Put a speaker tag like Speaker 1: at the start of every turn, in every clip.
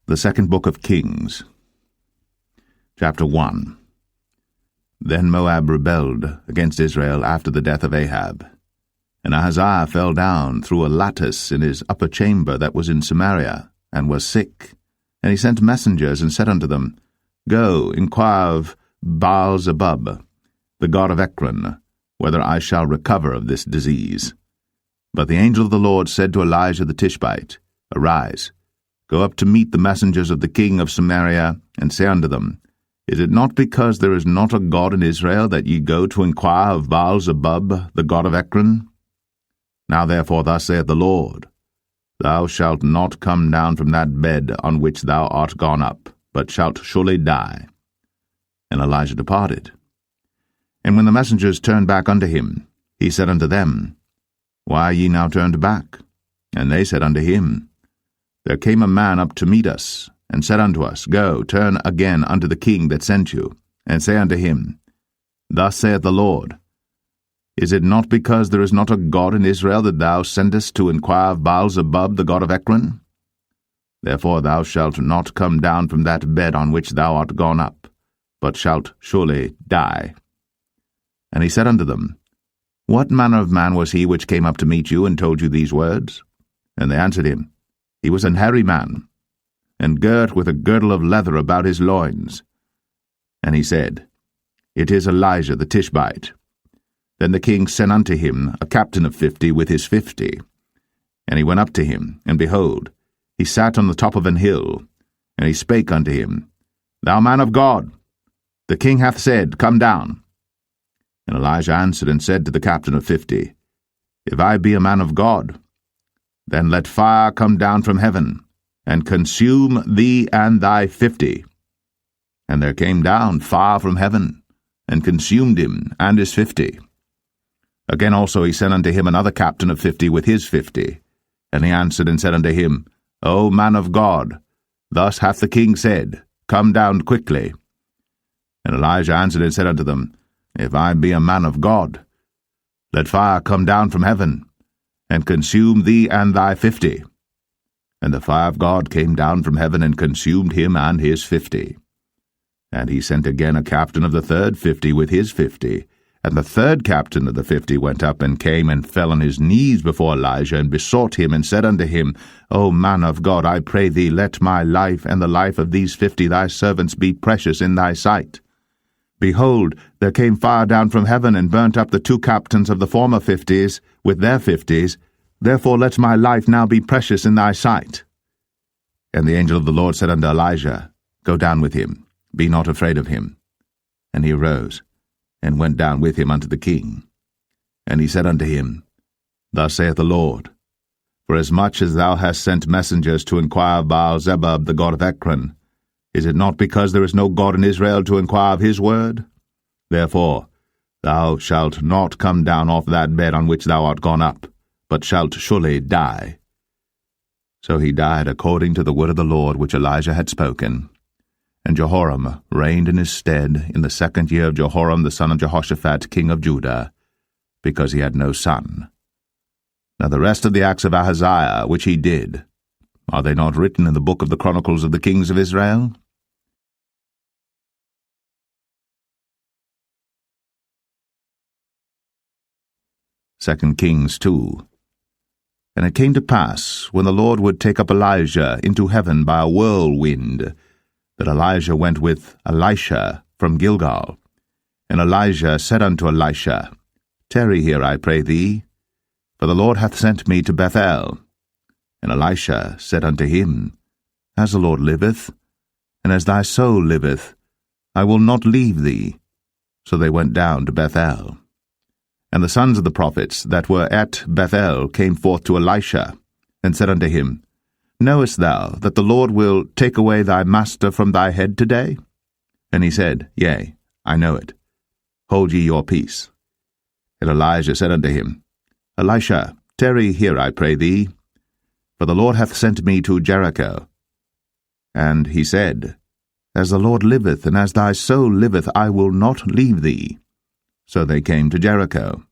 Speaker 1: The second book of Kings. Chapter 1. Then Moab rebelled against Israel after the death of Ahab. And Ahaziah fell down through a lattice in his upper chamber that was in Samaria, and was sick. And he sent messengers, and said unto them, Go, inquire of Baal-zebub, the god of Ekron, whether I shall recover of this disease. But the angel of the Lord said to Elijah the Tishbite, Arise, go up to meet the messengers of the king of Samaria, and say unto them, Is it not because there is not a God in Israel that ye go to inquire of Baal-zebub, the god of Ekron? Now therefore thus saith the Lord, Thou shalt not come down from that bed on which thou art gone up, but shalt surely die. And Elijah departed. And when the messengers turned back unto him, he said unto them, Why are ye now turned back? And they said unto him, There came a man up to meet us, and said unto us, Go, turn again unto the king that sent you, and say unto him, Thus saith the Lord, Is it not because there is not a God in Israel that thou sendest to inquire of Baal-zebub, the god of Ekron? Therefore thou shalt not come down from that bed on which thou art gone up, but shalt surely die. And he said unto them, What manner of man was he which came up to meet you, and told you these words? And they answered him, He was an hairy man, and girt with a girdle of leather about his loins. And he said, It is Elijah the Tishbite. Then the king sent unto him a captain of 50 with his 50. And he went up to him, and behold, he sat on the top of an hill. And he spake unto him, Thou man of God, the king hath said, Come down. And Elijah answered and said to the captain of 50, If I be a man of God, then let fire come down from heaven, and consume thee and thy 50. And there came down fire from heaven, and consumed him and his 50. Again also he sent unto him another captain of 50 with his 50. And he answered and said unto him, O man of God, thus hath the king said, Come down quickly. And Elijah answered and said unto them, If I be a man of God, let fire come down from heaven, and consume thee and thy 50. And the fire of God came down from heaven, and consumed him and his 50. And he sent again a captain of the third 50 with his 50. And the third captain of the 50 went up, and came and fell on his knees before Elijah, and besought him, and said unto him, O man of God, I pray thee, let my life and the life of these 50 thy servants be precious in thy sight. Behold, there came fire down from heaven, and burnt up the 2 captains of the former 50s with their 50s. Therefore let my life now be precious in thy sight. And the angel of the Lord said unto Elijah, Go down with him, be not afraid of him. And he arose, and went down with him unto the king. And he said unto him, Thus saith the Lord, Forasmuch as thou hast sent messengers to inquire of Baal-zebub, the god of Ekron, is it not because there is no God in Israel to inquire of his word? Therefore thou shalt not come down off that bed on which thou art gone up, but shalt surely die. So he died according to the word of the Lord which Elijah had spoken. And Jehoram reigned in his stead in the 2nd year of Jehoram the son of Jehoshaphat king of Judah, because he had no son. Now the rest of the acts of Ahaziah which he did, are they not written in the book of the Chronicles of the kings of Israel? 2 Kings 2. And it came to pass, when the Lord would take up Elijah into heaven by a whirlwind, that Elijah went with Elisha from Gilgal. And Elijah said unto Elisha, Tarry here, I pray thee, for the Lord hath sent me to Bethel. And Elisha said unto him, As the Lord liveth, and as thy soul liveth, I will not leave thee. So they went down to Bethel. And the sons of the prophets that were at Bethel came forth to Elisha, and said unto him, Knowest thou that the Lord will take away thy master from thy head today? And he said, Yea, I know it. Hold ye your peace. And Elijah said unto him, Elisha, tarry here, I pray thee, for the Lord hath sent me to Jericho. And he said, As the Lord liveth, and as thy soul liveth, I will not leave thee. So they came to Jericho.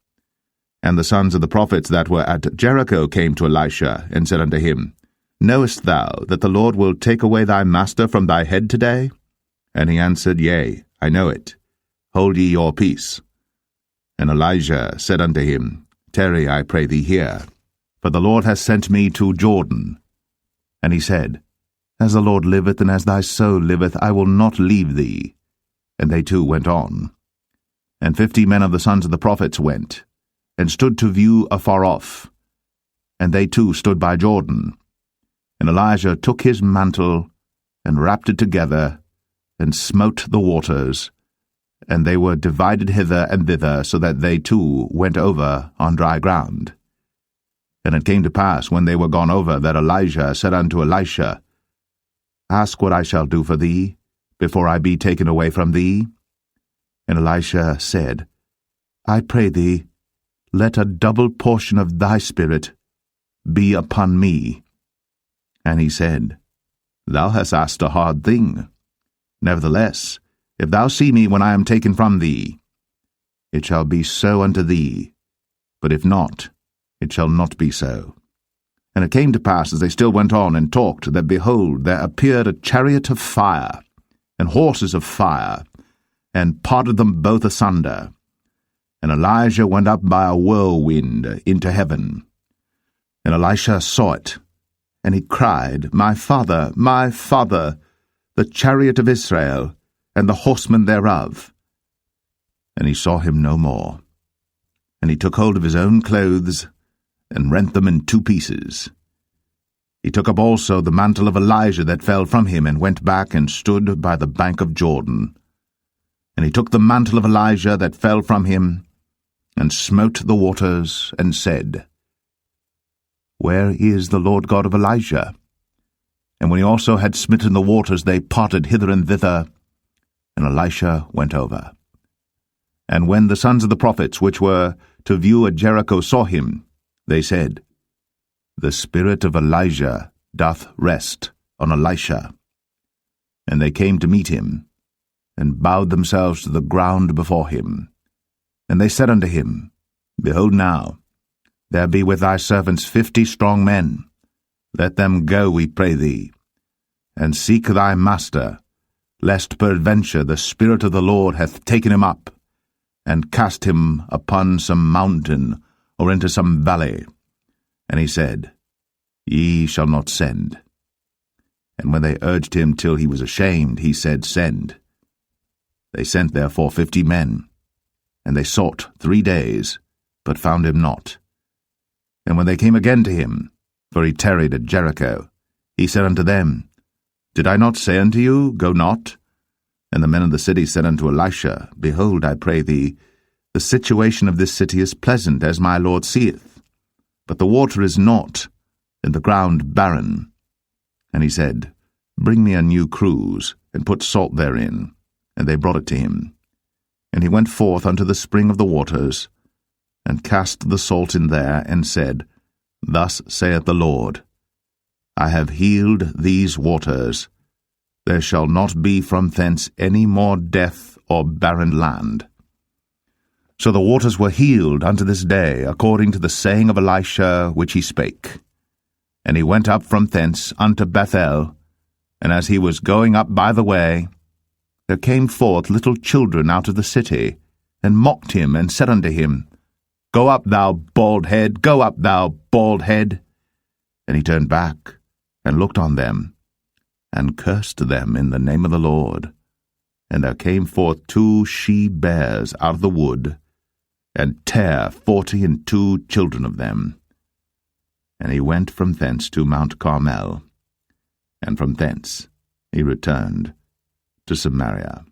Speaker 1: And the sons of the prophets that were at Jericho came to Elisha, and said unto him, Knowest thou that the Lord will take away thy master from thy head today? And he answered, Yea, I know it. Hold ye your peace. And Elijah said unto him, Tarry, I pray thee here, for the Lord hath sent me to Jordan. And he said, As the Lord liveth, and as thy soul liveth, I will not leave thee. And they two went on. And 50 men of the sons of the prophets went, and stood to view afar off. And they too stood by Jordan. And Elijah took his mantle, and wrapped it together, and smote the waters, and they were divided hither and thither, so that they too went over on dry ground. And it came to pass, when they were gone over, that Elijah said unto Elisha, Ask what I shall do for thee, before I be taken away from thee. And Elisha said, I pray thee, let a double portion of thy spirit be upon me. And he said, Thou hast asked a hard thing. Nevertheless, if thou see me when I am taken from thee, it shall be so unto thee, but if not, it shall not be so. And it came to pass, as they still went on and talked, that, behold, there appeared a chariot of fire, and horses of fire, and parted them both asunder. And Elijah went up by a whirlwind into heaven. And Elisha saw it, and he cried, My father, the chariot of Israel, and the horsemen thereof. And he saw him no more. And he took hold of his own clothes, and rent them in 2 pieces. He took up also the mantle of Elijah that fell from him, and went back and stood by the bank of Jordan. And he took the mantle of Elijah that fell from him, and smote the waters, and said, Where is the Lord God of Elijah? And when he also had smitten the waters, they parted hither and thither, and Elisha went over. And when the sons of the prophets, which were to view at Jericho, saw him, they said, The spirit of Elijah doth rest on Elisha. And they came to meet him, and bowed themselves to the ground before him. And they said unto him, Behold now, there be with thy servants 50 strong men. Let them go, we pray thee, and seek thy master, lest peradventure the Spirit of the Lord hath taken him up, and cast him upon some mountain, or into some valley. And he said, Ye shall not send. And when they urged him till he was ashamed, he said, Send. They sent therefore 50 men, and they sought 3 days, but found him not. And when they came again to him, for he tarried at Jericho, he said unto them, Did I not say unto you, Go not? And the men of the city said unto Elisha, Behold, I pray thee, the situation of this city is pleasant, as my Lord seeth, but the water is not, and the ground barren. And he said, Bring me a new cruse, and put salt therein. And they brought it to him. And he went forth unto the spring of the waters, and cast the salt in there, and said, Thus saith the Lord, I have healed these waters. There shall not be from thence any more death or barren land. So the waters were healed unto this day, according to the saying of Elisha which he spake. And he went up from thence unto Bethel, and as he was going up by the way, there came forth little children out of the city, and mocked him, and said unto him, Go up, thou bald head, go up, thou bald head. And he turned back, and looked on them, and cursed them in the name of the Lord. And there came forth 2 she-bears out of the wood, and tare 42 children of them. And he went from thence to Mount Carmel, and from thence he returned to Samaria.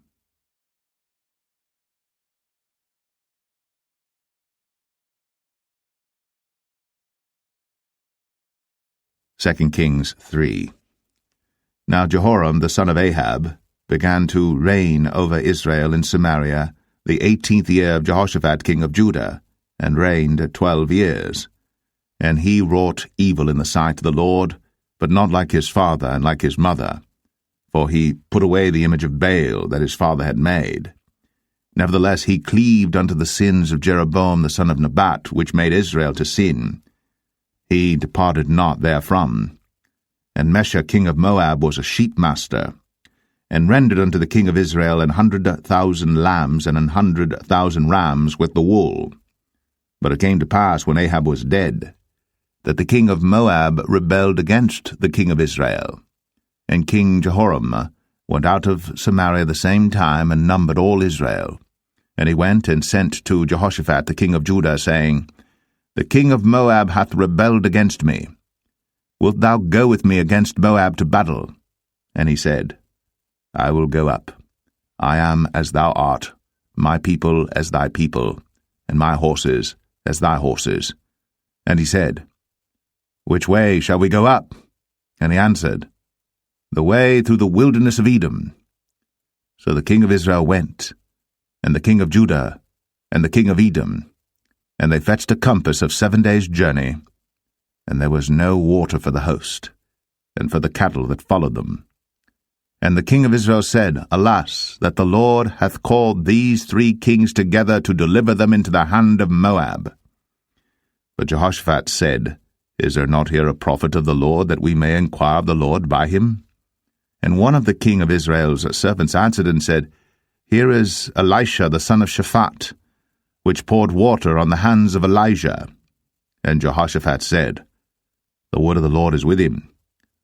Speaker 1: Second Kings 3. Now Jehoram the son of Ahab began to reign over Israel in Samaria the 18th year of Jehoshaphat king of Judah, and reigned 12 years. And he wrought evil in the sight of the Lord, but not like his father and like his mother, for he put away the image of Baal that his father had made. Nevertheless he cleaved unto the sins of Jeroboam the son of Nebat, which made Israel to sin. He departed not therefrom. and Mesha king of Moab was a sheepmaster, and rendered unto the king of Israel 100,000 lambs and 100,000 rams with the wool. But it came to pass, when Ahab was dead, that the king of Moab rebelled against the king of Israel. And King Jehoram went out of Samaria the same time, and numbered all Israel. And he went and sent to Jehoshaphat the king of Judah, saying, The king of Moab hath rebelled against me. Wilt thou go with me against Moab to battle? And he said, I will go up. I am as thou art, my people as thy people, and my horses as thy horses. And he said, Which way shall we go up? And he answered, The way through the wilderness of Edom. So the king of Israel went, and the king of Judah, and the king of Edom, and they fetched a compass of 7 days' journey, and there was no water for the host, and for the cattle that followed them. And the king of Israel said, Alas, that the Lord hath called these 3 kings together to deliver them into the hand of Moab. But Jehoshaphat said, Is there not here a prophet of the Lord, that we may inquire of the Lord by him? And one of the king of Israel's servants answered and said, Here is Elisha the son of Shaphat, which poured water on the hands of Elijah. And Jehoshaphat said, The word of the Lord is with him.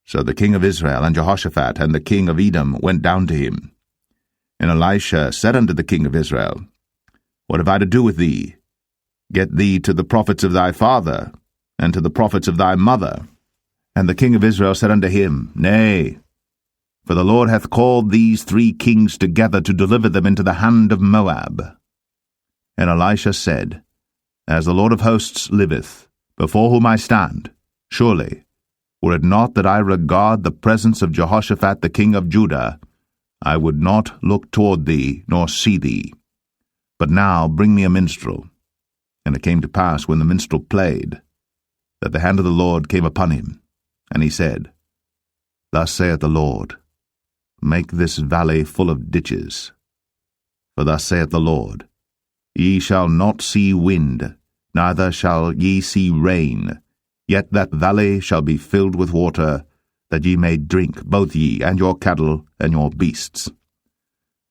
Speaker 1: So the king of Israel and Jehoshaphat and the king of Edom went down to him. And Elisha said unto the king of Israel, What have I to do with thee? Get thee to the prophets of thy father, and to the prophets of thy mother. And the king of Israel said unto him, Nay, for the Lord hath called these 3 kings together to deliver them into the hand of Moab. And Elisha said, As the Lord of hosts liveth, before whom I stand, surely, were it not that I regard the presence of Jehoshaphat the king of Judah, I would not look toward thee, nor see thee. But now bring me a minstrel. And it came to pass, when the minstrel played, that the hand of the Lord came upon him. And he said, Thus saith the Lord, Make this valley full of ditches. For thus saith the Lord, Ye shall not see wind, neither shall ye see rain, yet that valley shall be filled with water, that ye may drink, both ye and your cattle and your beasts.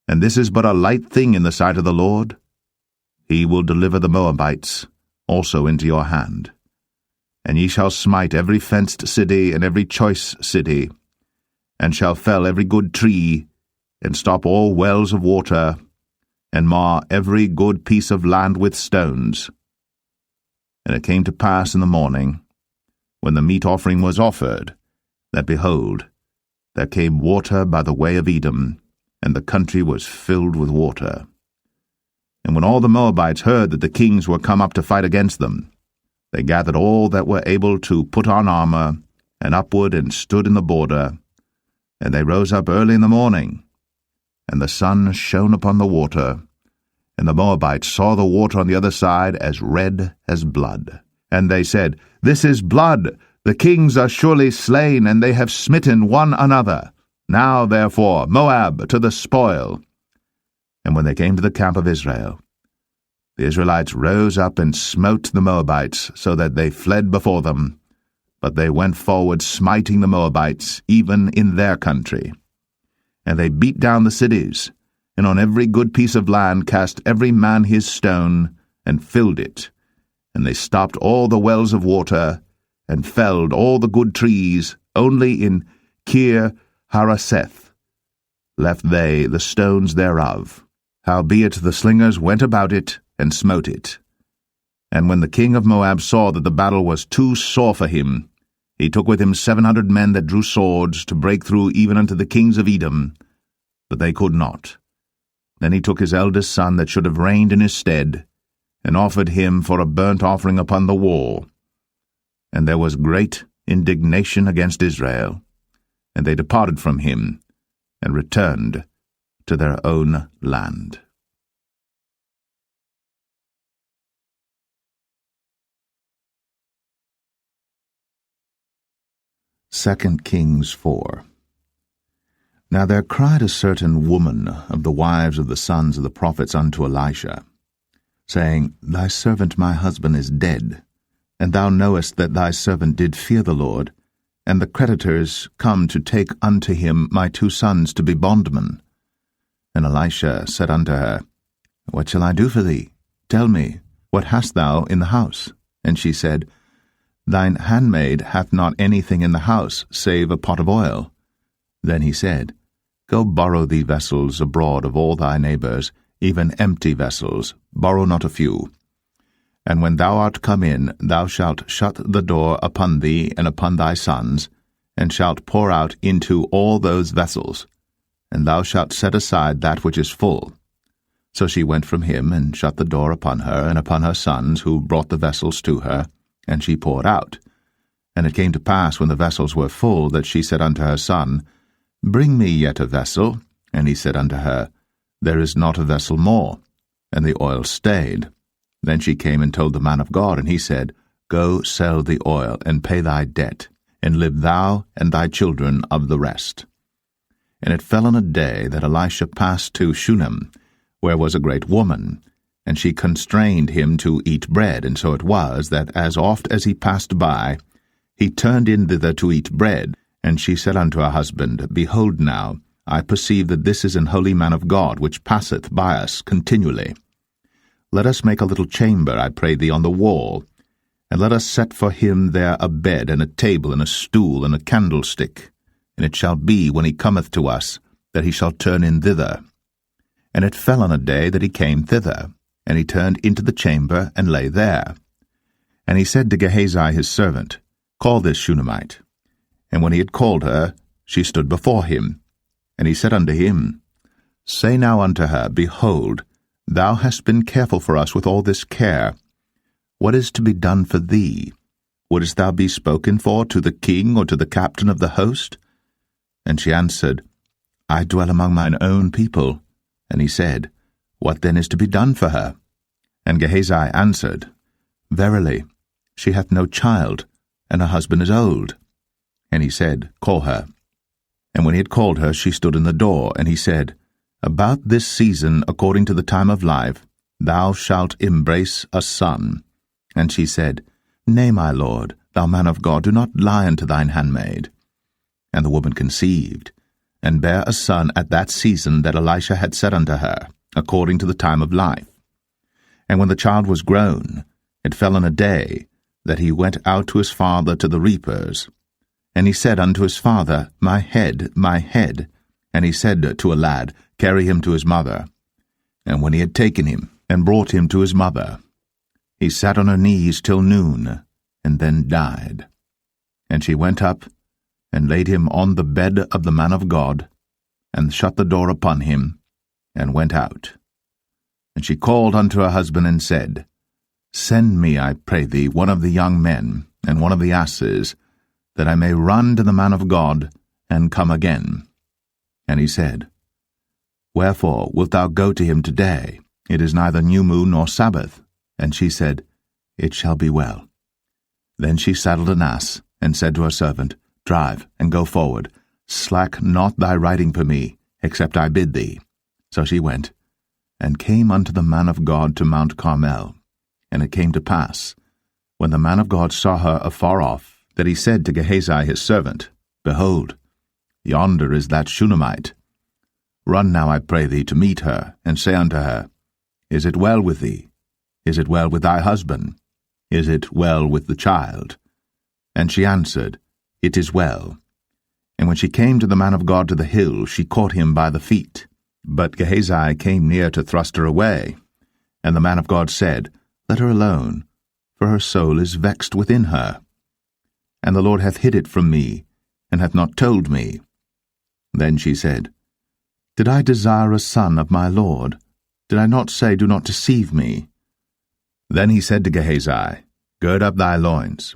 Speaker 1: And this is but a light thing in the sight of the Lord. He will deliver the Moabites also into your hand. And ye shall smite every fenced city and every choice city, and shall fell every good tree, and stop all wells of water, and mar every good piece of land with stones. And it came to pass in the morning, when the meat offering was offered, that, behold, there came water by the way of Edom, and the country was filled with water. And when all the Moabites heard that the kings were come up to fight against them, they gathered all that were able to put on armor, and upward and stood in the border. And they rose up early in the morning, and the sun shone upon the water, and the Moabites saw the water on the other side as red as blood. And they said, This is blood, the kings are surely slain, and they have smitten one another. Now, therefore, Moab to the spoil. And when they came to the camp of Israel, the Israelites rose up and smote the Moabites, so that they fled before them. But they went forward, smiting the Moabites, even in their country. And they beat down the cities, and on every good piece of land cast every man his stone, and filled it. And they stopped all the wells of water, and felled all the good trees. Only in Kir Haraseth left they the stones thereof. Howbeit the slingers went about it, and smote it. And when the king of Moab saw that the battle was too sore for him, he took with him 700 men that drew swords, to break through even unto the kings of Edom, but they could not. Then he took his eldest son that should have reigned in his stead, and offered him for a burnt offering upon the wall. And there was great indignation against Israel, and they departed from him, and returned to their own land. 2 Kings 4. Now there cried a certain woman of the wives of the sons of the prophets unto Elisha, saying, Thy servant my husband is dead, and thou knowest that thy servant did fear the Lord, and the creditors come to take unto him my 2 sons to be bondmen. And Elisha said unto her, What shall I do for thee? Tell me, what hast thou in the house? And she said, Thine handmaid hath not anything in the house, save a pot of oil. Then he said, Go borrow thee vessels abroad of all thy neighbours, even empty vessels, borrow not a few. And when thou art come in, thou shalt shut the door upon thee and upon thy sons, and shalt pour out into all those vessels, and thou shalt set aside that which is full. So she went from him, and shut the door upon her and upon her sons, who brought the vessels to her, and she poured out. And it came to pass, when the vessels were full, that she said unto her son, Bring me yet a vessel. And he said unto her, There is not a vessel more. And the oil stayed. Then she came and told the man of God, and he said, Go sell the oil, and pay thy debt, and live thou and thy children of the rest. And it fell on a day that Elisha passed to Shunem, where was a great woman, and she constrained him to eat bread. And so it was, that as oft as he passed by, he turned in thither to eat bread. And she said unto her husband, Behold now, I perceive that this is an holy man of God, which passeth by us continually. Let us make a little chamber, I pray thee, on the wall, and let us set for him there a bed, and a table, and a stool, and a candlestick. And it shall be, when he cometh to us, that he shall turn in thither. And it fell on a day that he came thither, and he turned into the chamber, and lay there. And he said to Gehazi his servant, Call this Shunammite. And when he had called her, she stood before him. And he said unto him, Say now unto her, Behold, thou hast been careful for us with all this care. What is to be done for thee? Wouldest thou be spoken for to the king or to the captain of the host? And she answered, I dwell among mine own people. And he said, What then is to be done for her? And Gehazi answered, Verily, she hath no child, and her husband is old. And he said, Call her. And when he had called her, she stood in the door, and he said, About this season, according to the time of life, thou shalt embrace a son. And she said, Nay, my lord, thou man of God, do not lie unto thine handmaid. And the woman conceived, and bare a son at that season that Elisha had said unto her, according to the time of life. And when the child was grown, it fell on a day that he went out to his father to the reapers. And he said unto his father, My head, my head. And he said to a lad, Carry him to his mother. And when he had taken him, and brought him to his mother, he sat on her knees till noon, and then died. And she went up, and laid him on the bed of the man of God, and shut the door upon him, and went out. And she called unto her husband, and said, Send me, I pray thee, one of the young men, and one of the asses, that I may run to the man of God, and come again. And he said, Wherefore wilt thou go to him today? It is neither new moon nor Sabbath. And she said, It shall be well. Then she saddled an ass, and said to her servant, Drive, and go forward. Slack not thy riding for me, except I bid thee. So she went, and came unto the man of God to Mount Carmel. And it came to pass, when the man of God saw her afar off, that he said to Gehazi his servant, Behold, yonder is that Shunammite. Run now, I pray thee, to meet her, and say unto her, Is it well with thee? Is it well with thy husband? Is it well with the child? And she answered, It is well. And when she came to the man of God to the hill, she caught him by the feet. But Gehazi came near to thrust her away. And the man of God said, Let her alone, for her soul is vexed within her. And the Lord hath hid it from me, and hath not told me. Then she said, Did I desire a son of my Lord? Did I not say, Do not deceive me? Then he said to Gehazi, Gird up thy loins,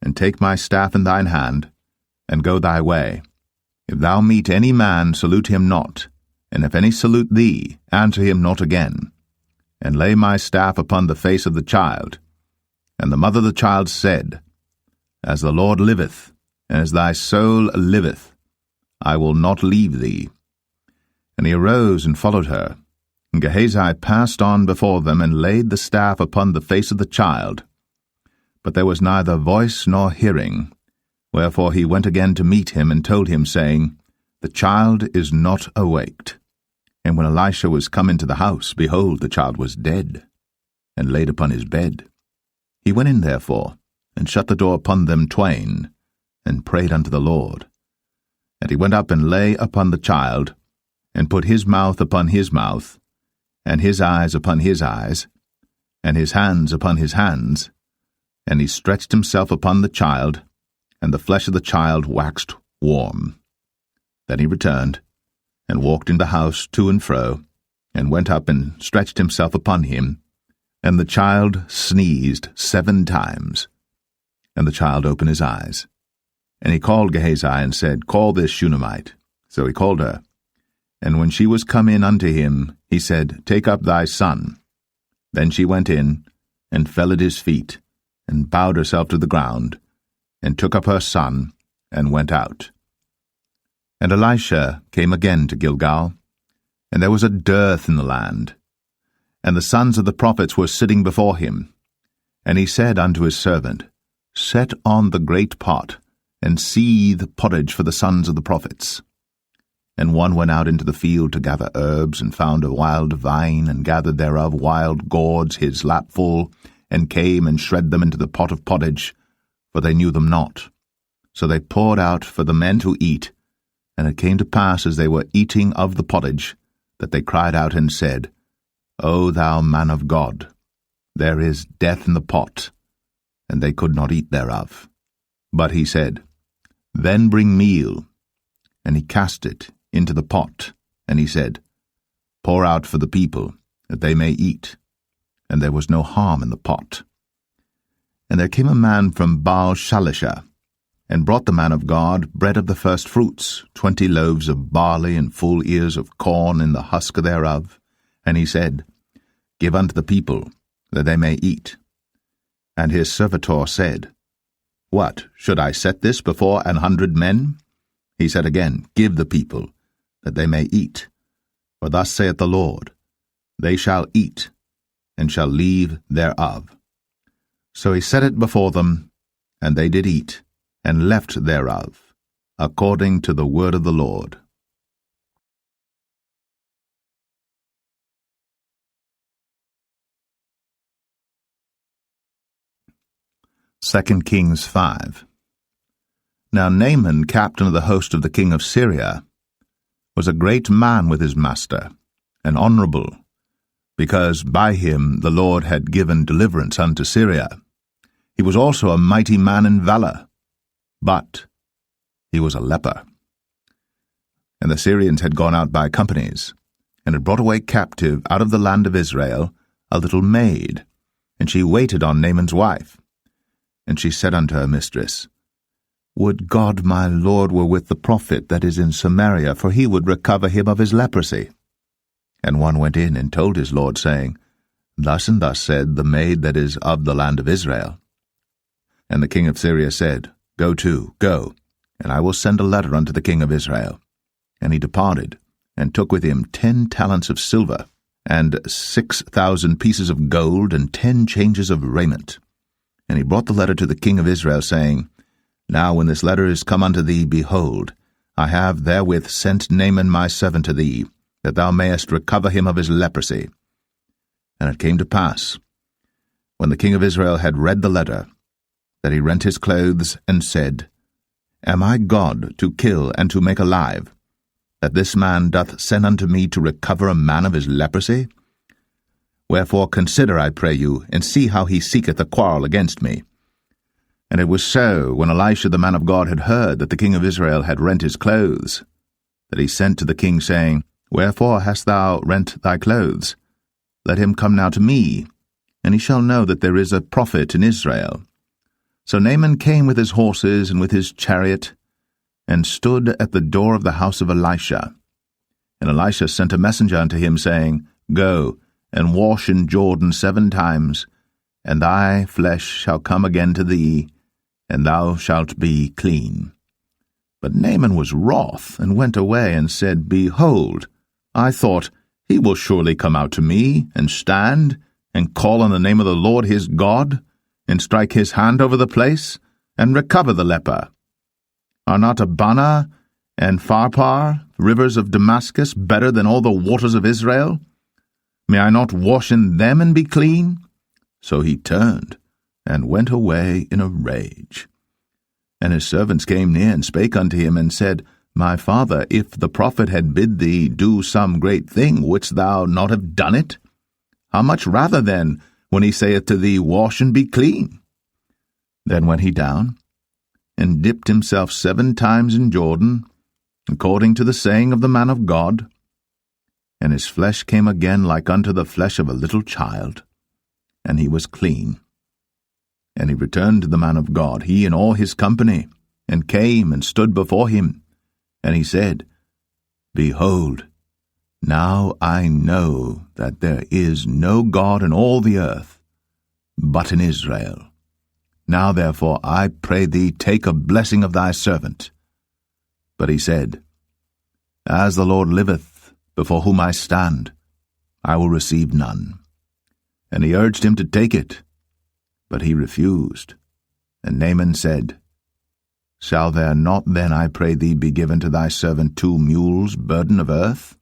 Speaker 1: and take my staff in thine hand, and go thy way. If thou meet any man, salute him not, and if any salute thee, answer him not again. And lay my staff upon the face of the child. And the mother of the child said, As the Lord liveth, and as thy soul liveth, I will not leave thee. And he arose and followed her. And Gehazi passed on before them, and laid the staff upon the face of the child. But there was neither voice nor hearing, Wherefore he went again to meet him, and told him, saying, The child is not awaked. And when Elisha was come into the house, behold, the child was dead, and laid upon his bed. He went in therefore, and shut the door upon them twain, and prayed unto the Lord. And he went up and lay upon the child, and put his mouth upon his mouth, and his eyes upon his eyes, and his hands upon his hands, and he stretched himself upon the child, and the flesh of the child waxed warm. Then he returned, and walked in the house to and fro, and went up and stretched himself upon him, and the child sneezed 7 times. And the child opened his eyes. And he called Gehazi, and said, Call this Shunammite. So he called her. And when she was come in unto him, he said, Take up thy son. Then she went in, and fell at his feet, and bowed herself to the ground, and took up her son, and went out. And Elisha came again to Gilgal, and there was a dearth in the land. And the sons of the prophets were sitting before him. And he said unto his servant, Set on the great pot, and seethe pottage for the sons of the prophets. And one went out into the field to gather herbs, and found a wild vine, and gathered thereof wild gourds his lapful, and came and shred them into the pot of pottage, for they knew them not. So they poured out for the men to eat. And it came to pass, as they were eating of the pottage, that they cried out and said, O thou man of God, there is death in the pot. And they could not eat thereof. But he said, Then bring meal. And he cast it into the pot, and he said, Pour out for the people, that they may eat. And there was no harm in the pot. And there came a man from Baal-Shalisha, and brought the man of God bread of the first fruits, 20 loaves of barley, and full ears of corn in the husk thereof. And he said, Give unto the people, that they may eat. And his servitor said, What, should I set this before 100 men? He said again, Give the people, that they may eat. For thus saith the Lord, They shall eat, and shall leave thereof. So he set it before them, and they did eat, and left thereof, according to the word of the Lord. 2 Kings 5. Now Naaman, captain of the host of the king of Syria, was a great man with his master, and honorable, because by him the Lord had given deliverance unto Syria. He was also a mighty man in valor, but he was a leper. And the Syrians had gone out by companies, and had brought away captive out of the land of Israel a little maid, and she waited on Naaman's wife. And she said unto her mistress, Would God my Lord were with the prophet that is in Samaria, for he would recover him of his leprosy. And one went in and told his lord, saying, Thus and thus said the maid that is of the land of Israel. And the king of Syria said, Go to, go, and I will send a letter unto the king of Israel. And he departed, and took with him 10 talents of silver, and 6,000 pieces of gold, and 10 changes of raiment. And he brought the letter to the king of Israel, saying, Now when this letter is come unto thee, behold, I have therewith sent Naaman my servant to thee, that thou mayest recover him of his leprosy. And it came to pass, when the king of Israel had read the letter, that he rent his clothes, and said, Am I God to kill and to make alive, that this man doth send unto me to recover a man of his leprosy? Wherefore consider, I pray you, and see how he seeketh a quarrel against me. And it was so, when Elisha the man of God had heard that the king of Israel had rent his clothes, that he sent to the king, saying, Wherefore hast thou rent thy clothes? Let him come now to me, and he shall know that there is a prophet in Israel. So Naaman came with his horses and with his chariot, and stood at the door of the house of Elisha. And Elisha sent a messenger unto him, saying, Go, and wash in Jordan 7 times, and thy flesh shall come again to thee, and thou shalt be clean. But Naaman was wroth, and went away, and said, Behold, I thought, he will surely come out to me, and stand, and call on the name of the Lord his God, and strike his hand over the place, and recover the leper. Are not Abana and Pharpar, rivers of Damascus, better than all the waters of Israel? May I not wash in them and be clean?" So he turned, and went away in a rage. And his servants came near and spake unto him, and said, My father, if the prophet had bid thee do some great thing, wouldst thou not have done it? How much rather then, when he saith to thee, Wash and be clean? Then went he down, and dipped himself 7 times in Jordan, according to the saying of the man of God, and his flesh came again like unto the flesh of a little child, and he was clean. And he returned to the man of God, he and all his company, and came and stood before him. And he said, Behold, now I know that there is no God in all the earth, but in Israel. Now therefore I pray thee, take a blessing of thy servant. But he said, As the Lord liveth, before whom I stand, I will receive none. And he urged him to take it, but he refused. And Naaman said, Shall there not then, I pray thee, be given to thy servant 2 mules' burden of earth?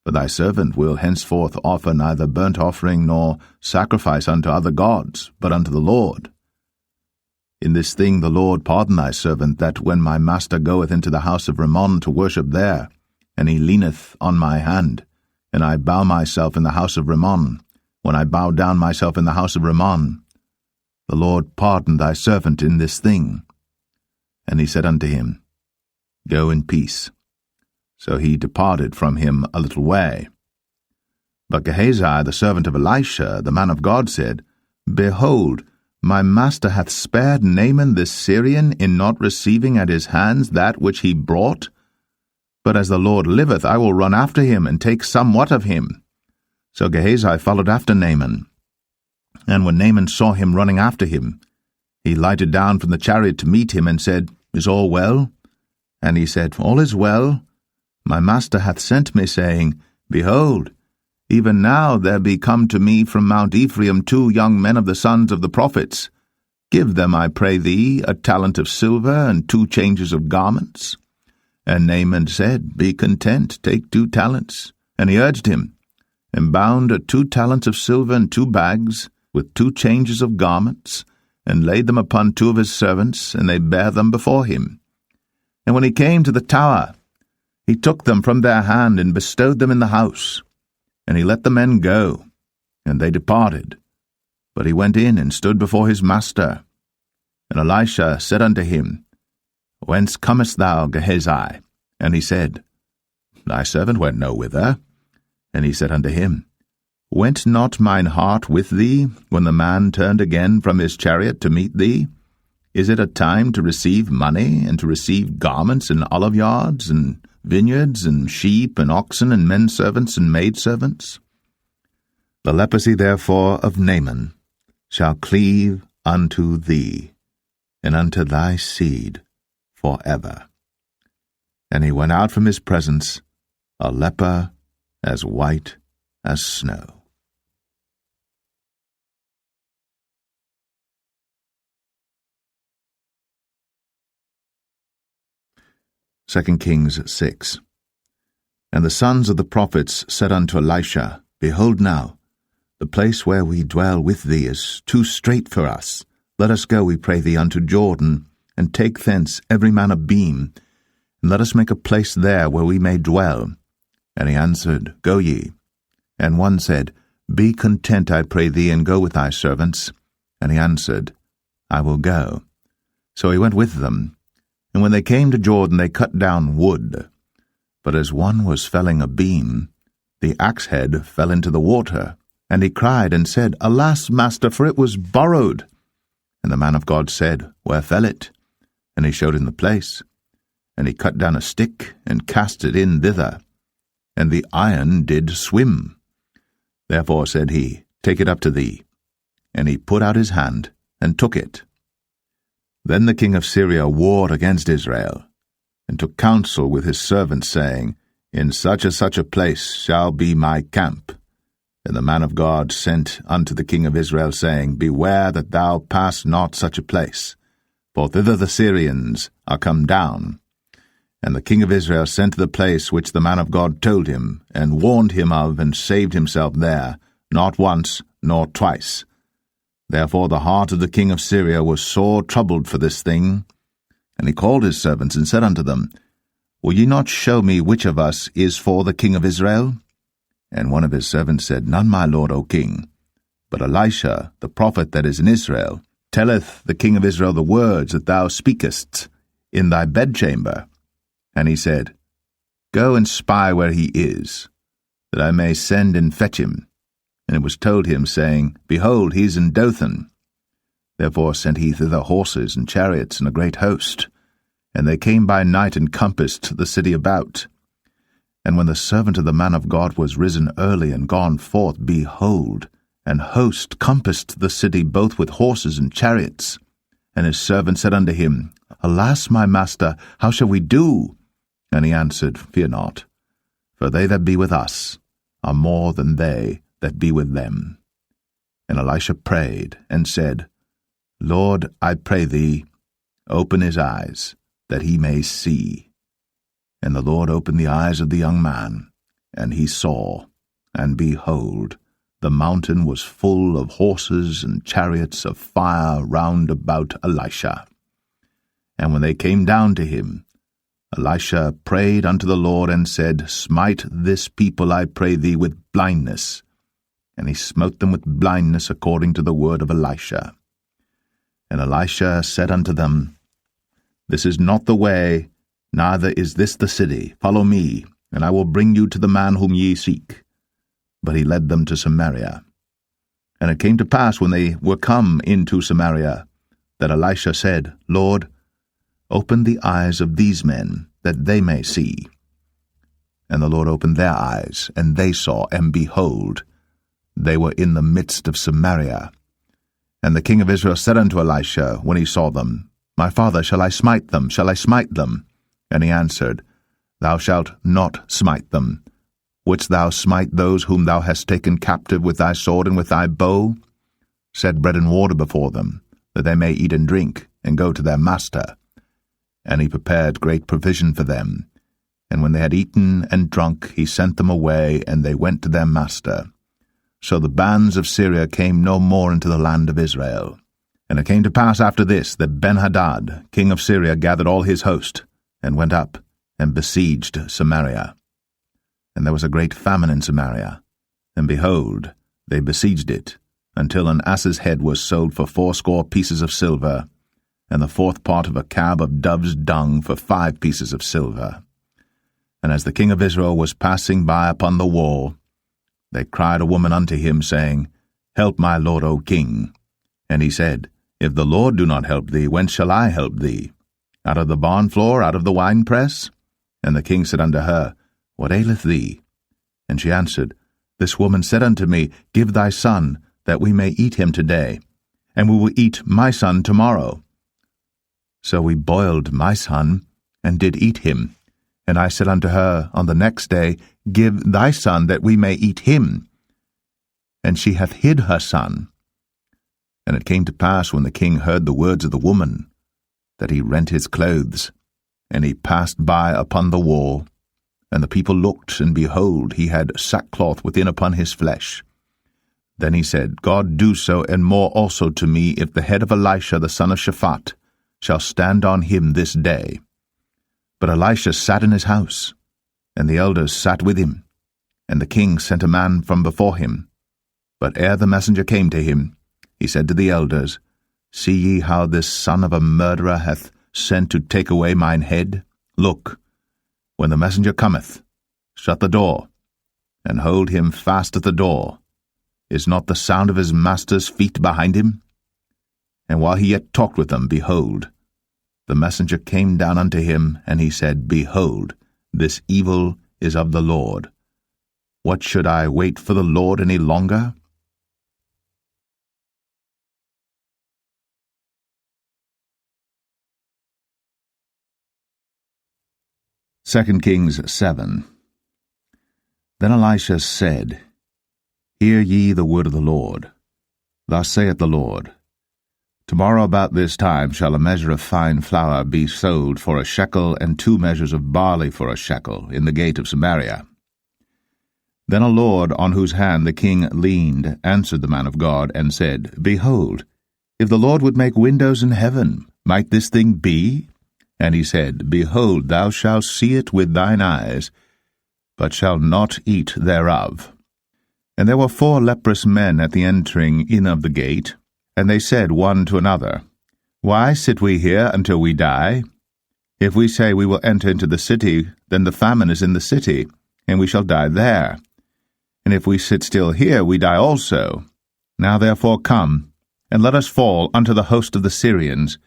Speaker 1: For thy servant will henceforth offer neither burnt offering nor sacrifice unto other gods, but unto the Lord. In this thing the Lord pardon thy servant, that when my master goeth into the house of Rimmon to worship there, and he leaneth on my hand, and I bow myself in the house of Rimmon, when I bow down myself in the house of Rimmon, the Lord pardon thy servant in this thing. And he said unto him, Go in peace. So he departed from him a little way. But Gehazi, the servant of Elisha, the man of God, said, Behold, my master hath spared Naaman this Syrian in not receiving at his hands that which he brought. But as the Lord liveth, I will run after him, and take somewhat of him. So Gehazi followed after Naaman. And when Naaman saw him running after him, he lighted down from the chariot to meet him, and said, Is all well? And he said, All is well. My master hath sent me, saying, Behold, even now there be come to me from Mount Ephraim 2 young men of the sons of the prophets. Give them, I pray thee, a talent of silver, and 2 changes of garments. And Naaman said, Be content, take 2 talents. And he urged him, and bound 2 talents of silver in 2 bags, with 2 changes of garments, and laid them upon 2 of his servants, and they bare them before him. And when he came to the tower, he took them from their hand, and bestowed them in the house. And he let the men go, and they departed. But he went in, and stood before his master. And Elisha said unto him, Whence comest thou, Gehazi? And he said, Thy servant went no whither. And he said unto him, Went not mine heart with thee, when the man turned again from his chariot to meet thee? Is it a time to receive money, and to receive garments, and oliveyards, and vineyards, and sheep, and oxen, and men servants, and maid servants? The leprosy therefore of Naaman shall cleave unto thee, and unto thy seed forever. And he went out from his presence, a leper as white as snow. 2 Kings 6. And the sons of the prophets said unto Elisha, Behold now, the place where we dwell with thee is too strait for us. Let us go, we pray thee, unto Jordan, and take thence every man a beam, and let us make a place there where we may dwell. And he answered, Go ye. And one said, Be content, I pray thee, and go with thy servants. And he answered, I will go. So he went with them. And when they came to Jordan, they cut down wood. But as one was felling a beam, the axe head fell into the water. And he cried and said, Alas, master, for it was borrowed. And the man of God said, Where fell it? And he showed him the place. And he cut down a stick, and cast it in thither. And the iron did swim. Therefore said he, Take it up to thee. And he put out his hand, and took it. Then the king of Syria warred against Israel, and took counsel with his servants, saying, In such a place shall be my camp. And the man of God sent unto the king of Israel, saying, Beware that thou pass not such a place, for thither the Syrians are come down. And the king of Israel sent to the place which the man of God told him, and warned him of, and saved himself there, not once nor twice. Therefore the heart of the king of Syria was sore troubled for this thing. And he called his servants, and said unto them, Will ye not show me which of us is for the king of Israel? And one of his servants said, None, my lord, O king. But Elisha, the prophet that is in Israel, telleth the king of Israel the words that thou speakest in thy bedchamber. And he said, Go and spy where he is, that I may send and fetch him. And it was told him, saying, Behold, he is in Dothan. Therefore sent he thither horses and chariots and a great host. And they came by night and compassed the city about. And when the servant of the man of God was risen early and gone forth, behold, an host compassed the city both with horses and chariots. And his servant said unto him, Alas, my master, how shall we do? And he answered, Fear not, for they that be with us are more than they that be with them. And Elisha prayed, and said, Lord, I pray thee, open his eyes, that he may see. And the Lord opened the eyes of the young man, and he saw, and behold, the mountain was full of horses and chariots of fire round about Elisha. And when they came down to him, Elisha prayed unto the Lord, and said, Smite this people, I pray thee, with blindness. And he smote them with blindness according to the word of Elisha. And Elisha said unto them, This is not the way, neither is this the city. Follow me, and I will bring you to the man whom ye seek. But he led them to Samaria. And it came to pass, when they were come into Samaria, that Elisha said, Lord, open the eyes of these men, that they may see. And the Lord opened their eyes, and they saw, and behold, they were in the midst of Samaria. And the king of Israel said unto Elisha, when he saw them, My father, shall I smite them? Shall I smite them? And he answered, Thou shalt not smite them. Wouldst thou smite those whom thou hast taken captive with thy sword and with thy bow? Set bread and water before them, that they may eat and drink, and go to their master. And he prepared great provision for them. And when they had eaten and drunk, he sent them away, and they went to their master. So the bands of Syria came no more into the land of Israel. And it came to pass after this, that Benhadad, king of Syria, gathered all his host, and went up, and besieged Samaria. And there was a great famine in Samaria, and behold, they besieged it, until an ass's head was sold for 80 pieces of silver, and the 4th part of a cab of dove's dung for 5 pieces of silver. And as the king of Israel was passing by upon the wall, they cried a woman unto him, saying, Help my lord, O king. And he said, If the Lord do not help thee, whence shall I help thee? Out of the barn floor, out of the winepress? And the king said unto her, What aileth thee? And she answered, This woman said unto me, Give thy son, that we may eat him today, and we will eat my son tomorrow. So we boiled my son, and did eat him. And I said unto her on the next day, Give thy son, that we may eat him. And she hath hid her son. And it came to pass, when the king heard the words of the woman, that he rent his clothes, and he passed by upon the wall. And the people looked, and behold, he had sackcloth within upon his flesh. Then he said, God do so, and more also to me, if the head of Elisha the son of Shaphat shall stand on him this day. But Elisha sat in his house, and the elders sat with him. And the king sent a man from before him. But ere the messenger came to him, he said to the elders, See ye how this son of a murderer hath sent to take away mine head? Look, when the messenger cometh, shut the door, and hold him fast at the door. Is not the sound of his master's feet behind him? And while he yet talked with them, behold, the messenger came down unto him, and he said, Behold, this evil is of the Lord. What should I wait for the Lord any longer? Second Kings 7. Then Elisha said, Hear ye the word of the Lord. Thus saith the Lord, Tomorrow about this time shall a measure of fine flour be sold for a shekel, and 2 measures of barley for a shekel, in the gate of Samaria. Then a lord on whose hand the king leaned answered the man of God, and said, Behold, if the Lord would make windows in heaven, might this thing be? And he said, Behold, thou shalt see it with thine eyes, but shalt not eat thereof. And there were 4 leprous men at the entering in of the gate, and they said one to another, Why sit we here until we die? If we say we will enter into the city, then the famine is in the city, and we shall die there. And if we sit still here, we die also. Now therefore come, and let us fall unto the host of the Syrians.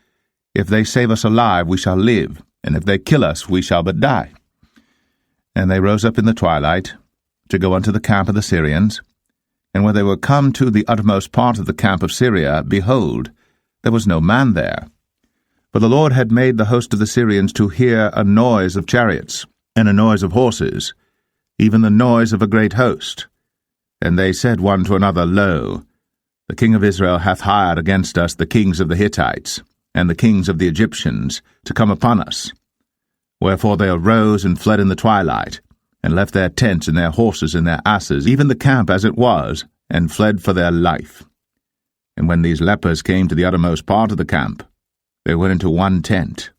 Speaker 1: If they save us alive, we shall live, and if they kill us, we shall but die. And they rose up in the twilight, to go unto the camp of the Syrians. And when they were come to the uttermost part of the camp of Syria, behold, there was no man there. For the Lord had made the host of the Syrians to hear a noise of chariots, and a noise of horses, even the noise of a great host. And they said one to another, Lo, the king of Israel hath hired against us the kings of the Hittites, and the kings of the Egyptians, to come upon us. Wherefore they arose and fled in the twilight, and left their tents and their horses and their asses, even the camp as it was, and fled for their life. And when these lepers came to the uttermost part of the camp, they went into one tent,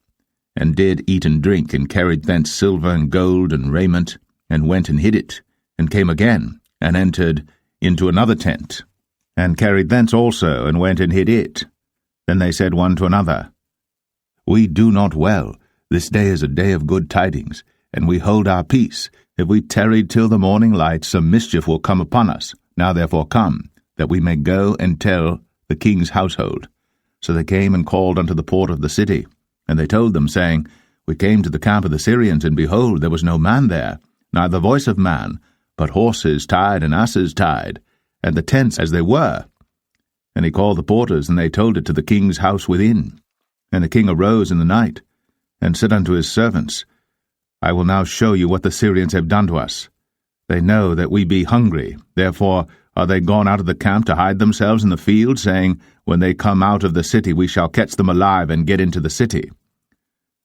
Speaker 1: and did eat and drink, and carried thence silver and gold and raiment, and went and hid it, and came again, and entered into another tent, and carried thence also, and went and hid it. Then they said one to another, We do not well. This day is a day of good tidings, and we hold our peace. If we tarry till the morning light, some mischief will come upon us. Now therefore come, that we may go and tell the king's household. So they came and called unto the port of the city. And they told them, saying, We came to the camp of the Syrians, and behold, there was no man there, neither voice of man, but horses tied and asses tied, and the tents as they were. And he called the porters, and they told it to the king's house within. And the king arose in the night, and said unto his servants, I will now show you what the Syrians have done to us. They know that we be hungry, therefore are they gone out of the camp to hide themselves in the field, saying, When they come out of the city, we shall catch them alive, and get into the city.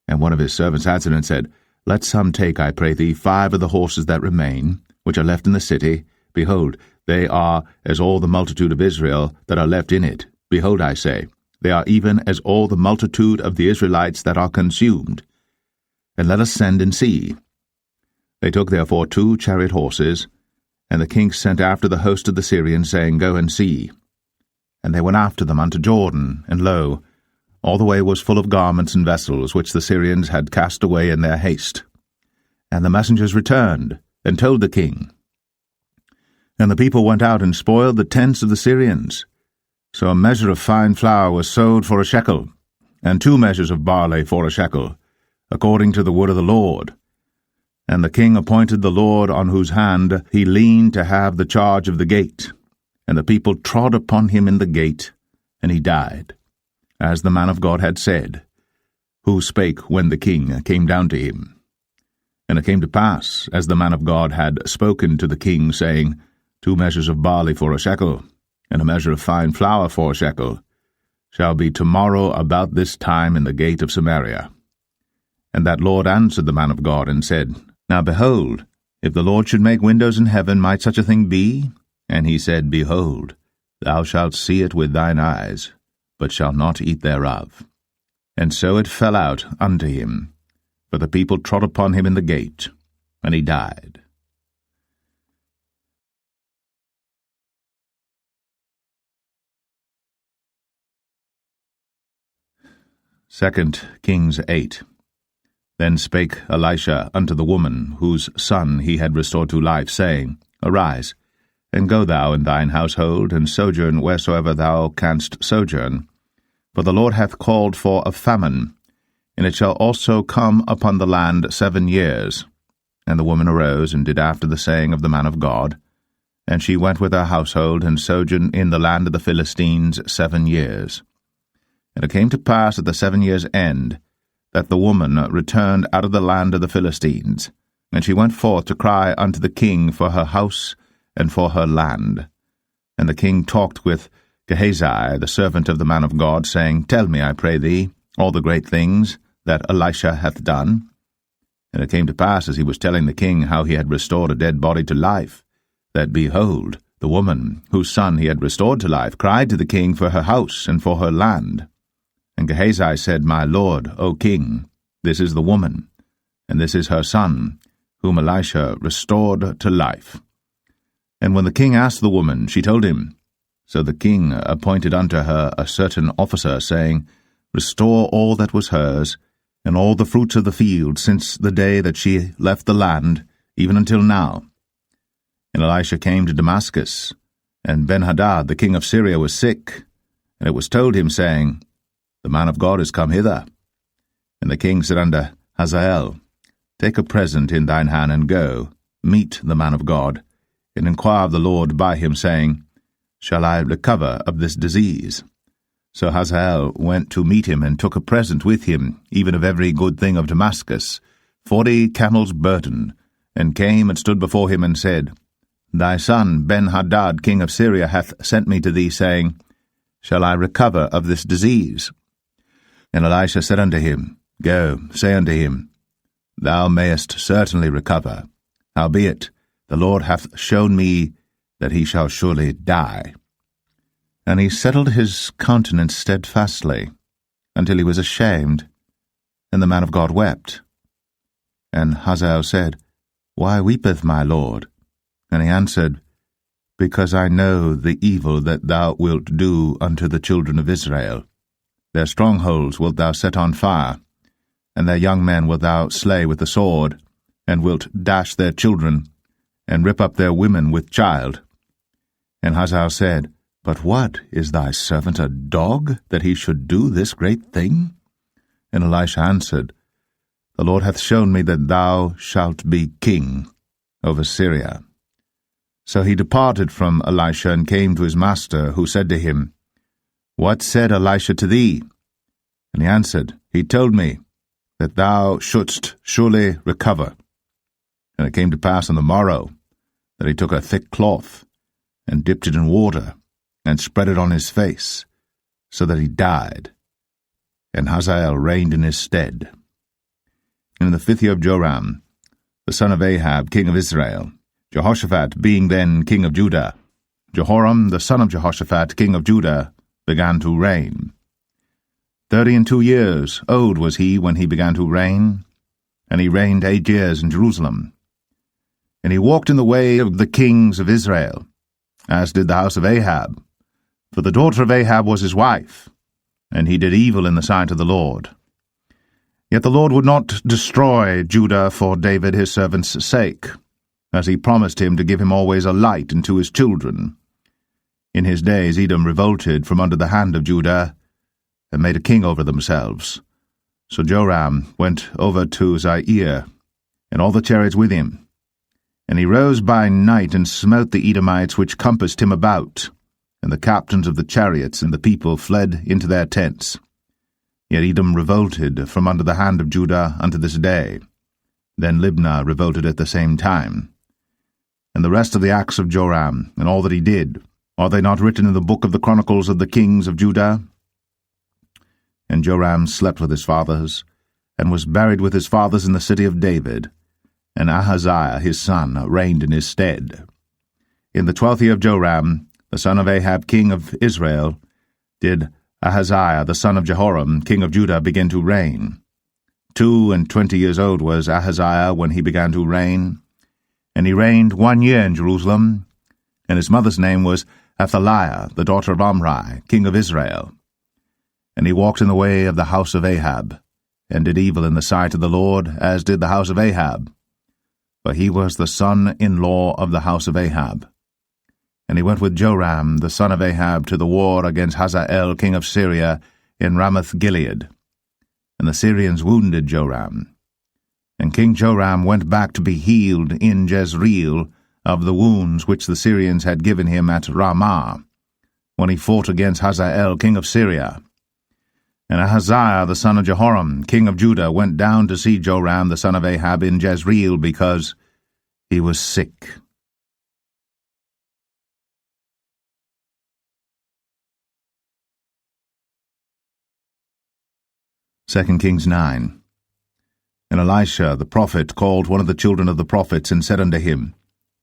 Speaker 1: And one of his servants answered and said, Let some take, I pray thee, 5 of the horses that remain, which are left in the city. Behold, they are as all the multitude of Israel that are left in it. Behold, I say, they are even as all the multitude of the Israelites that are consumed. And let us send and see. They took therefore 2 chariot horses, and the king sent after the host of the Syrians, saying, Go and see. And they went after them unto Jordan, and lo, all the way was full of garments and vessels, which the Syrians had cast away in their haste. And the messengers returned, and told the king. And the people went out and spoiled the tents of the Syrians. So a measure of fine flour was sold for a shekel, and 2 measures of barley for a shekel, according to the word of the Lord. And the king appointed the Lord on whose hand he leaned to have the charge of the gate. And the people trod upon him in the gate, and he died, as the man of God had said, who spake when the king came down to him. And it came to pass, as the man of God had spoken to the king, saying, 2 measures of barley for a shekel, and a measure of fine flour for a shekel, shall be tomorrow about this time in the gate of Samaria. And that Lord answered the man of God, and said, Now behold, if the Lord should make windows in heaven, might such a thing be? And he said, Behold, thou shalt see it with thine eyes, but shalt not eat thereof. And so it fell out unto him, for the people trod upon him in the gate, and he died. Second Kings 8. Then spake Elisha unto the woman, whose son he had restored to life, saying, Arise, and go thou and thine household, and sojourn wheresoever thou canst sojourn. For the Lord hath called for a famine, and it shall also come upon the land 7 years. And the woman arose, and did after the saying of the man of God. And she went with her household, and sojourned in the land of the Philistines 7 years. And it came to pass at the 7 years' end, that the woman returned out of the land of the Philistines, and she went forth to cry unto the king for her house and for her land. And the king talked with Gehazi, the servant of the man of God, saying, Tell me, I pray thee, all the great things that Elisha hath done. And it came to pass, as he was telling the king how he had restored a dead body to life, that, behold, the woman, whose son he had restored to life, cried to the king for her house and for her land. And Gehazi said, My lord, O king, this is the woman, and this is her son, whom Elisha restored to life. And when the king asked the woman, she told him. So the king appointed unto her a certain officer, saying, Restore all that was hers, and all the fruits of the field, since the day that she left the land, even until now. And Elisha came to Damascus, and Benhadad the king of Syria was sick, and it was told him, saying, The man of God is come hither. And the king said unto Hazael, Take a present in thine hand, and go, meet the man of God, and inquire of the Lord by him, saying, Shall I recover of this disease? So Hazael went to meet him, and took a present with him, even of every good thing of Damascus, 40 camels' burden, and came and stood before him, and said, Thy son Ben-Hadad, king of Syria, hath sent me to thee, saying, Shall I recover of this disease? And Elisha said unto him, Go, say unto him, Thou mayest certainly recover. Howbeit, the Lord hath shown me that he shall surely die. And he settled his countenance steadfastly, until he was ashamed, and the man of God wept. And Hazael said, Why weepeth my lord? And he answered, Because I know the evil that thou wilt do unto the children of Israel. Their strongholds wilt thou set on fire, and their young men wilt thou slay with the sword, and wilt dash their children, and rip up their women with child. And Hazael said, But what, is thy servant a dog, that he should do this great thing? And Elisha answered, The Lord hath shown me that thou shalt be king over Syria. So he departed from Elisha, and came to his master, who said to him, What said Elisha to thee? And he answered, He told me that thou shouldst surely recover. And it came to pass on the morrow that he took a thick cloth, and dipped it in water, and spread it on his face, so that he died. And Hazael reigned in his stead. And in the 5th year of Joram, the son of Ahab, king of Israel, Jehoshaphat being then king of Judah, Jehoram, the son of Jehoshaphat, king of Judah, began to reign. 32 years old was he when he began to reign, and he reigned 8 years in Jerusalem. And he walked in the way of the kings of Israel, as did the house of Ahab, for the daughter of Ahab was his wife, and he did evil in the sight of the Lord. Yet the Lord would not destroy Judah for David his servant's sake, as he promised him to give him always a light unto his children. In his days Edom revolted from under the hand of Judah, and made a king over themselves. So Joram went over to Zair, and all the chariots with him. And he rose by night, and smote the Edomites which compassed him about, and the captains of the chariots and the people fled into their tents. Yet Edom revolted from under the hand of Judah unto this day. Then Libnah revolted at the same time. And the rest of the acts of Joram, and all that he did, are they not written in the book of the chronicles of the kings of Judah? And Joram slept with his fathers, and was buried with his fathers in the city of David, and Ahaziah his son reigned in his stead. In the 12th year of Joram, the son of Ahab king of Israel, did Ahaziah the son of Jehoram king of Judah begin to reign. 22 years old was Ahaziah when he began to reign, and he reigned 1 year in Jerusalem, and his mother's name was Athaliah, the daughter of Omri, king of Israel. And he walked in the way of the house of Ahab, and did evil in the sight of the Lord, as did the house of Ahab. For he was the son-in-law of the house of Ahab. And he went with Joram, the son of Ahab, to the war against Hazael, king of Syria, in Ramoth-Gilead. And the Syrians wounded Joram. And King Joram went back to be healed in Jezreel of the wounds which the Syrians had given him at Ramah, when he fought against Hazael, king of Syria. And Ahaziah the son of Jehoram, king of Judah, went down to see Joram the son of Ahab in Jezreel, because he was sick. 2 Kings 9. And Elisha the prophet called one of the children of the prophets, and said unto him,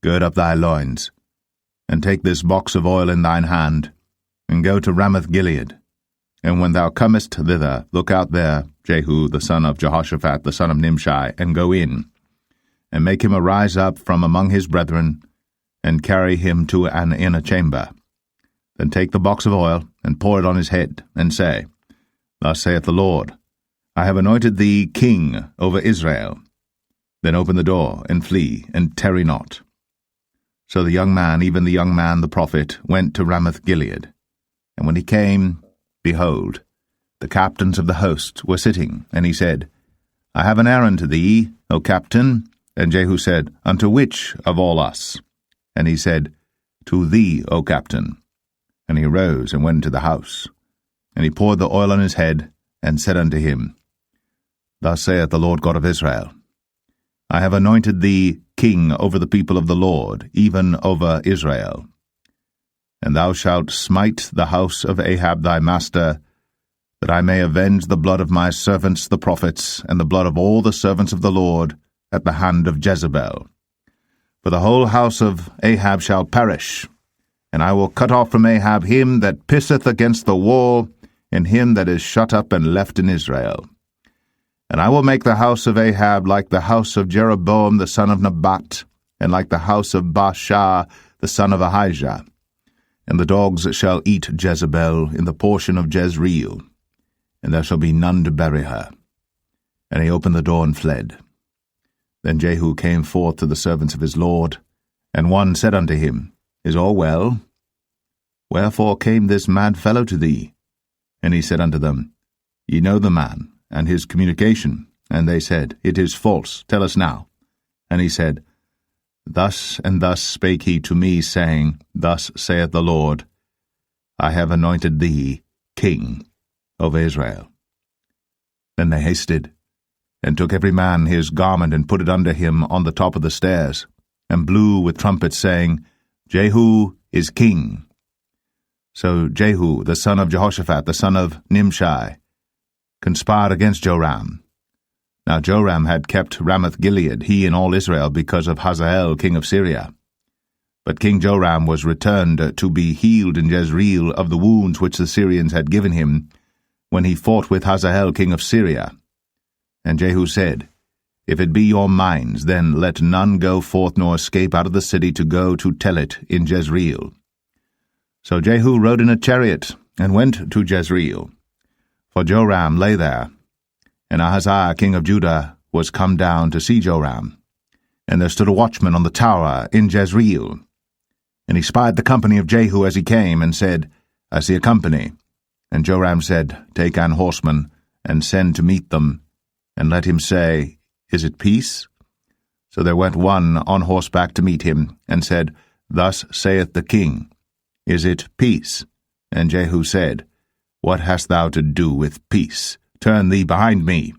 Speaker 1: Gird up thy loins, and take this box of oil in thine hand, and go to Ramoth-Gilead. And when thou comest thither, look out there Jehu the son of Jehoshaphat the son of Nimshi, and go in, and make him arise up from among his brethren, and carry him to an inner chamber. Then take the box of oil, and pour it on his head, and say, Thus saith the Lord, I have anointed thee king over Israel. Then open the door, and flee, and tarry not. So the young man, even the young man the prophet, went to Ramoth-Gilead. And when he came, behold, the captains of the host were sitting, and he said, I have an errand to thee, O captain. And Jehu said, Unto which of all us? And he said, To thee, O captain. And he arose and went into the house. And he poured the oil on his head, and said unto him, Thus saith the Lord God of Israel, I have anointed thee king over the people of the Lord, even over Israel. And thou shalt smite the house of Ahab thy master, that I may avenge the blood of my servants the prophets, and the blood of all the servants of the Lord, at the hand of Jezebel. For the whole house of Ahab shall perish, and I will cut off from Ahab him that pisseth against the wall, and him that is shut up and left in Israel. And I will make the house of Ahab like the house of Jeroboam the son of Nebat, and like the house of Baasha the son of Ahijah. And the dogs shall eat Jezebel in the portion of Jezreel, and there shall be none to bury her. And he opened the door and fled. Then Jehu came forth to the servants of his lord, and one said unto him, Is all well? Wherefore came this mad fellow to thee? And he said unto them, Ye know the man, and his communication. And they said, It is false, tell us now. And he said, Thus and thus spake he to me, saying, Thus saith the Lord, I have anointed thee king over Israel. Then they hasted, and took every man his garment, and put it under him on the top of the stairs, and blew with trumpets, saying, Jehu is king. So Jehu, the son of Jehoshaphat, the son of Nimshi, conspired against Joram. Now Joram had kept Ramoth-Gilead, he and all Israel, because of Hazael king of Syria. But King Joram was returned to be healed in Jezreel of the wounds which the Syrians had given him, when he fought with Hazael king of Syria. And Jehu said, If it be your minds, then let none go forth nor escape out of the city to go to tell it in Jezreel. So Jehu rode in a chariot, and went to Jezreel. For Joram lay there, and Ahaziah king of Judah was come down to see Joram. And there stood a watchman on the tower in Jezreel. And he spied the company of Jehu as he came, and said, I see a company. And Joram said, Take an horseman, and send to meet them, and let him say, Is it peace? So there went one on horseback to meet him, and said, Thus saith the king, Is it peace? And Jehu said, What hast thou to do with peace? Turn thee behind me.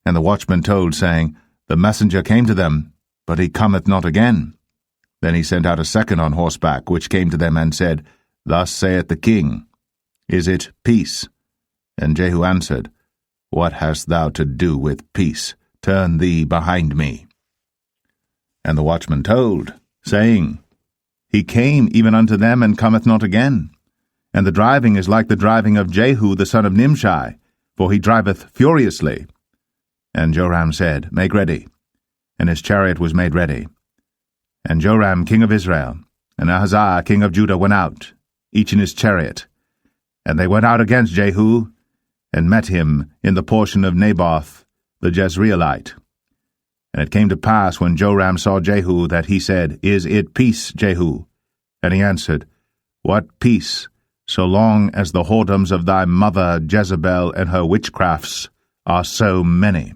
Speaker 1: And the watchman told, saying, The messenger came to them, but he cometh not again. Then he sent out a second on horseback, which came to them, and said, Thus saith the king, Is it peace? And Jehu answered, What hast thou to do with peace? Turn thee behind me. And the watchman told, saying, He came even unto them, and cometh not again. And the driving is like the driving of Jehu the son of Nimshi, for he driveth furiously. And Joram said, Make ready. And his chariot was made ready. And Joram king of Israel, and Ahaziah king of Judah went out, each in his chariot. And they went out against Jehu, and met him in the portion of Naboth the Jezreelite. And it came to pass, when Joram saw Jehu, that he said, Is it peace, Jehu? And he answered, What peace, so long as the whoredoms of thy mother Jezebel and her witchcrafts are so many?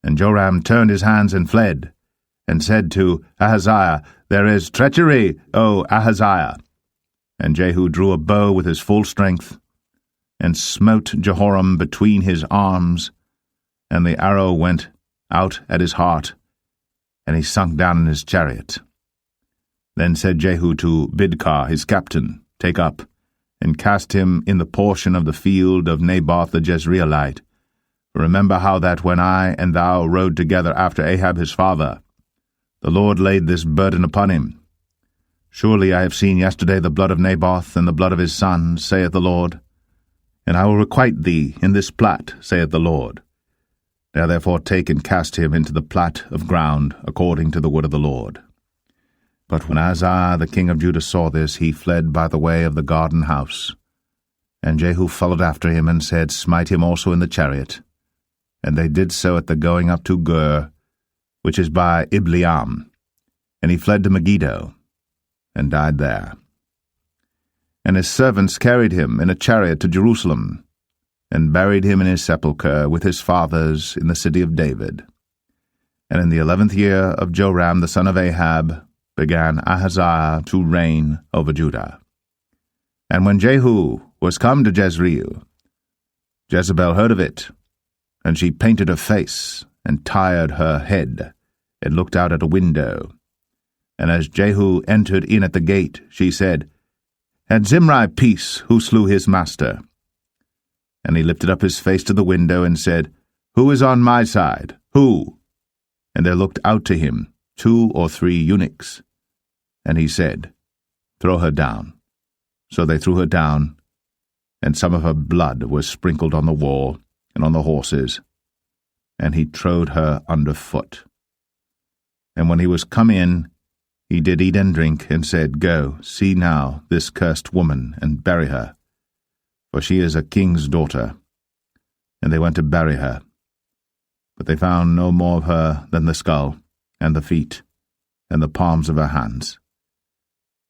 Speaker 1: And Joram turned his hands and fled, and said to Ahaziah, There is treachery, O Ahaziah. And Jehu drew a bow with his full strength, and smote Jehoram between his arms, and the arrow went out at his heart, and he sunk down in his chariot. Then said Jehu to Bidkar his captain, Take up, and cast him in the portion of the field of Naboth the Jezreelite, Remember how that when I and thou rode together after Ahab his father, the Lord laid this burden upon him. Surely I have seen yesterday the blood of Naboth and the blood of his sons, saith the Lord. And I will requite thee in this plat, saith the Lord. Now therefore take and cast him into the plat of ground, according to the word of the Lord. But when Ahaziah the king of Judah saw this, he fled by the way of the garden house. And Jehu followed after him, and said, Smite him also in the chariot. And they did so at the going up to Gur, which is by Ibleam. And he fled to Megiddo, and died there. And his servants carried him in a chariot to Jerusalem, and buried him in his sepulchre with his fathers in the city of David. And in the 11th year of Joram the son of Ahab began Ahaziah to reign over Judah. And when Jehu was come to Jezreel, Jezebel heard of it, and she painted her face, and tired her head, and looked out at a window. And as Jehu entered in at the gate, she said, Had Zimri peace, who slew his master? And he lifted up his face to the window, and said, Who is on my side? Who? And there looked out to him 2 or 3 eunuchs. And he said, Throw her down. So they threw her down, and some of her blood was sprinkled on the wall and on the horses, and he trode her under foot. And when he was come in, he did eat and drink, and said, Go, see now this cursed woman, and bury her, for she is a king's daughter. And they went to bury her. But they found no more of her than the skull, and the feet, and the palms of her hands.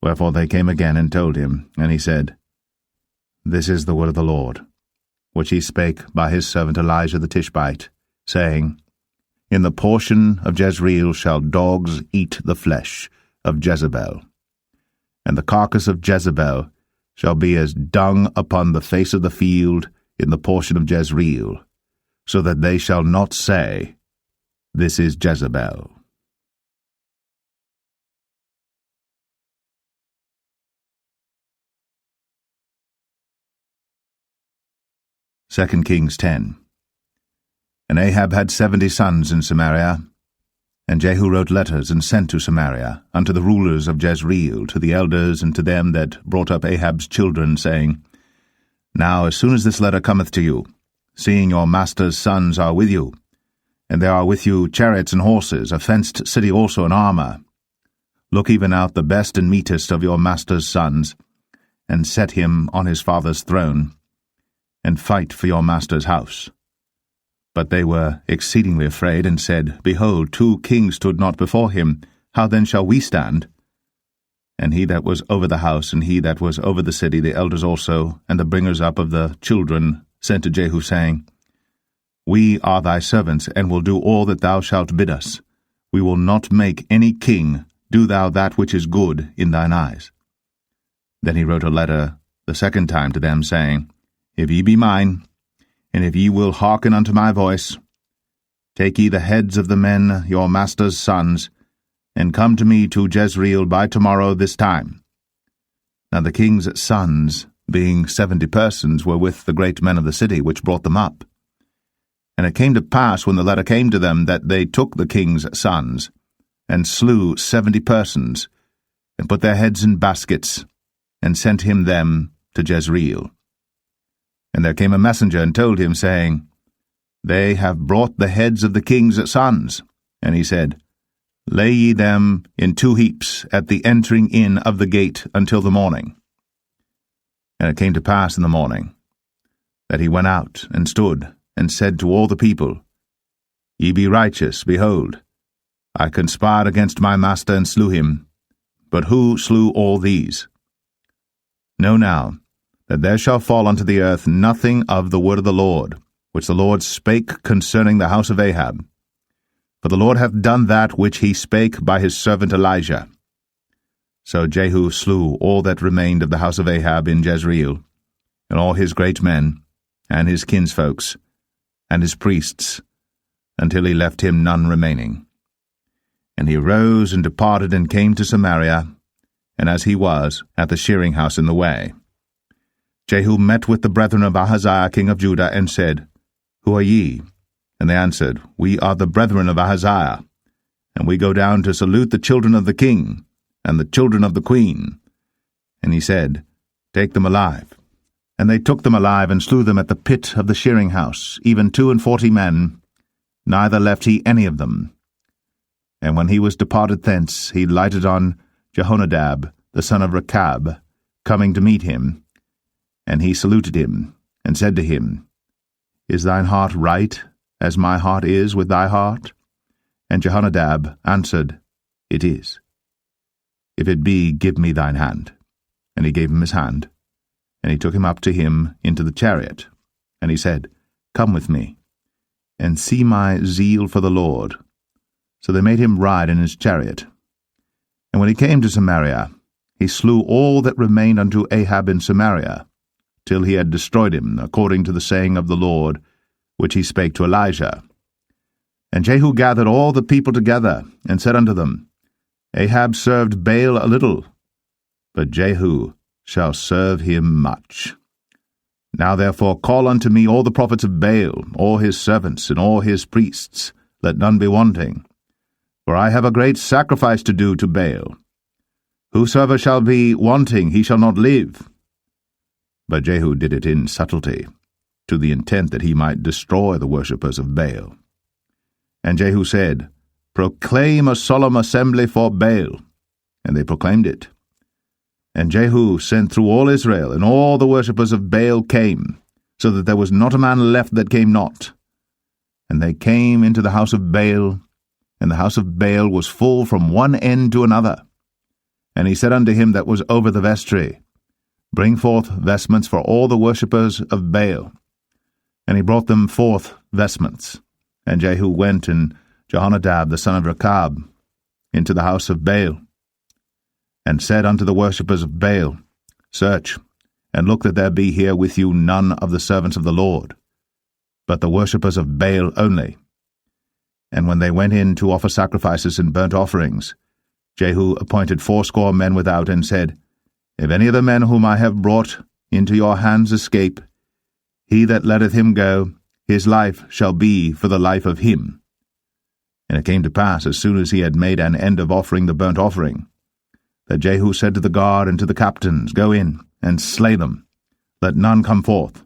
Speaker 1: Wherefore they came again and told him, and he said, This is the word of the Lord, which he spake by his servant Elijah the Tishbite, saying, In the portion of Jezreel shall dogs eat the flesh of Jezebel, and the carcass of Jezebel shall be as dung upon the face of the field in the portion of Jezreel, so that they shall not say, This is Jezebel. 2 Kings 10. And Ahab had 70 sons in Samaria, and Jehu wrote letters and sent to Samaria unto the rulers of Jezreel, to the elders, and to them that brought up Ahab's children, saying, Now as soon as this letter cometh to you, seeing your master's sons are with you, and there are with you chariots and horses, a fenced city also in armor, look even out the best and meetest of your master's sons, and set him on his father's throne, and fight for your master's house. But they were exceedingly afraid, and said, Behold, 2 kings stood not before him, how then shall we stand? And he that was over the house, and he that was over the city, the elders also, and the bringers up of the children, sent to Jehu, saying, We are thy servants, and will do all that thou shalt bid us. We will not make any king. Do thou that which is good in thine eyes. Then he wrote a letter the second time to them, saying, If ye be mine, and if ye will hearken unto my voice, take ye the heads of the men, your master's sons, and come to me to Jezreel by tomorrow this time. Now the king's sons, being 70 persons, were with the great men of the city, which brought them up. And it came to pass, when the letter came to them, that they took the king's sons, and slew 70 persons, and put their heads in baskets, and sent him them to Jezreel. And there came a messenger, and told him, saying, They have brought the heads of the king's sons. And he said, Lay ye them in 2 heaps at the entering in of the gate until the morning. And it came to pass in the morning, that he went out, and stood, and said to all the people, Ye be righteous, behold, I conspired against my master, and slew him. But who slew all these? Know now, that there shall fall unto the earth nothing of the word of the Lord, which the Lord spake concerning the house of Ahab. For the Lord hath done that which he spake by his servant Elijah. So Jehu slew all that remained of the house of Ahab in Jezreel, and all his great men, and his kinsfolks, and his priests, until he left him none remaining. And he rose and departed, and came to Samaria, and as he was, at the shearing house in the way. Jehu met with the brethren of Ahaziah king of Judah, and said, Who are ye? And they answered, We are the brethren of Ahaziah, and we go down to salute the children of the king, and the children of the queen. And he said, Take them alive. And they took them alive, and slew them at the pit of the shearing house, even 42 men, neither left he any of them. And when he was departed thence, he lighted on Jehonadab, the son of Rechab, coming to meet him. And he saluted him, and said to him, Is thine heart right, as my heart is with thy heart? And Jehonadab answered, It is. If it be, give me thine hand. And he gave him his hand. And he took him up to him into the chariot. And he said, Come with me, and see my zeal for the Lord. So they made him ride in his chariot. And when he came to Samaria, he slew all that remained unto Ahab in Samaria, till he had destroyed him, according to the saying of the Lord, which he spake to Elijah. And Jehu gathered all the people together, and said unto them, Ahab served Baal a little, but Jehu shall serve him much. Now therefore call unto me all the prophets of Baal, all his servants, and all his priests, let none be wanting. For I have a great sacrifice to do to Baal. Whosoever shall be wanting, he shall not live. But Jehu did it in subtlety, to the intent that he might destroy the worshippers of Baal. And Jehu said, Proclaim a solemn assembly for Baal. And they proclaimed it. And Jehu sent through all Israel, and all the worshippers of Baal came, so that there was not a man left that came not. And they came into the house of Baal, and the house of Baal was full from one end to another. And he said unto him that was over the vestry, Bring forth vestments for all the worshippers of Baal. And he brought them forth vestments. And Jehu went, and Jehonadab the son of Rechab, into the house of Baal, and said unto the worshippers of Baal, Search, and look that there be here with you none of the servants of the Lord, but the worshippers of Baal only. And when they went in to offer sacrifices and burnt offerings, Jehu appointed 80 men without, and said, If any of the men whom I have brought into your hands escape, he that letteth him go, his life shall be for the life of him. And it came to pass, as soon as he had made an end of offering the burnt offering, that Jehu said to the guard and to the captains, Go in, and slay them, let none come forth.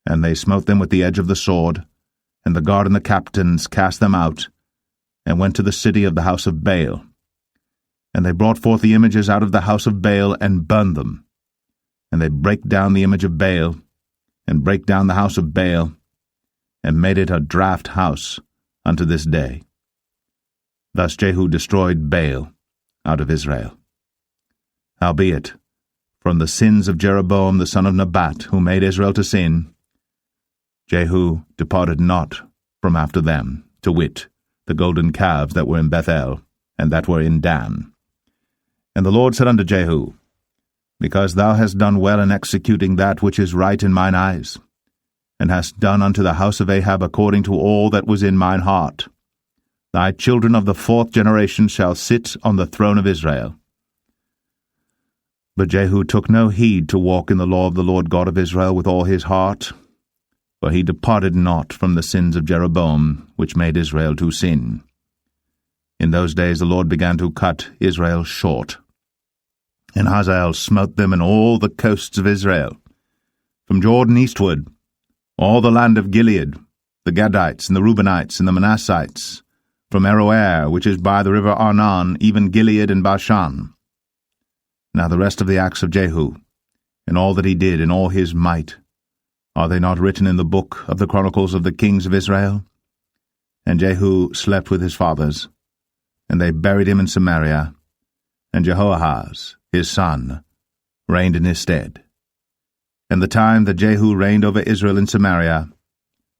Speaker 1: And they smote them with the edge of the sword, and the guard and the captains cast them out, and went to the city of the house of Baal. And they brought forth the images out of the house of Baal, and burned them. And they brake down the image of Baal, and brake down the house of Baal, and made it a draught house unto this day. Thus Jehu destroyed Baal out of Israel. Howbeit, from the sins of Jeroboam the son of Nebat, who made Israel to sin, Jehu departed not from after them, to wit, the golden calves that were in Bethel, and that were in Dan. And the Lord said unto Jehu, Because thou hast done well in executing that which is right in mine eyes, and hast done unto the house of Ahab according to all that was in mine heart, thy children of the 4th generation shall sit on the throne of Israel. But Jehu took no heed to walk in the law of the Lord God of Israel with all his heart, for he departed not from the sins of Jeroboam, which made Israel to sin. In those days the Lord began to cut Israel short. And Hazael smote them in all the coasts of Israel, from Jordan eastward, all the land of Gilead, the Gadites, and the Reubenites, and the Manassites, from Aroer, which is by the river Arnon, even Gilead and Bashan. Now the rest of the acts of Jehu, and all that he did in all his might, are they not written in the book of the Chronicles of the kings of Israel? And Jehu slept with his fathers, and they buried him in Samaria, and Jehoahaz, his son, reigned in his stead. And the time that Jehu reigned over Israel in Samaria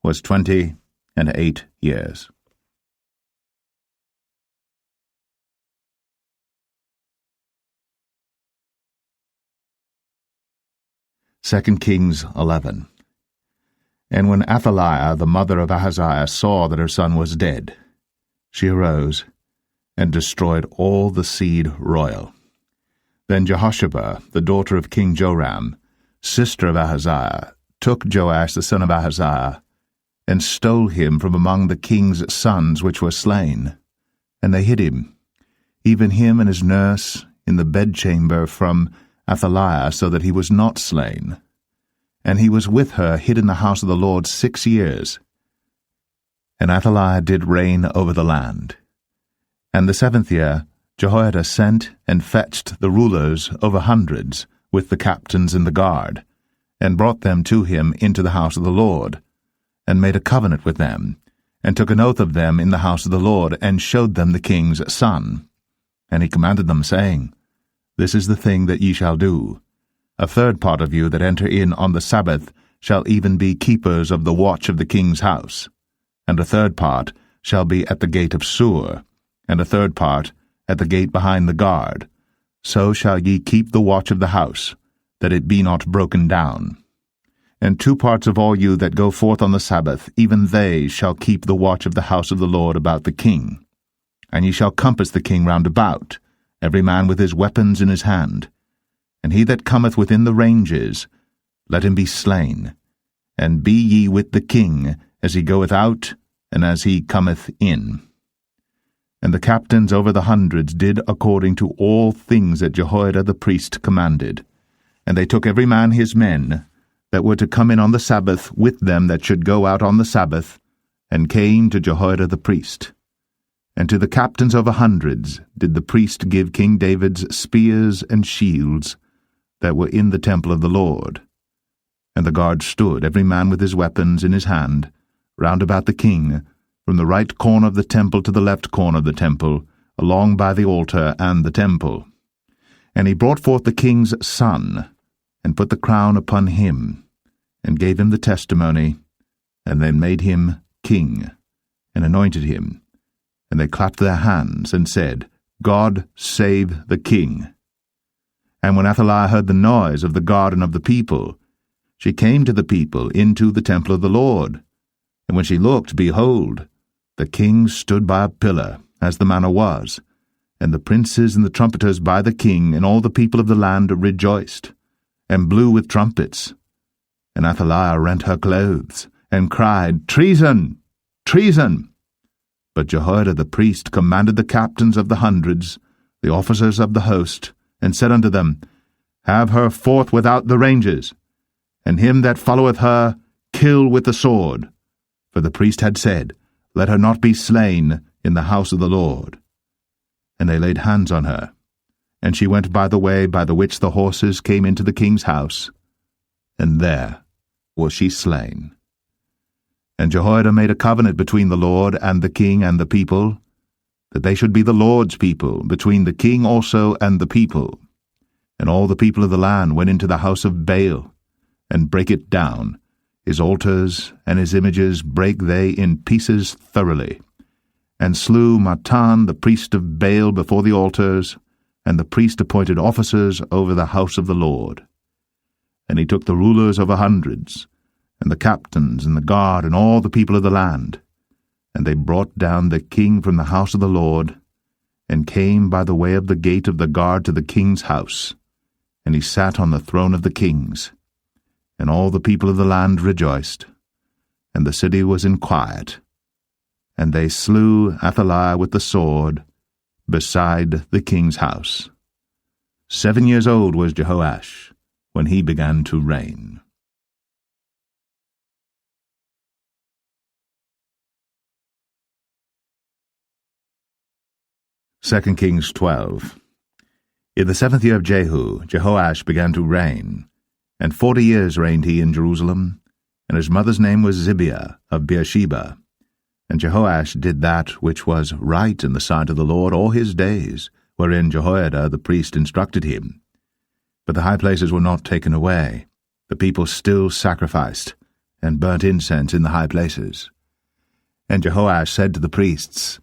Speaker 1: was 28 years. 2 Kings 11. And when Athaliah, the mother of Ahaziah, saw that her son was dead, she arose and destroyed all the seed royal. Then Jehosheba, the daughter of King Joram, sister of Ahaziah, took Joash the son of Ahaziah, and stole him from among the king's sons which were slain. And they hid him, even him and his nurse, in the bedchamber from Athaliah, so that he was not slain. And he was with her hid in the house of the Lord 6 years. And Athaliah did reign over the land. And the 7th year Jehoiada sent and fetched the rulers over hundreds, with the captains and the guard, and brought them to him into the house of the Lord, and made a covenant with them, and took an oath of them in the house of the Lord, and showed them the king's son. And he commanded them, saying, This is the thing that ye shall do. A third part of you that enter in on the Sabbath shall even be keepers of the watch of the king's house, and a third part shall be at the gate of Sur, and a third part at the gate behind the guard. So shall ye keep the watch of the house, that it be not broken down. And 2 parts of all you that go forth on the Sabbath, even they shall keep the watch of the house of the Lord about the king. And ye shall compass the king round about, every man with his weapons in his hand. And he that cometh within the ranges, let him be slain. And be ye with the king, as he goeth out, and as he cometh in. And the captains over the hundreds did according to all things that Jehoiada the priest commanded. And they took every man his men, that were to come in on the Sabbath, with them that should go out on the Sabbath, and came to Jehoiada the priest. And to the captains over hundreds did the priest give King David's spears and shields, that were in the temple of the Lord. And the guard stood, every man with his weapons in his hand, round about the king, from the right corner of the temple to the left corner of the temple, along by the altar and the temple. And he brought forth the king's son, and put the crown upon him, and gave him the testimony, and then made him king, and anointed him. And they clapped their hands, and said, God save the king. And when Athaliah heard the noise of the guard and of the people, she came to the people into the temple of the Lord. And when she looked, behold, the king stood by a pillar, as the manner was, and the princes and the trumpeters by the king, and all the people of the land rejoiced, and blew with trumpets. And Athaliah rent her clothes, and cried, Treason! Treason! But Jehoiada the priest commanded the captains of the hundreds, the officers of the host, and said unto them, Have her forth without the ranges, and him that followeth her kill with the sword. For the priest had said, Let her not be slain in the house of the Lord. And they laid hands on her, and she went by the way by the which the horses came into the king's house, and there was she slain. And Jehoiada made a covenant between the Lord and the king and the people, that they should be the Lord's people, between the king also and the people. And all the people of the land went into the house of Baal, and brake it down. His altars and his images brake they in pieces thoroughly, and slew Mattan the priest of Baal before the altars, and the priest appointed officers over the house of the Lord. And he took the rulers over hundreds, and the captains, and the guard, and all the people of the land, and they brought down the king from the house of the Lord, and came by the way of the gate of the guard to the king's house, and he sat on the throne of the kings. And all the people of the land rejoiced, and the city was in quiet. And they slew Athaliah with the sword beside the king's house. 7 years old was Jehoash when he began to reign. 2 Kings 12. In the 7th year of Jehu, Jehoash began to reign, and 40 years reigned he in Jerusalem, and his mother's name was Zibiah of Beersheba. And Jehoash did that which was right in the sight of the Lord all his days, wherein Jehoiada the priest instructed him. But the high places were not taken away. The people still sacrificed, and burnt incense in the high places. And Jehoash said to the priests,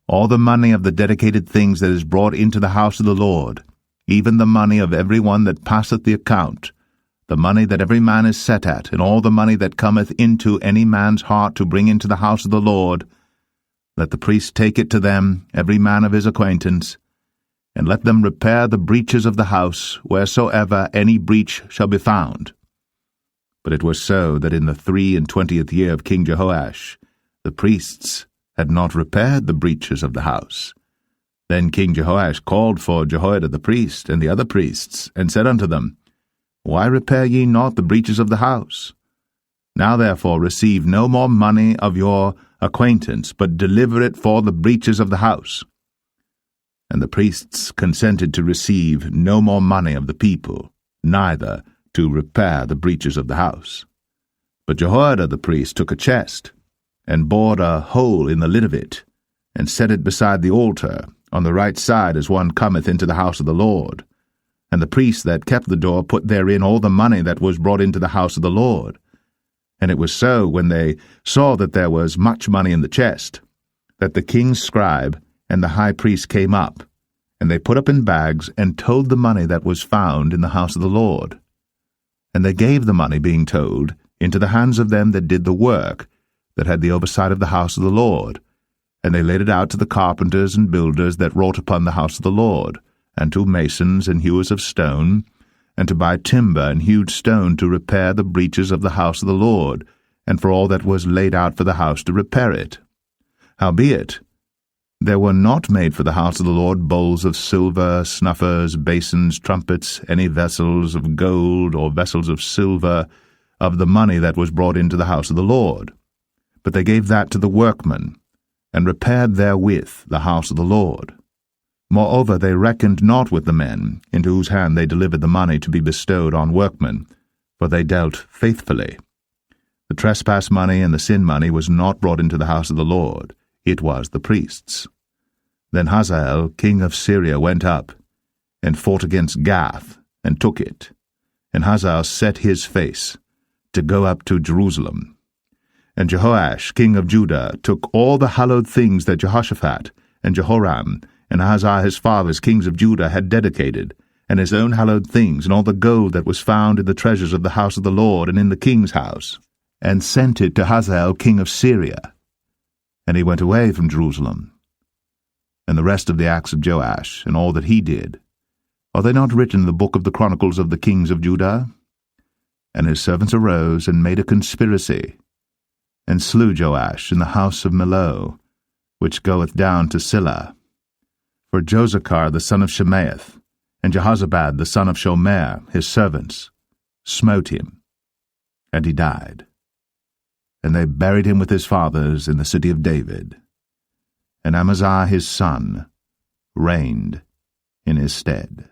Speaker 1: All the money of the dedicated things that is brought into the house of the Lord, even the money of every one that passeth the account, the money that every man is set at, and all the money that cometh into any man's heart to bring into the house of the Lord, let the priest take it to them, every man of his acquaintance, and let them repair the breaches of the house, wheresoever any breach shall be found. But it was so that in the 23 year of King Jehoash, the priests had not repaired the breaches of the house. Then King Jehoash called for Jehoiada the priest and the other priests, and said unto them, Why repair ye not the breaches of the house? Now therefore receive no more money of your acquaintance, but deliver it for the breaches of the house. And the priests consented to receive no more money of the people, neither to repair the breaches of the house. But Jehoiada the priest took a chest, and bored a hole in the lid of it, and set it beside the altar, on the right side as one cometh into the house of the Lord. And the priest that kept the door put therein all the money that was brought into the house of the Lord. And it was so, when they saw that there was much money in the chest, that the king's scribe and the high priest came up, and they put up in bags, and towed the money that was found in the house of the Lord. And they gave the money, being towed, into the hands of them that did the work, that had the oversight of the house of the Lord. And they laid it out to the carpenters and builders that wrought upon the house of the Lord, and to masons and hewers of stone, and to buy timber and hewed stone to repair the breaches of the house of the Lord, and for all that was laid out for the house to repair it. Howbeit, there were not made for the house of the Lord bowls of silver, snuffers, basins, trumpets, any vessels of gold or vessels of silver, of the money that was brought into the house of the Lord. But they gave that to the workmen, and repaired therewith the house of the Lord. Moreover, they reckoned not with the men, into whose hand they delivered the money to be bestowed on workmen, for they dealt faithfully. The trespass money and the sin money was not brought into the house of the Lord, it was the priests. Then Hazael, king of Syria, went up, and fought against Gath, and took it. And Hazael set his face, to go up to Jerusalem. And Jehoash, king of Judah, took all the hallowed things that Jehoshaphat, and Jehoram, and Ahaziah his fathers, kings of Judah, had dedicated, and his own hallowed things, and all the gold that was found in the treasures of the house of the Lord and in the king's house, and sent it to Hazael king of Syria. And he went away from Jerusalem. And the rest of the acts of Joash, and all that he did, are they not written in the book of the Chronicles of the kings of Judah? And his servants arose, and made a conspiracy, and slew Joash in the house of Millo, which goeth down to Silla. For Josachar the son of Shemaeth, and Jehozabad the son of Shomer, his servants, smote him, and he died. And they buried him with his fathers in the city of David. And Amaziah his son reigned in his stead.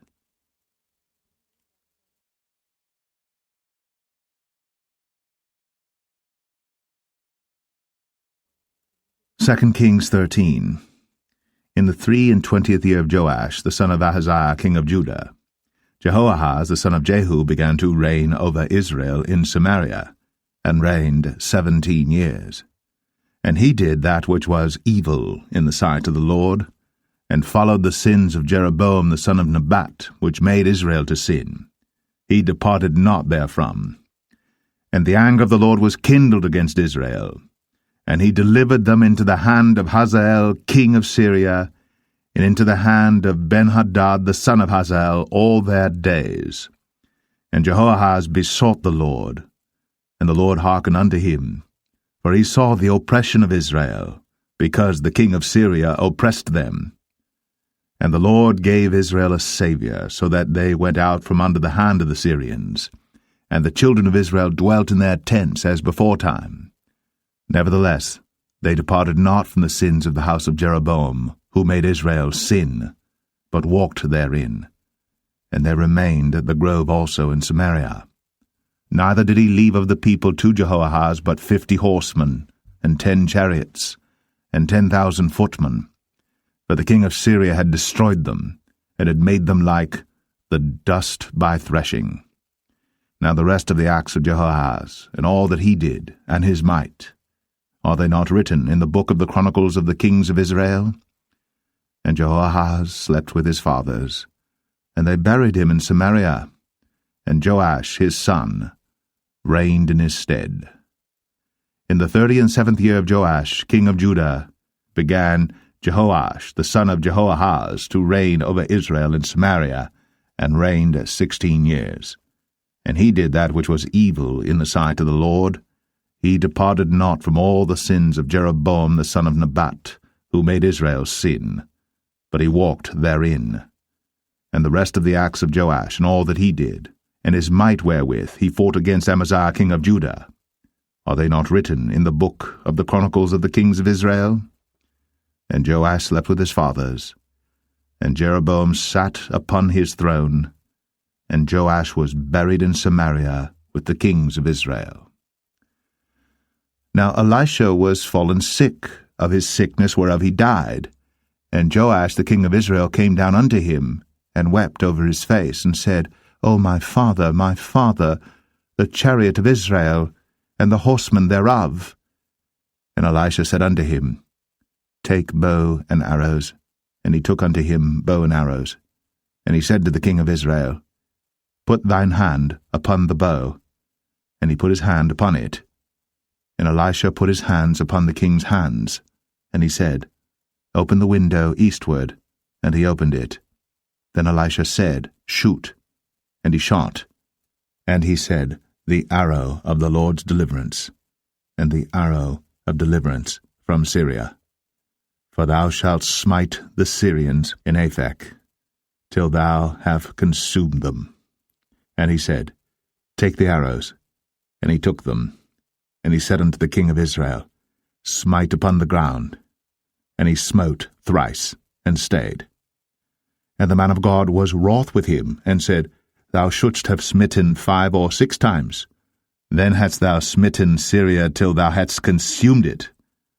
Speaker 1: Second Kings 13. In the 23 year of Joash, the son of Ahaziah, king of Judah, Jehoahaz, the son of Jehu, began to reign over Israel in Samaria, and reigned 17 years. And he did that which was evil in the sight of the Lord, and followed the sins of Jeroboam the son of Nebat, which made Israel to sin. He departed not therefrom. And the anger of the Lord was kindled against Israel, and he delivered them into the hand of Hazael king of Syria, and into the hand of Benhadad the son of Hazael all their days. And Jehoahaz besought the Lord, and the Lord hearkened unto him, for he saw the oppression of Israel, because the king of Syria oppressed them. And the Lord gave Israel a Saviour, so that they went out from under the hand of the Syrians, and the children of Israel dwelt in their tents as beforetime. Nevertheless, they departed not from the sins of the house of Jeroboam, who made Israel sin, but walked therein. And there remained at the grove also in Samaria. Neither did he leave of the people to Jehoahaz but 50 horsemen, and 10 chariots, and 10,000 footmen. For the king of Syria had destroyed them, and had made them like the dust by threshing. Now the rest of the acts of Jehoahaz, and all that he did, and his might, are they not written in the book of the Chronicles of the kings of Israel? And Jehoahaz slept with his fathers, and they buried him in Samaria, and Joash his son reigned in his stead. In the 37th year of Joash, king of Judah, began Jehoash the son of Jehoahaz to reign over Israel in Samaria, and reigned 16 years. And he did that which was evil in the sight of the Lord. He departed not from all the sins of Jeroboam the son of Nebat, who made Israel sin, but he walked therein. And the rest of the acts of Joash, and all that he did, and his might wherewith he fought against Amaziah king of Judah, are they not written in the book of the chronicles of the kings of Israel? And Joash slept with his fathers, and Jeroboam sat upon his throne, and Joash was buried in Samaria with the kings of Israel. Now Elisha was fallen sick of his sickness whereof he died, and Joash the king of Israel came down unto him, and wept over his face, and said, O my father, the chariot of Israel, and the horsemen thereof. And Elisha said unto him, Take bow and arrows. And he took unto him bow and arrows. And he said to the king of Israel, Put thine hand upon the bow. And he put his hand upon it. And Elisha put his hands upon the king's hands. And he said, Open the window eastward. And he opened it. Then Elisha said, Shoot. And he shot. And he said, The arrow of the Lord's deliverance, and the arrow of deliverance from Syria. For thou shalt smite the Syrians in Aphek, till thou have consumed them. And he said, Take the arrows. And he took them. And he said unto the king of Israel, Smite upon the ground. And he smote thrice, and stayed. And the man of God was wroth with him, and said, Thou shouldst have smitten 5 or 6 times. Then hadst thou smitten Syria till thou hadst consumed it,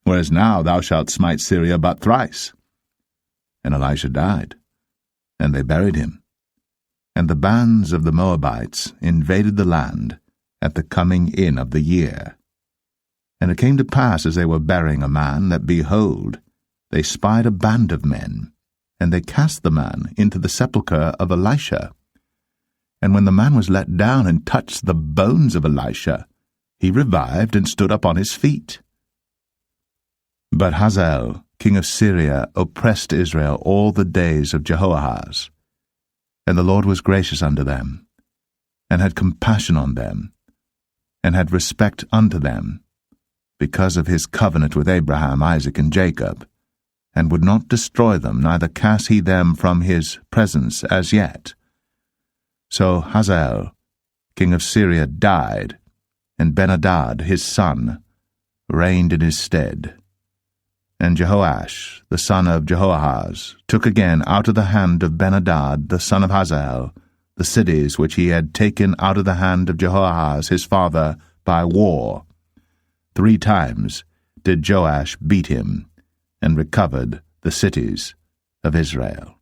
Speaker 1: whereas now thou shalt smite Syria but thrice. And Elisha died, and they buried him. And the bands of the Moabites invaded the land at the coming in of the year. And it came to pass, as they were burying a man, that, behold, they spied a band of men, and they cast the man into the sepulchre of Elisha. And when the man was let down and touched the bones of Elisha, he revived and stood up on his feet. But Hazael, king of Syria, oppressed Israel all the days of Jehoahaz. And the Lord was gracious unto them, and had compassion on them, and had respect unto them, because of his covenant with Abraham, Isaac, and Jacob, and would not destroy them, neither cast he them from his presence as yet. So Hazael, king of Syria, died, and Ben-Hadad his son reigned in his stead. And Jehoash, the son of Jehoahaz, took again out of the hand of Ben-Hadad the son of Hazael the cities which he had taken out of the hand of Jehoahaz his father by war. 3 times did Joash beat him, and recovered the cities of Israel.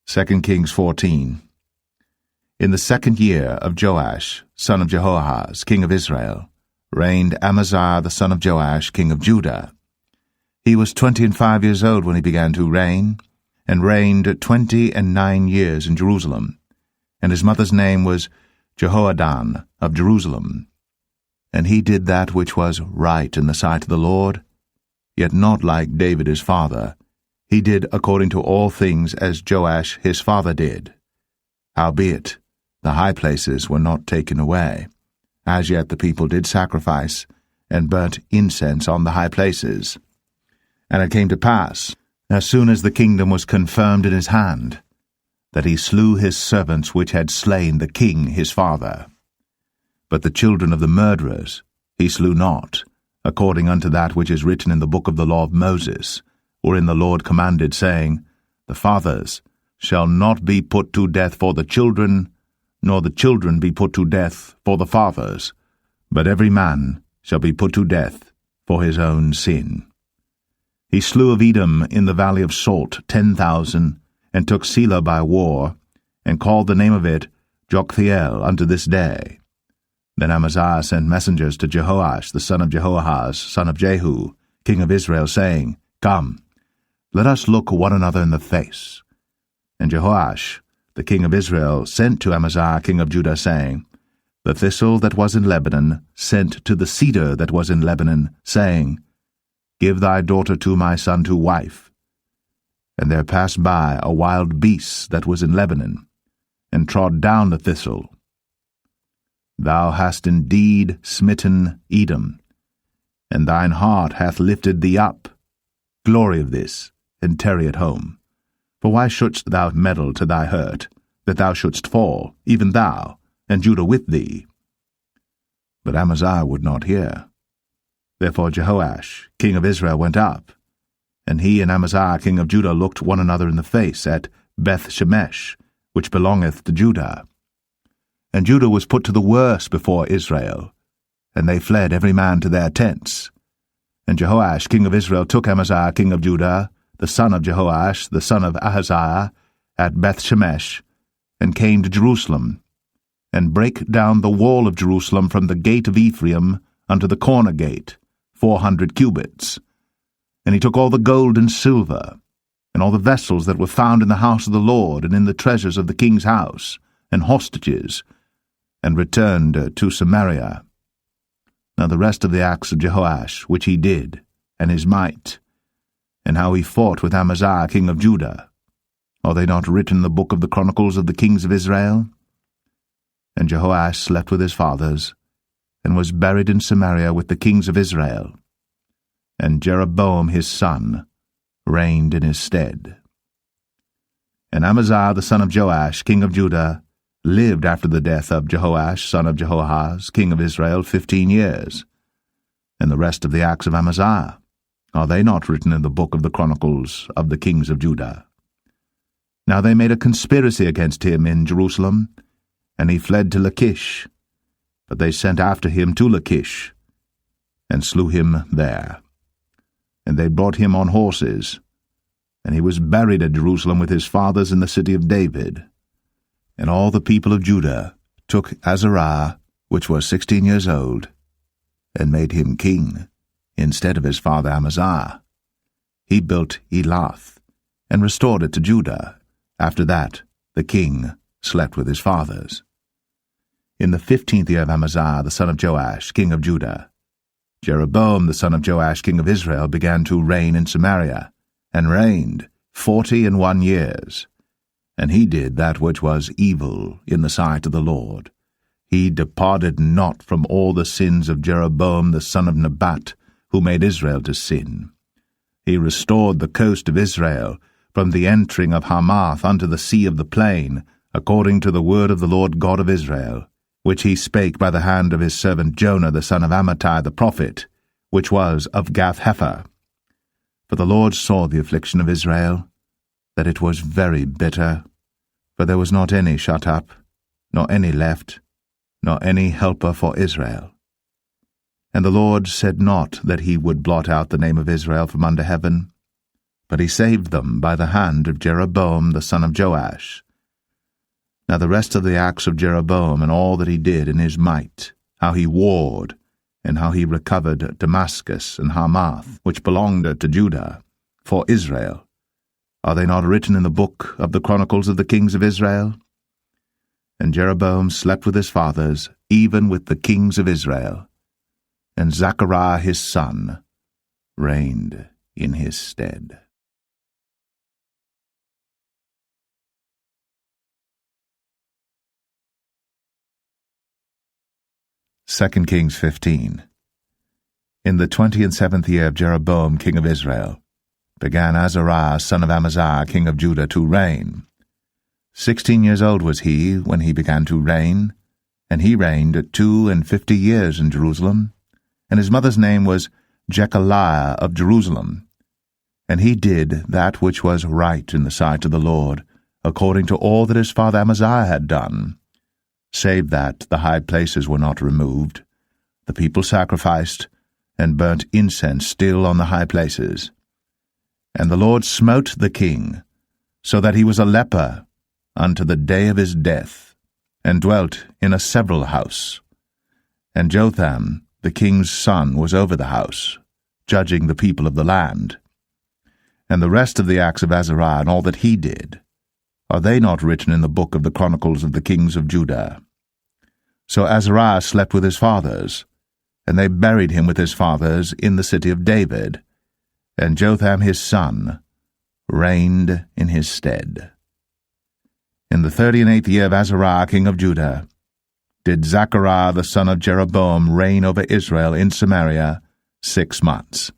Speaker 1: 2 Kings 14. In the 2nd year of Joash, son of Jehoahaz, king of Israel, reigned Amaziah the son of Joash, king of Judah. He was 25 years old when he began to reign, and reigned 29 years in Jerusalem. And his mother's name was Jehoadan of Jerusalem. And he did that which was right in the sight of the Lord, yet not like David his father. He did according to all things as Joash his father did. Howbeit, the high places were not taken away. As yet the people did sacrifice, and burnt incense on the high places. And it came to pass, as soon as the kingdom was confirmed in his hand, that he slew his servants which had slain the king his father. But the children of the murderers he slew not, according unto that which is written in the book of the law of Moses, wherein the Lord commanded, saying, The fathers shall not be put to death for the children, nor the children be put to death for the fathers, but every man shall be put to death for his own sin. He slew of Edom in the valley of Salt 10,000, and took Selah by war, and called the name of it Joktheel unto this day. Then Amaziah sent messengers to Jehoash the son of Jehoahaz, son of Jehu, king of Israel, saying, Come, let us look one another in the face. And Jehoash, the king of Israel, sent to Amaziah king of Judah, saying, The thistle that was in Lebanon sent to the cedar that was in Lebanon, saying, Give thy daughter to my son to wife. And there passed by a wild beast that was in Lebanon, and trod down the thistle. Thou hast indeed smitten Edom, and thine heart hath lifted thee up. Glory of this, and tarry at home. For why shouldst thou meddle to thy hurt, that thou shouldst fall, even thou, and Judah with thee? But Amaziah would not hear. Therefore Jehoash, king of Israel, went up, and he and Amaziah, king of Judah, looked one another in the face at Beth-shemesh, which belongeth to Judah. And Judah was put to the worse before Israel, and they fled every man to their tents. And Jehoash, king of Israel, took Amaziah, king of Judah, the son of Jehoash, the son of Ahaziah, at Beth-shemesh, and came to Jerusalem, and brake down the wall of Jerusalem from the gate of Ephraim unto the corner gate, 400 cubits. And he took all the gold and silver, and all the vessels that were found in the house of the Lord, and in the treasures of the king's house, and hostages, and returned to Samaria. Now the rest of the acts of Jehoash, which he did, and his might, and how he fought with Amaziah king of Judah, are they not written in the book of the chronicles of the kings of Israel? And Jehoash slept with his fathers, and was buried in Samaria with the kings of Israel. And Jeroboam his son reigned in his stead. And Amaziah the son of Joash, king of Judah, lived after the death of Jehoash son of Jehoahaz, king of Israel, 15 years. And the rest of the acts of Amaziah, are they not written in the book of the chronicles of the kings of Judah? Now they made a conspiracy against him in Jerusalem, and he fled to Lachish. But they sent after him to Lachish, and slew him there. And they brought him on horses, and he was buried at Jerusalem with his fathers in the city of David. And all the people of Judah took Azariah, which was 16 years old, and made him king, instead of his father Amaziah. He built Elath, and restored it to Judah. After that the king slept with his fathers. In the 15th year of Amaziah the son of Joash, king of Judah, Jeroboam the son of Joash, king of Israel, began to reign in Samaria, and reigned 41 years. And he did that which was evil in the sight of the Lord. He departed not from all the sins of Jeroboam the son of Nebat, who made Israel to sin. He restored the coast of Israel, from the entering of Hamath unto the sea of the plain, according to the word of the Lord God of Israel, which he spake by the hand of his servant Jonah the son of Amittai the prophet, which was of Gath-hepher. For the Lord saw the affliction of Israel, that it was very bitter, for there was not any shut up, nor any left, nor any helper for Israel. And the Lord said not that he would blot out the name of Israel from under heaven, but he saved them by the hand of Jeroboam the son of Joash. Now the rest of the acts of Jeroboam, and all that he did in his might, how he warred, and how he recovered Damascus and Hamath, which belonged to Judah, for Israel, are they not written in the book of the chronicles of the kings of Israel? And Jeroboam slept with his fathers, even with the kings of Israel, and Zechariah his son reigned in his stead. 2 Kings 15. In the 27th year of Jeroboam king of Israel, began Azariah son of Amaziah king of Judah to reign. 16 years old was he when he began to reign, and he reigned 52 years in Jerusalem, and his mother's name was Jechaliah of Jerusalem. And he did that which was right in the sight of the Lord, according to all that his father Amaziah had done, save that the high places were not removed. The people sacrificed, and burnt incense still on the high places. And the Lord smote the king, so that he was a leper unto the day of his death, and dwelt in a several house. And Jotham, the king's son, was over the house, judging the people of the land. And the rest of the acts of Azariah, and all that he did, are they not written in the book of the chronicles of the kings of Judah? So Azariah slept with his fathers, and they buried him with his fathers in the city of David, and Jotham his son reigned in his stead. In the 38th year of Azariah king of Judah did Zechariah the son of Jeroboam reign over Israel in Samaria 6 months.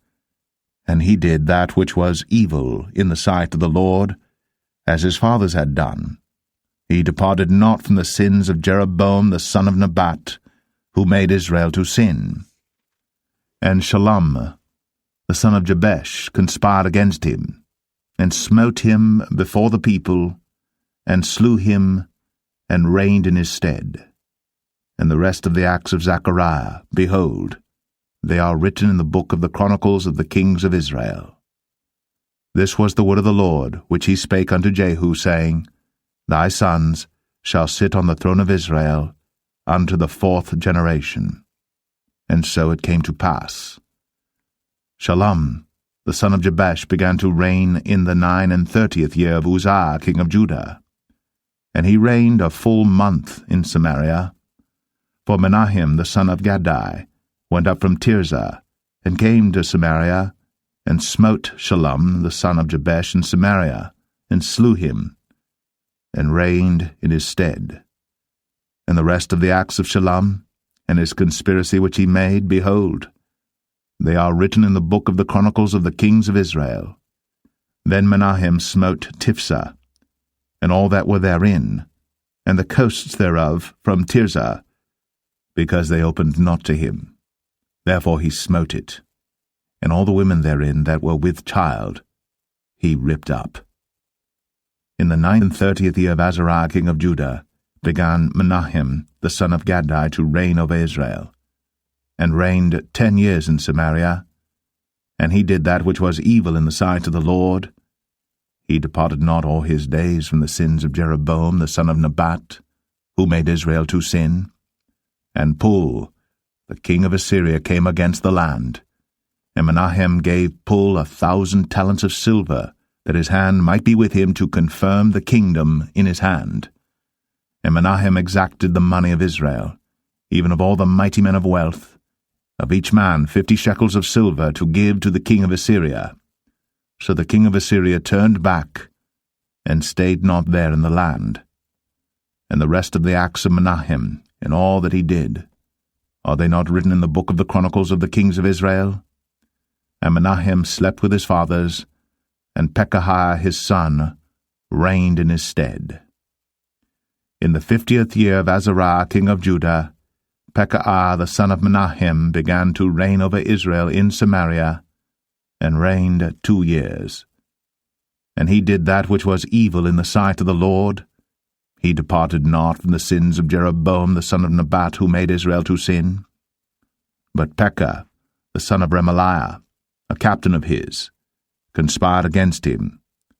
Speaker 1: And he did that which was evil in the sight of the Lord, as his fathers had done. He departed not from the sins of Jeroboam the son of Nebat, who made Israel to sin. And Shallum the son of Jabesh conspired against him, and smote him before the people, and slew him, and reigned in his stead. And the rest of the acts of Zechariah, behold, they are written in the book of the Chronicles of the kings of Israel. This was the word of the Lord, which he spake unto Jehu, saying, Thy sons shall sit on the throne of Israel unto the 4th generation. And so it came to pass. Shallum the son of Jabesh began to reign in the 39th year of Uzziah king of Judah. And he reigned a full month in Samaria. For Menahem the son of Gadai went up from Tirzah, and came to Samaria, and smote Shallum the son of Jabesh in Samaria, and slew him, and reigned in his stead. And the rest of the acts of Shallum, and his conspiracy which he made, behold, they are written in the book of the Chronicles of the kings of Israel. Then Menahem smote Tiphsah, and all that were therein, and the coasts thereof from Tirzah, because they opened not to him. Therefore he smote it, and all the women therein that were with child he ripped up. In the 39th year of Azariah king of Judah began Menahem the son of Gadai to reign over Israel, and reigned 10 years in Samaria. And he did that which was evil in the sight of the Lord. He departed not all his days from the sins of Jeroboam the son of Nebat, who made Israel to sin. And Pul the king of Assyria came against the land, and Menahem gave Pul 1,000 talents of silver, that his hand might be with him to confirm the kingdom in his hand. And Menahem exacted the money of Israel, even of all the mighty men of wealth, of each man 50 shekels of silver, to give to the king of Assyria. So the king of Assyria turned back, and stayed not there in the land. And the rest of the acts of Menahem, and all that he did, are they not written in the book of the Chronicles of the kings of Israel? And Menahem slept with his fathers, and Pekahiah his son reigned in his stead. In the 50th year of Azariah king of Judah, Pekahiah the son of Menahem began to reign over Israel in Samaria, and reigned 2 years. And he did that which was evil in the sight of the Lord. He departed not from the sins of Jeroboam the son of Nebat, who made Israel to sin. But Pekah the son of Remaliah, a captain of his, conspired against him,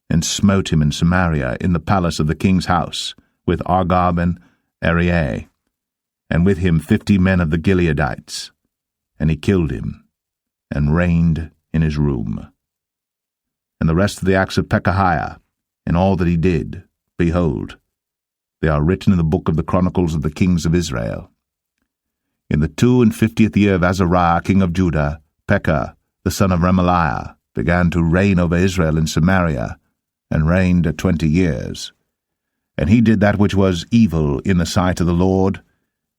Speaker 1: and smote him in Samaria in the palace of the king's house, with Argob and Arieh, and with him 50 men of the Gileadites. And he killed him, and reigned in his room. And the rest of the acts of Pekahiah, and all that he did, behold, they are written in the book of the Chronicles of the kings of Israel. In the 52nd year of Azariah king of Judah, Pekah the son of Remaliah began to reign over Israel in Samaria, and reigned 20 years. And he did that which was evil in the sight of the Lord.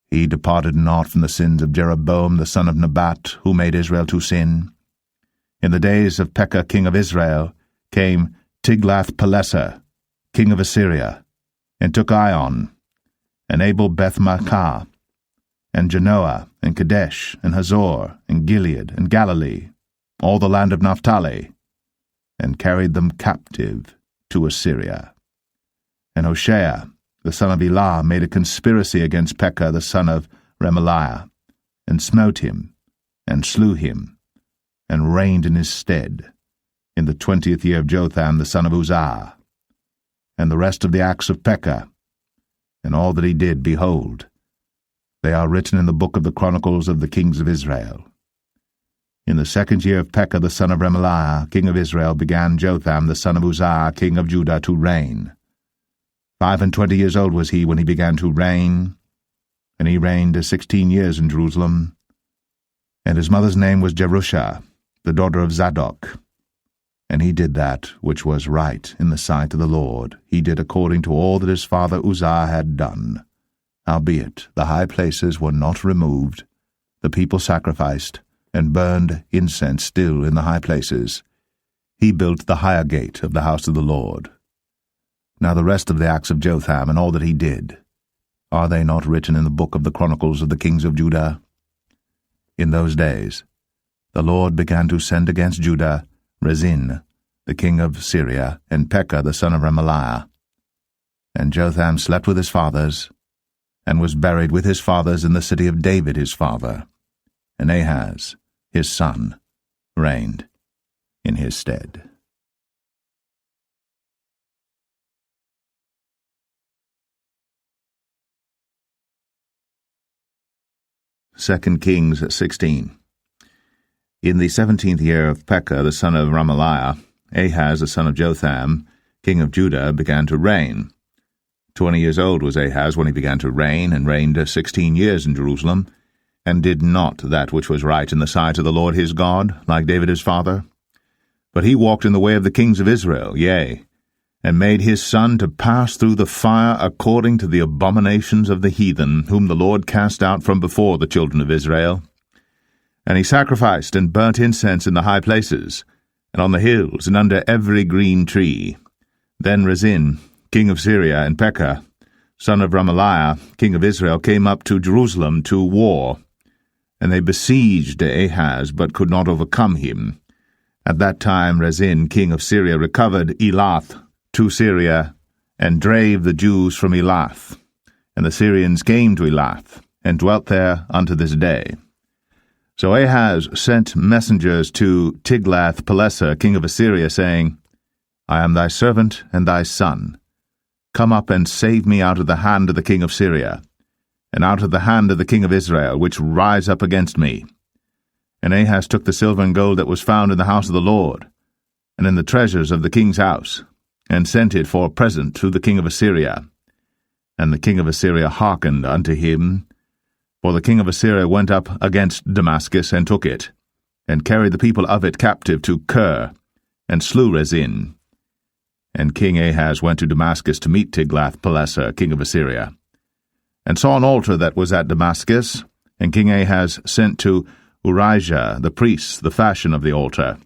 Speaker 1: He departed not from the sins of Jeroboam the son of Nebat, who made Israel to sin. In the days of Pekah king of Israel came Tiglath-Pileser, king of Assyria, and took Ion, and Abel-Beth-Maachah, and Genoa, and Kadesh, and Hazor, and Gilead, and Galilee, all the land of Naphtali, and carried them captive to Assyria. And Hoshea, the son of Elah, made a conspiracy against Pekah the son of Remaliah, and smote him, and slew him, and reigned in his stead, in the 20th year of Jotham the son of Uzziah. And the rest of the acts of Pekah, and all that he did, behold, they are written in the book of the Chronicles of the kings of Israel. In the 2nd year of Pekah the son of Remaliah, king of Israel, began Jotham the son of Uzziah, king of Judah, to reign. 25 years old was he when he began to reign, and he reigned 16 years in Jerusalem. And his mother's name was Jerusha, the daughter of Zadok. And he did that which was right in the sight of the Lord. He did according to all that his father Uzziah had done. Howbeit the high places were not removed. The people sacrificed, and burned incense still in the high places. He built the higher gate of the house of the Lord. Now the rest of the acts of Jotham, and all that he did, are they not written in the book of the chronicles of the kings of Judah? In those days the Lord began to send against Judah Rezin, the king of Syria, and Pekah the son of Remaliah. And Jotham slept with his fathers, and was buried with his fathers in the city of David his father. And Ahaz, his son, reigned in his stead. Second Kings 16. In the 17th year of Pekah the son of Remaliah, Ahaz the son of Jotham, king of Judah, began to reign. 20 years old was Ahaz when he began to reign, and reigned 16 years in Jerusalem, and did not that which was right in the sight of the Lord his God, like David his father. But he walked in the way of the kings of Israel, yea, and made his son to pass through the fire according to the abominations of the heathen, whom the Lord cast out from before the children of Israel. And he sacrificed and burnt incense in the high places, and on the hills, and under every green tree. Then Rezin, king of Syria, and Pekah, son of Remaliah, king of Israel, came up to Jerusalem to war. And they besieged Ahaz, but could not overcome him. At that time Rezin, king of Syria, recovered Elath to Syria, and drave the Jews from Elath. And the Syrians came to Elath, and dwelt there unto this day. So Ahaz sent messengers to Tiglath-Pileser, king of Assyria, saying, I am thy servant and thy son. Come up and save me out of the hand of the king of Syria, and out of the hand of the king of Israel, which rise up against me. And Ahaz took the silver and gold that was found in the house of the Lord, and in the treasures of the king's house, and sent it for a present to the king of Assyria. And the king of Assyria hearkened unto him, for the king of Assyria went up against Damascus, and took it, and carried the people of it captive to Kir, and slew Rezin. And King Ahaz went to Damascus to meet Tiglath-Pileser, king of Assyria, and saw an altar that was at Damascus. And King Ahaz sent to Urijah the priest the fashion of the altar,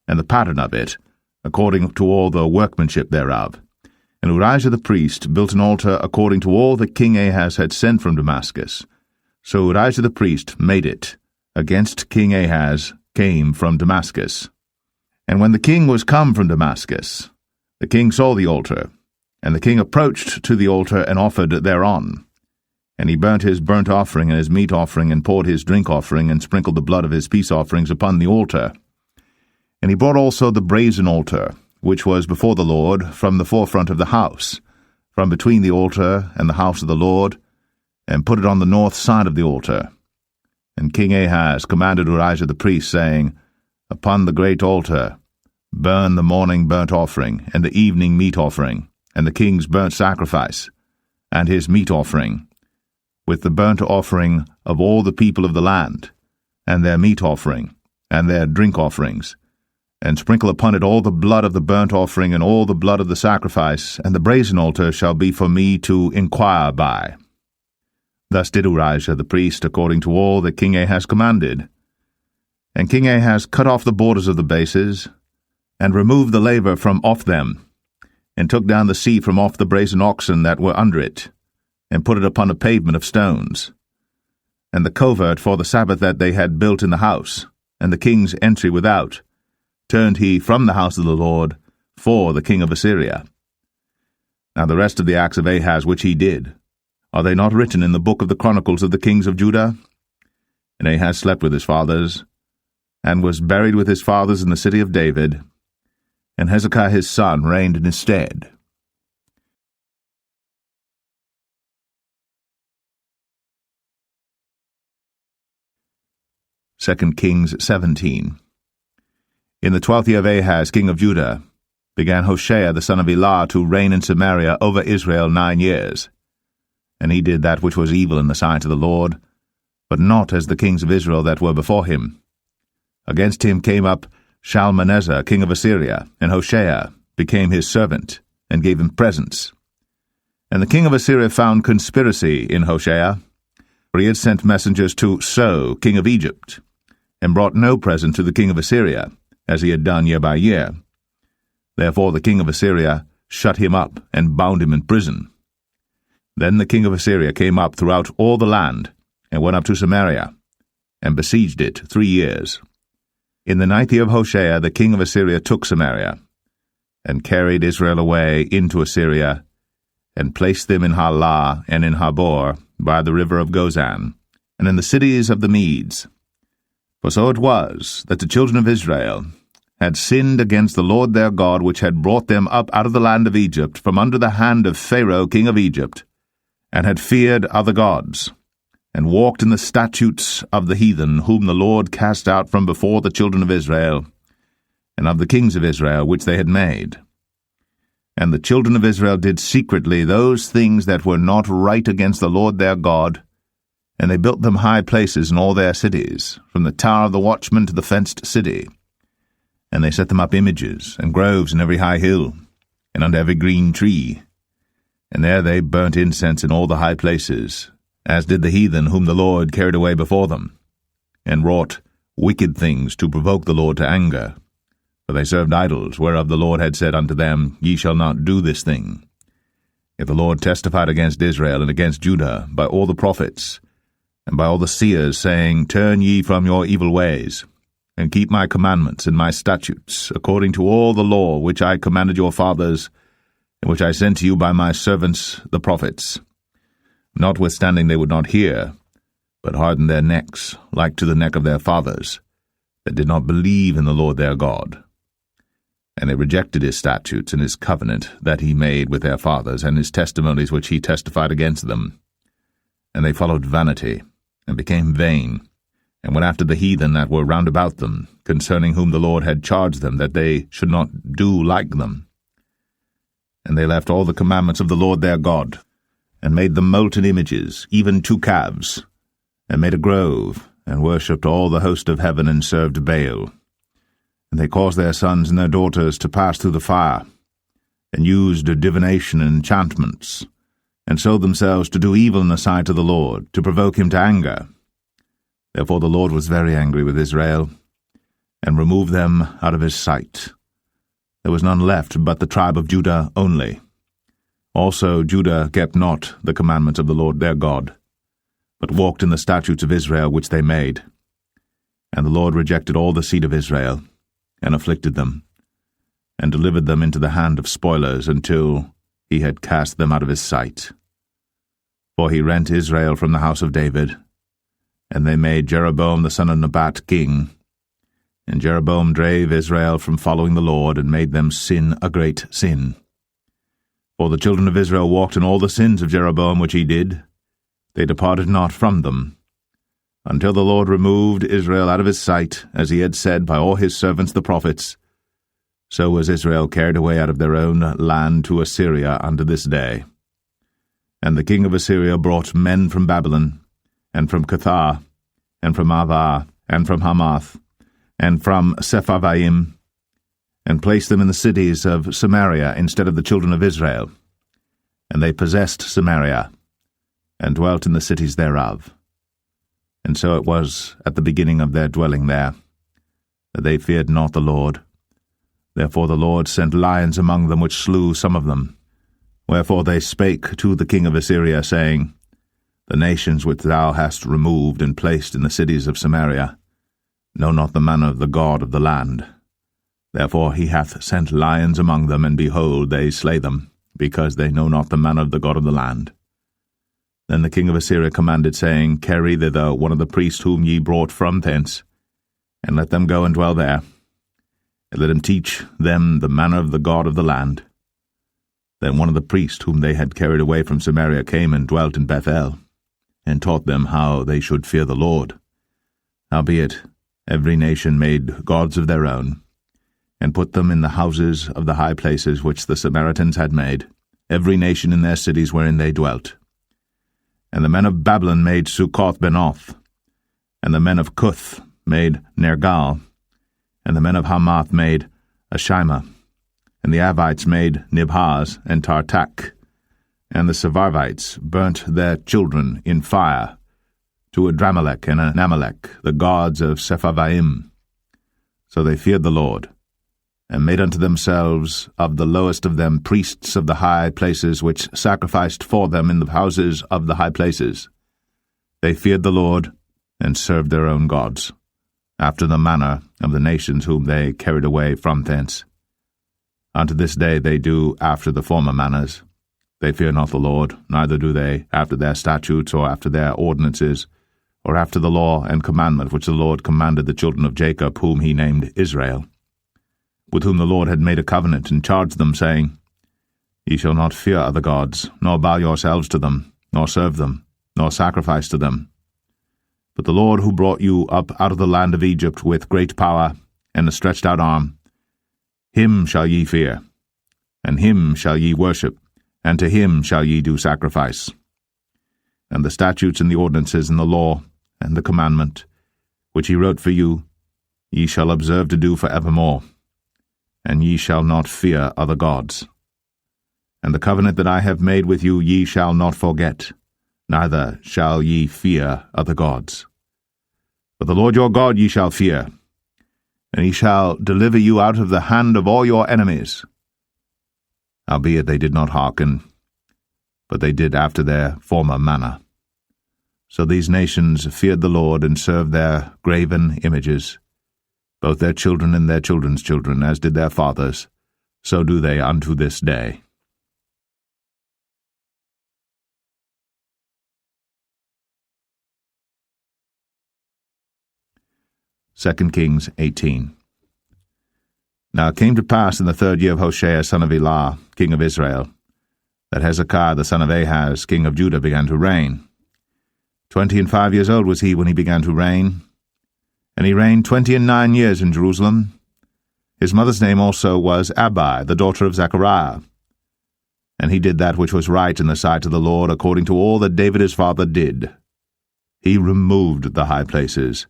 Speaker 1: and the pattern of it, according to all the workmanship thereof. And Urijah the priest built an altar according to all that King Ahaz had sent from Damascus. So Urijah the priest made it, against King Ahaz came from Damascus. And when the king was come from Damascus, the king saw the altar, and the king approached to the altar, and offered thereon. And he burnt his burnt offering and his meat offering, and poured his drink offering, and sprinkled the blood of his peace offerings upon the altar. And he brought also the brazen altar, which was before the Lord, from the forefront of the house, from between the altar and the house of the Lord, and put it on the north side of the altar. And King Ahaz commanded Urijah the priest, saying, Upon the great altar burn the morning burnt offering, and the evening meat offering, and the king's burnt sacrifice, and his meat offering, with the burnt offering of all the people of the land, and their meat offering, and their drink offerings, and sprinkle upon it all the blood of the burnt offering, and all the blood of the sacrifice, and the brazen altar shall be for me to inquire by. Thus did Urijah the priest, according to all that King Ahaz commanded. And King Ahaz cut off the borders of the bases, and removed the laver from off them, and took down the seat from off the brazen oxen that were under it, and put it upon a pavement of stones. And the covert for the Sabbath that they had built in the house, and the king's entry without, turned he from the house of the Lord for the king of Assyria. Now the rest of the acts of Ahaz which he did, are they not written in the book of the chronicles of the kings of Judah? And Ahaz slept with his fathers, and was buried with his fathers in the city of David, and Hezekiah his son reigned in his stead. Second Kings 17. In the 12th year of Ahaz king of Judah began Hoshea the son of Elah to reign in Samaria over Israel 9 years. And he did that which was evil in the sight of the Lord, but not as the kings of Israel that were before him. Against him came up Shalmaneser king of Assyria, and Hoshea became his servant, and gave him presents. And the king of Assyria found conspiracy in Hoshea, for he had sent messengers to So king of Egypt, and brought no present to the king of Assyria, as he had done year by year. Therefore the king of Assyria shut him up, and bound him in prison. Then the king of Assyria came up throughout all the land, and went up to Samaria, and besieged it 3 years. In the 9th year of Hoshea the king of Assyria took Samaria, and carried Israel away into Assyria, and placed them in Halah and in Habor, by the river of Gozan, and in the cities of the Medes. For so it was, that the children of Israel had sinned against the Lord their God, which had brought them up out of the land of Egypt, from under the hand of Pharaoh king of Egypt, and had feared other gods, and walked in the statutes of the heathen, whom the Lord cast out from before the children of Israel, and of the kings of Israel which they had made. And the children of Israel did secretly those things that were not right against the Lord their God, and they built them high places in all their cities, from the tower of the watchman to the fenced city. And they set them up images and groves in every high hill, and under every green tree. And there they burnt incense in all the high places, as did the heathen whom the Lord carried away before them, and wrought wicked things to provoke the Lord to anger. For they served idols, whereof the Lord had said unto them, Ye shall not do this thing. Yet the Lord testified against Israel and against Judah by all the prophets, and by all the seers, saying, Turn ye from your evil ways, and keep my commandments and my statutes, according to all the law which I commanded your fathers, and which I sent to you by my servants the prophets. Notwithstanding they would not hear, but hardened their necks, like to the neck of their fathers, that did not believe in the Lord their God. And they rejected his statutes and his covenant that he made with their fathers, and his testimonies which he testified against them. And they followed vanity, and became vain, and went after the heathen that were round about them, concerning whom the Lord had charged them that they should not do like them. And they left all the commandments of the Lord their God, and made them molten images, even 2 calves, and made a grove, and worshipped all the host of heaven, and served Baal. And they caused their sons and their daughters to pass through the fire, and used divination and enchantments, and sold themselves to do evil in the sight of the Lord, to provoke him to anger. Therefore the Lord was very angry with Israel, and removed them out of his sight. There was none left but the tribe of Judah only. Also Judah kept not the commandments of the Lord their God, but walked in the statutes of Israel which they made. And the Lord rejected all the seed of Israel, and afflicted them, and delivered them into the hand of spoilers, until he had cast them out of his sight. For he rent Israel from the house of David, and they made Jeroboam the son of Nebat king. And Jeroboam drave Israel from following the Lord, and made them sin a great sin. For the children of Israel walked in all the sins of Jeroboam which he did. They departed not from them, until the Lord removed Israel out of his sight, as he had said by all his servants the prophets. So was Israel carried away out of their own land to Assyria unto this day. And the king of Assyria brought men from Babylon, and from Cathar, and from Avah, and from Hamath, and from Sepharvaim, and placed them in the cities of Samaria instead of the children of Israel. And they possessed Samaria, and dwelt in the cities thereof. And so it was at the beginning of their dwelling there, that they feared not the Lord. Therefore the Lord sent lions among them, which slew some of them. Wherefore they spake to the king of Assyria, saying, The nations which thou hast removed and placed in the cities of Samaria know not the manner of the God of the land. Therefore he hath sent lions among them, and behold, they slay them, because they know not the manner of the God of the land. Then the king of Assyria commanded, saying, Carry thither one of the priests whom ye brought from thence, and let them go and dwell there, and let him teach them the manner of the God of the land. Then one of the priests whom they had carried away from Samaria came and dwelt in Bethel, and taught them how they should fear the Lord. Howbeit every nation made gods of their own, and put them in the houses of the high places which the Samaritans had made, every nation in their cities wherein they dwelt. And the men of Babylon made Succoth-Benoth, and the men of Cuth made Nergal, And the men of Hamath made Ashima, and the Avites made Nibhaz and Tartak, and the Sepharvites burnt their children in fire to Adramelech and Anamelech, the gods of Sepharvaim. So they feared the Lord, and made unto themselves of the lowest of them priests of the high places, which sacrificed for them in the houses of the high places. They feared the Lord, and served their own gods, after the manner of the nations whom they carried away from thence. Unto this day they do after the former manners. They fear not the Lord, neither do they after their statutes, or after their ordinances, or after the law and commandment which the Lord commanded the children of Jacob, whom he named Israel, with whom the Lord had made a covenant, and charged them, saying, Ye shall not fear other gods, nor bow yourselves to them, nor serve them, nor sacrifice to them. But the Lord who brought you up out of the land of Egypt with great power and a stretched out arm, him shall ye fear, and him shall ye worship, and to him shall ye do sacrifice. And the statutes and the ordinances and the law and the commandment, which he wrote for you, ye shall observe to do for evermore, and ye shall not fear other gods. And the covenant that I have made with you ye shall not forget, neither shall ye fear other gods. But the Lord your God ye shall fear, and he shall deliver you out of the hand of all your enemies. Howbeit they did not hearken, but they did after their former manner. So these nations feared the Lord, and served their graven images, both their children and their children's children, as did their fathers, so do they unto this day. 2 Kings 18. Now it came to pass in the 3rd year of Hoshea son of Elah, king of Israel, that Hezekiah the son of Ahaz, king of Judah, began to reign. 25 years old was he when he began to reign, and he reigned 29 years in Jerusalem. His mother's name also was Abi, the daughter of Zechariah. And he did that which was right in the sight of the Lord, according to all that David his father did. He removed the high places,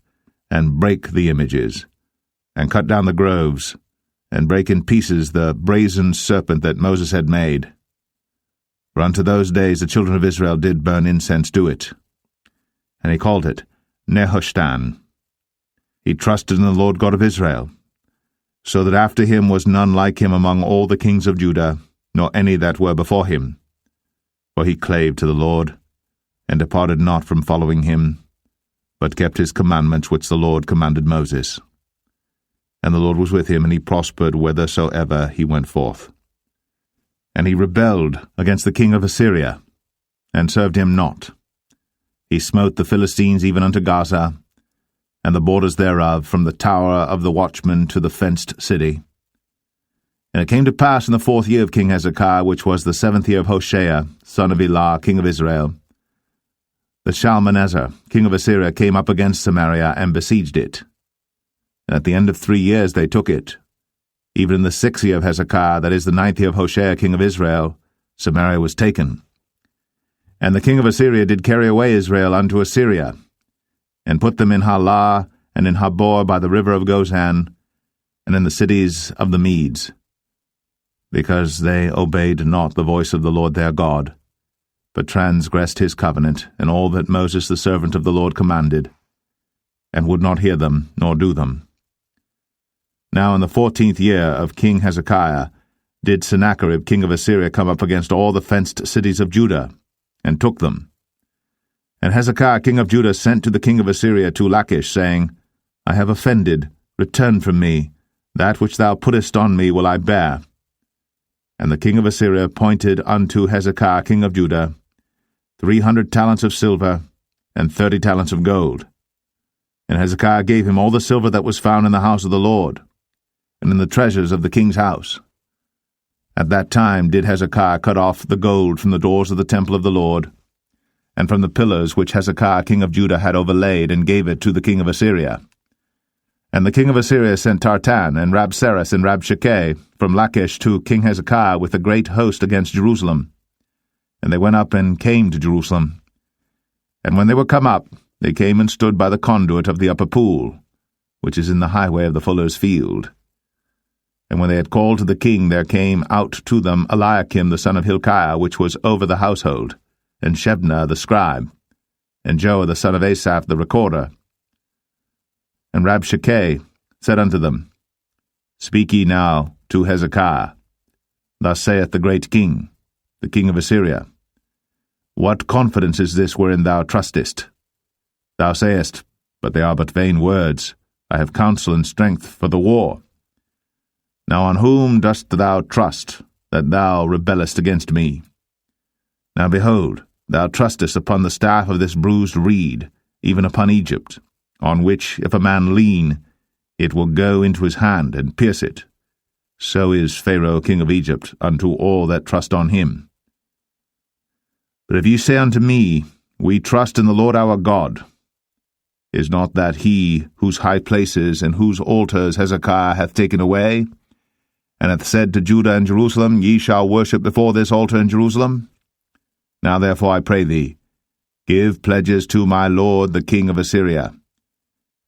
Speaker 1: and brake the images, and cut down the groves, and brake in pieces the brazen serpent that Moses had made. For unto those days the children of Israel did burn incense to it. And he called it Nehushtan. He trusted in the Lord God of Israel, so that after him was none like him among all the kings of Judah, nor any that were before him. For he clave to the Lord, and departed not from following him, but kept his commandments which the Lord commanded Moses. And the Lord was with him, and he prospered whithersoever he went forth. And he rebelled against the king of Assyria, and served him not. He smote the Philistines even unto Gaza, and the borders thereof, from the tower of the watchman to the fenced city. And it came to pass in the 4th year of King Hezekiah, which was the 7th year of Hoshea, son of Elah, king of Israel, that Shalmaneser, king of Assyria, came up against Samaria, and besieged it. And at the end of 3 years they took it. Even in the 6th year of Hezekiah, that is the 9th year of Hoshea, king of Israel, Samaria was taken. And the king of Assyria did carry away Israel unto Assyria, and put them in Halah, and in Habor by the river of Gozan, and in the cities of the Medes, because they obeyed not the voice of the Lord their God, but transgressed his covenant, and all that Moses the servant of the Lord commanded, and would not hear them, nor do them. Now in the 14th year of King Hezekiah did Sennacherib king of Assyria come up against all the fenced cities of Judah, and took them. And Hezekiah king of Judah sent to the king of Assyria to Lachish, saying, I have offended, return from me, that which thou puttest on me will I bear. And the king of Assyria appointed unto Hezekiah king of Judah 300 talents of silver, and 30 talents of gold. And Hezekiah gave him all the silver that was found in the house of the Lord, and in the treasures of the king's house. At that time did Hezekiah cut off the gold from the doors of the temple of the Lord, and from the pillars which Hezekiah king of Judah had overlaid, and gave it to the king of Assyria. And the king of Assyria sent Tartan, and Rabsaris, and Rabshakeh from Lachish to King Hezekiah with a great host against Jerusalem. And they went up and came to Jerusalem. And when they were come up, they came and stood by the conduit of the upper pool, which is in the highway of the fuller's field. And when they had called to the king, there came out to them Eliakim the son of Hilkiah, which was over the household, and Shebna the scribe, and Joah the son of Asaph the recorder. And Rabshakeh said unto them, Speak ye now to Hezekiah. Thus saith the great king, the king of Assyria, What confidence is this wherein thou trustest? Thou sayest, But they are but vain words. I have counsel and strength for the war. Now on whom dost thou trust, that thou rebellest against me? Now behold, thou trustest upon the staff of this bruised reed, even upon Egypt, on which, if a man lean, it will go into his hand and pierce it. So is Pharaoh king of Egypt unto all that trust on him. But if ye say unto me, We trust in the Lord our God, is not that he whose high places and whose altars Hezekiah hath taken away, and hath said to Judah and Jerusalem, Ye shall worship before this altar in Jerusalem? Now therefore I pray thee, give pledges to my lord the king of Assyria,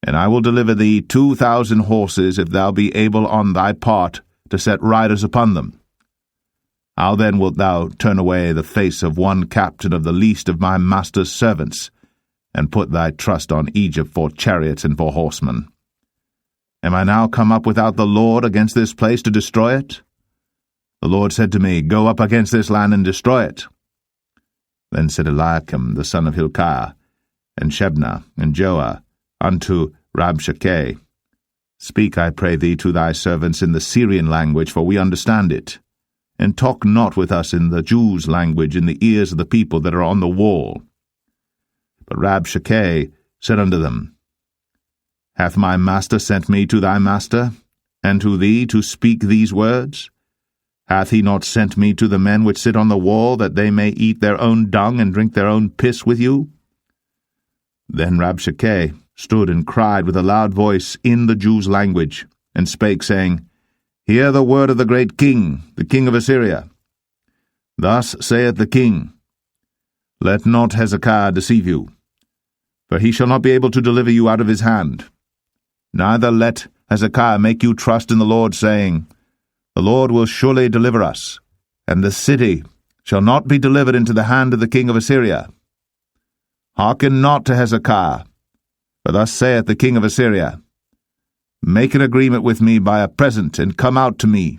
Speaker 1: and I will deliver thee 2,000 horses, if thou be able on thy part to set riders upon them. How then wilt thou turn away the face of one captain of the least of my master's servants, and put thy trust on Egypt for chariots and for horsemen? Am I now come up without the Lord against this place to destroy it? The Lord said to me, Go up against this land and destroy it. Then said Eliakim the son of Hilkiah, and Shebna, and Joah, unto Rabshakeh, Speak, I pray thee, to thy servants in the Syrian language, for we understand it, and talk not with us in the Jews' language in the ears of the people that are on the wall. But Rabshakeh said unto them, Hath my master sent me to thy master, and to thee to speak these words? Hath he not sent me to the men which sit on the wall, that they may eat their own dung and drink their own piss with you? Then Rabshakeh stood and cried with a loud voice in the Jews' language, and spake, saying, Hear the word of the great king, the king of Assyria. Thus saith the king, Let not Hezekiah deceive you, for he shall not be able to deliver you out of his hand. Neither let Hezekiah make you trust in the Lord, saying, The Lord will surely deliver us, and the city shall not be delivered into the hand of the king of Assyria. Hearken not to Hezekiah, for thus saith the king of Assyria, Make an agreement with me by a present, and come out to me.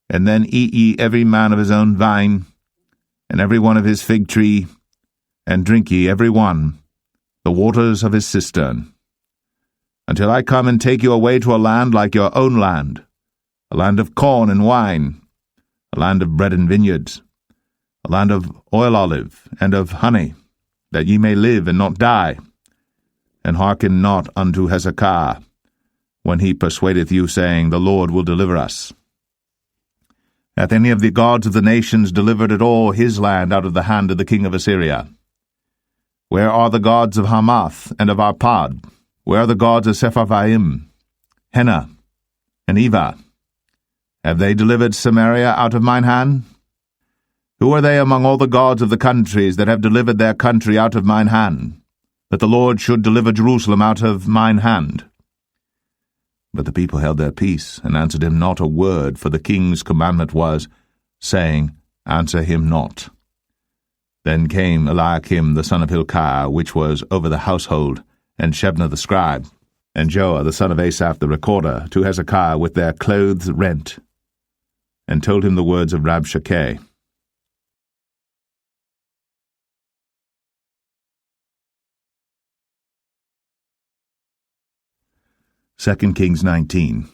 Speaker 1: And then eat ye every man of his own vine, and every one of his fig tree, and drink ye every one the waters of his cistern, until I come and take you away to a land like your own land, a land of corn and wine, a land of bread and vineyards, a land of oil olive and of honey, that ye may live and not die. And hearken not unto Hezekiah, when he persuadeth you, saying, The Lord will deliver us. Hath any of the gods of the nations delivered at all his land out of the hand of the king of Assyria? Where are the gods of Hamath and of Arpad? Where are the gods of Sepharvaim, Hena, and Eva? Have they delivered Samaria out of mine hand? Who are they among all the gods of the countries that have delivered their country out of mine hand, that the Lord should deliver Jerusalem out of mine hand? But the people held their peace, and answered him not a word, for the king's commandment was, saying, Answer him not. Then came Eliakim the son of Hilkiah, which was over the household, and Shebna the scribe, and Joah the son of Asaph the recorder, to Hezekiah with their clothes rent, and told him the words of Rabshakeh. 2 Kings 19.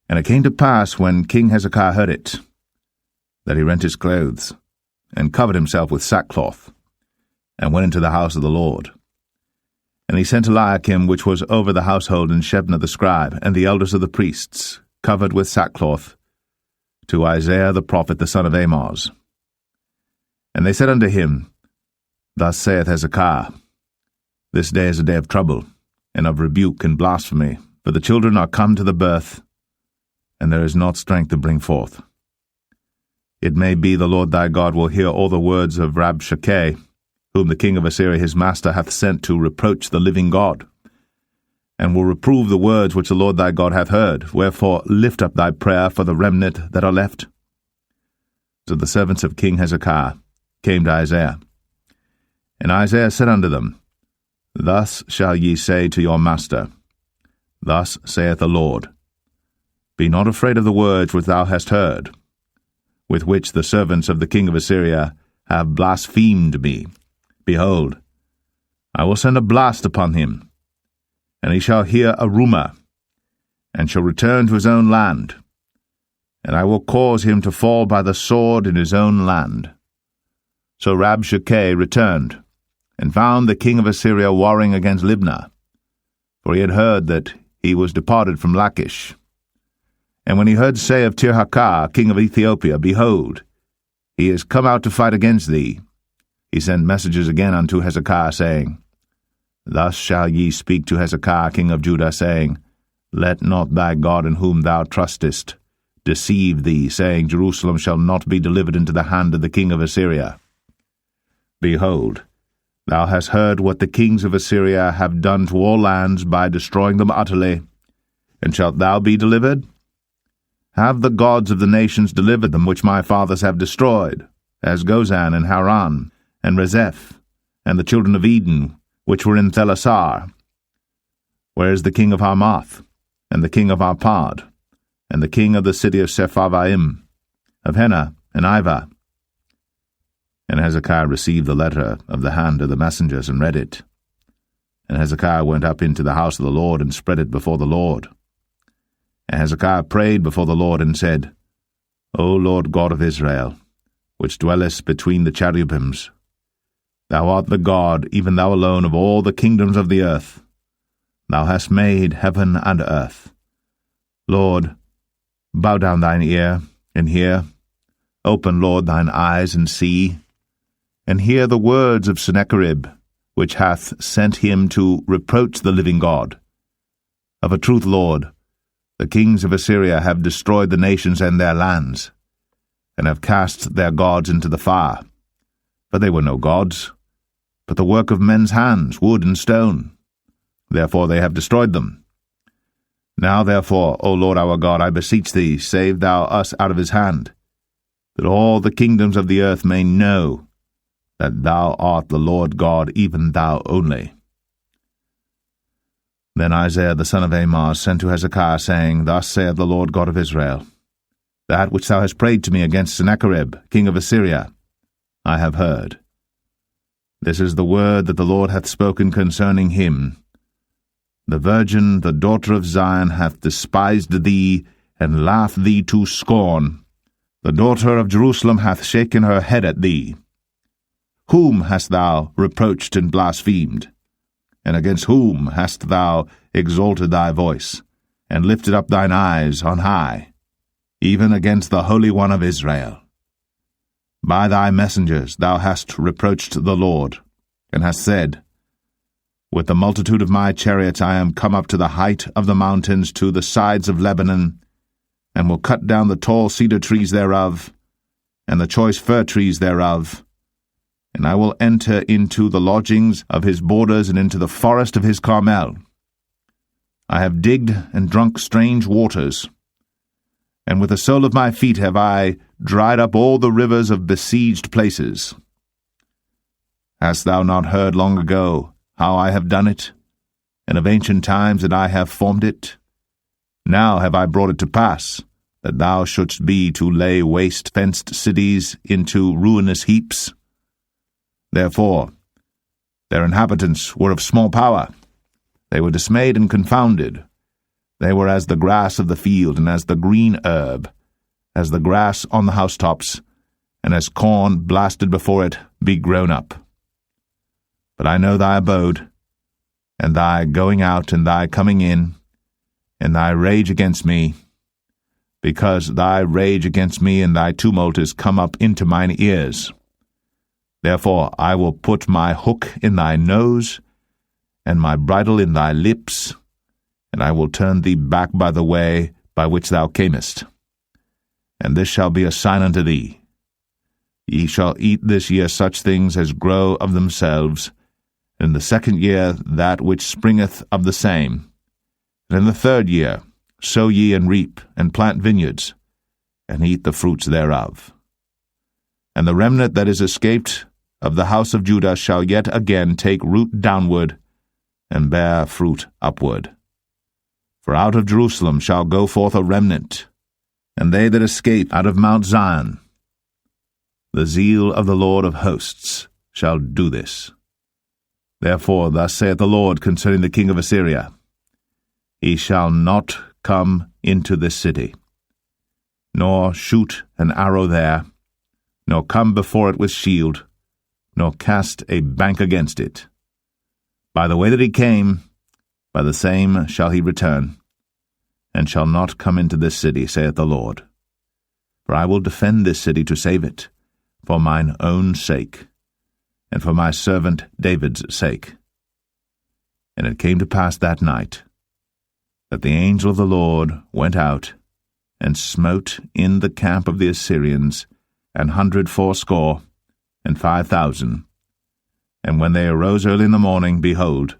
Speaker 1: And it came to pass, when King Hezekiah heard it, that he rent his clothes, and covered himself with sackcloth, and went into the house of the Lord. And he sent Eliakim, which was over the household, and Shebna the scribe, and the elders of the priests, covered with sackcloth, to Isaiah the prophet, the son of Amoz. And they said unto him, Thus saith Hezekiah, This day is a day of trouble, and of rebuke and blasphemy, for the children are come to the birth, and there is not strength to bring forth. It may be the Lord thy God will hear all the words of Rabshakeh, whom the king of Assyria his master hath sent to reproach the living God. and will reprove the words which the Lord thy God hath heard. Wherefore lift up thy prayer for the remnant that are left. So the servants of King Hezekiah came to Isaiah. And Isaiah said unto them, Thus shall ye say to your master, Thus saith the Lord, Be not afraid of the words which thou hast heard, with which the servants of the king of Assyria have blasphemed me. Behold, I will send a blast upon him, and he shall hear a rumour, and shall return to his own land, and I will cause him to fall by the sword in his own land. So Rabshakeh returned, and found the king of Assyria warring against Libnah, for he had heard that he was departed from Lachish. And when he heard say of Tirhakah, king of Ethiopia, Behold, he is come out to fight against thee, he sent messages again unto Hezekiah, saying, Thus shall ye speak to Hezekiah, king of Judah, saying, Let not thy God in whom thou trustest deceive thee, saying, Jerusalem shall not be delivered into the hand of the king of Assyria. Behold, thou hast heard what the kings of Assyria have done to all lands by destroying them utterly, and shalt thou be delivered? Have the gods of the nations delivered them which my fathers have destroyed, as Gozan and Haran, and Rezeph, and the children of Eden, which were in Thelasar? Where is the king of Hamath, and the king of Arpad, and the king of the city of Sepharvaim, of Hena and Ivah? And Hezekiah received the letter of the hand of the messengers, and read it. And Hezekiah went up into the house of the Lord, and spread it before the Lord. And Hezekiah prayed before the Lord, and said, O Lord God of Israel, which dwellest between the cherubims, thou art the God, even thou alone, of all the kingdoms of the earth. Thou hast made heaven and earth. Lord, bow down thine ear, and hear. Open, Lord, thine eyes, and see. And hear the words of Sennacherib, which hath sent him to reproach the living God. Of a truth, Lord, the kings of Assyria have destroyed the nations and their lands, and have cast their gods into the fire. For they were no gods, but the work of men's hands, wood and stone. Therefore they have destroyed them. Now therefore, O Lord our God, I beseech thee, save thou us out of his hand, that all the kingdoms of the earth may know that thou art the Lord God, even thou only. Then Isaiah the son of Amoz sent to Hezekiah, saying, Thus saith the Lord God of Israel, That which thou hast prayed to me against Sennacherib, king of Assyria, I have heard. This is the word that the Lord hath spoken concerning him. The virgin, the daughter of Zion, hath despised thee, and laughed thee to scorn. The daughter of Jerusalem hath shaken her head at thee. Whom hast thou reproached and blasphemed? And against whom hast thou exalted thy voice, and lifted up thine eyes on high, even against the Holy One of Israel? By thy messengers thou hast reproached the Lord, and hast said, With the multitude of my chariots I am come up to the height of the mountains, to the sides of Lebanon, and will cut down the tall cedar trees thereof, and the choice fir trees thereof, and I will enter into the lodgings of his borders, and into the forest of his Carmel. I have digged and drunk strange waters, and with the sole of my feet have I dried up all the rivers of besieged places. Hast thou not heard long ago how I have done it, and of ancient times that I have formed it? Now have I brought it to pass, that thou shouldst be to lay waste fenced cities into ruinous heaps. Therefore their inhabitants were of small power. They were dismayed and confounded. They were as the grass of the field, and as the green herb, as the grass on the housetops, and as corn blasted before it be grown up. But I know thy abode, and thy going out, and thy coming in, and thy rage against me, because thy rage against me and thy tumult is come up into mine ears. Therefore I will put my hook in thy nose, and my bridle in thy lips, and I will turn thee back by the way by which thou camest. And this shall be a sign unto thee. Ye shall eat this year such things as grow of themselves, and in the second year that which springeth of the same, And in the 3rd year sow ye and reap, and plant vineyards, and eat the fruits thereof. And the remnant that is escaped of the house of Judah shall yet again take root downward, and bear fruit upward. For out of Jerusalem shall go forth a remnant, and they that escape out of Mount Zion. The zeal of the Lord of hosts shall do this. Therefore thus saith the Lord concerning the king of Assyria, He shall not come into this city, nor shoot an arrow there, nor come before it with shield, nor cast a bank against it. By the way that he came, by the same shall he return, and shall not come into this city, saith the Lord. For I will defend this city to save it, for mine own sake, and for my servant David's sake. And it came to pass that night, that the angel of the Lord went out, and smote in the camp of the Assyrians 180,500. And when they arose early in the morning, behold,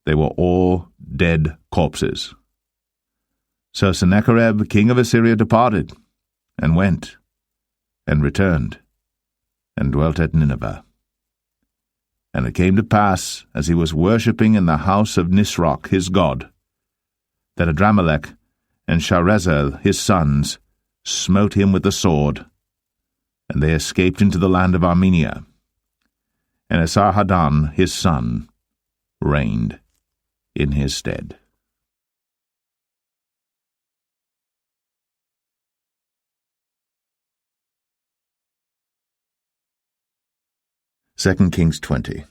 Speaker 1: they were all dead corpses. So Sennacherib king of Assyria departed, and went, and returned, and dwelt at Nineveh. And it came to pass, as he was worshipping in the house of Nisroch his god, that Adramelech and Sharezer his sons smote him with the sword, and they escaped into the land of Armenia. And Esarhaddon his son reigned in his stead. 2 Kings 20.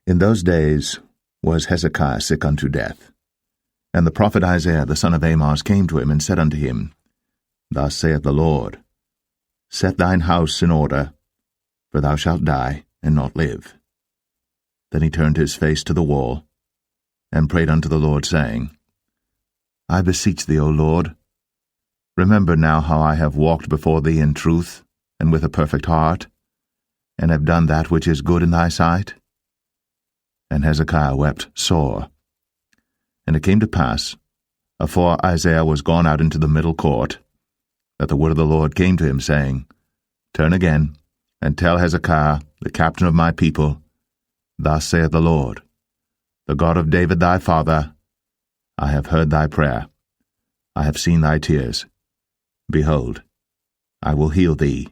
Speaker 1: In those days was Hezekiah sick unto death. And the prophet Isaiah the son of Amoz came to him, and said unto him, Thus saith the Lord, Set thine house in order, for thou shalt die, and not live. Then he turned his face to the wall, and prayed unto the Lord, saying, I beseech thee, O Lord, remember now how I have walked before thee in truth, and with a perfect heart, and have done that which is good in thy sight. And Hezekiah wept sore. And it came to pass, afore Isaiah was gone out into the middle court, that the word of the Lord came to him, saying, Turn again, and tell Hezekiah, the captain of my people, Thus saith the Lord, the God of David thy father, I have heard thy prayer, I have seen thy tears. Behold, I will heal thee.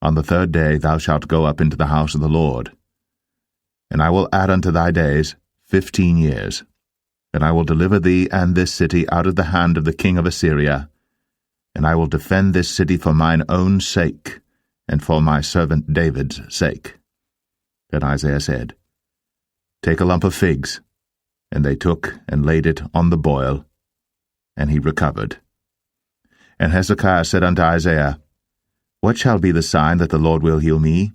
Speaker 1: On the 3rd day thou shalt go up into the house of the Lord. And I will add unto thy days 15 years. And I will deliver thee and this city out of the hand of the king of Assyria. And I will defend this city for mine own sake, and for my servant David's sake. Then Isaiah said, Take a lump of figs. And they took and laid it on the boil, and he recovered. And Hezekiah said unto Isaiah, What shall be the sign that the Lord will heal me,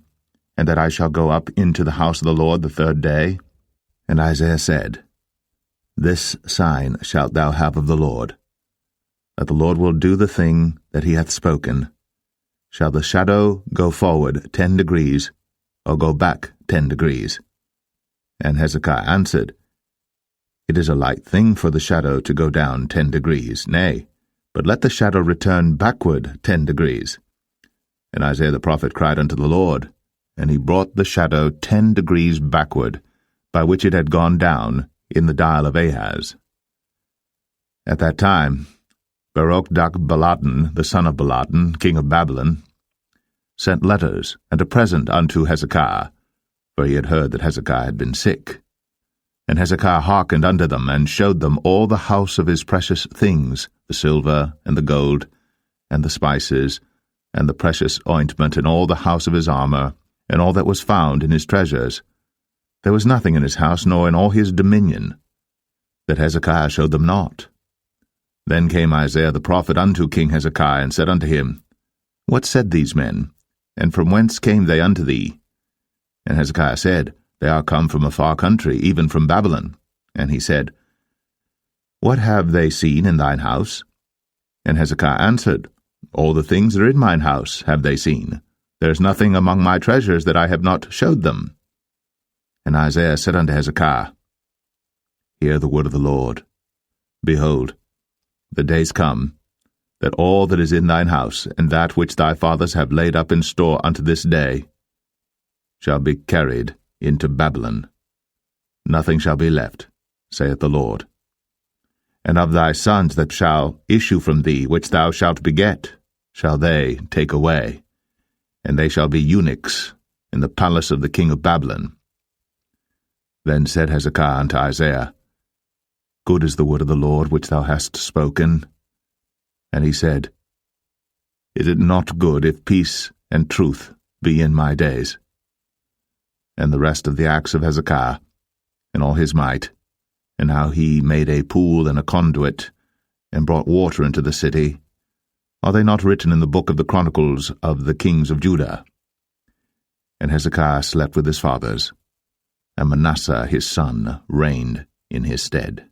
Speaker 1: and that I shall go up into the house of the Lord the 3rd day? And Isaiah said, This sign shalt thou have of the Lord, that the Lord will do the thing that he hath spoken. Shall the shadow go forward 10 degrees, or go back 10 degrees? And Hezekiah answered, It is a light thing for the shadow to go down 10 degrees, nay, but let the shadow return backward 10 degrees. And Isaiah the prophet cried unto the Lord, and he brought the shadow 10 degrees backward, by which it had gone down in the dial of Ahaz. At that time Beroch-Baladan, the son of Baladan, king of Babylon, sent letters and a present unto Hezekiah, for he had heard that Hezekiah had been sick. And Hezekiah hearkened unto them, and showed them all the house of his precious things, the silver, and the gold, and the spices, and the precious ointment, and all the house of his armor, and all that was found in his treasures. There was nothing in his house, nor in all his dominion, that Hezekiah showed them not. Then came Isaiah the prophet unto King Hezekiah, and said unto him, What said these men? And from whence came they unto thee? And Hezekiah said, They are come from a far country, even from Babylon. And he said, What have they seen in thine house? And Hezekiah answered, All the things that are in mine house have they seen. There is nothing among my treasures that I have not showed them. And Isaiah said unto Hezekiah, Hear the word of the Lord. Behold, the days come, that all that is in thine house, and that which thy fathers have laid up in store unto this day, shall be carried into Babylon. Nothing shall be left, saith the Lord. And of thy sons that shall issue from thee, which thou shalt beget, shall they take away, and they shall be eunuchs in the palace of the king of Babylon. Then said Hezekiah unto Isaiah, Good is the word of the Lord which thou hast spoken. And he said, Is it not good if peace and truth be in my days? And the rest of the acts of Hezekiah, and all his might, and how he made a pool and a conduit, and brought water into the city, are they not written in the book of the Chronicles of the kings of Judah? And Hezekiah slept with his fathers, and Manasseh his son reigned in his stead.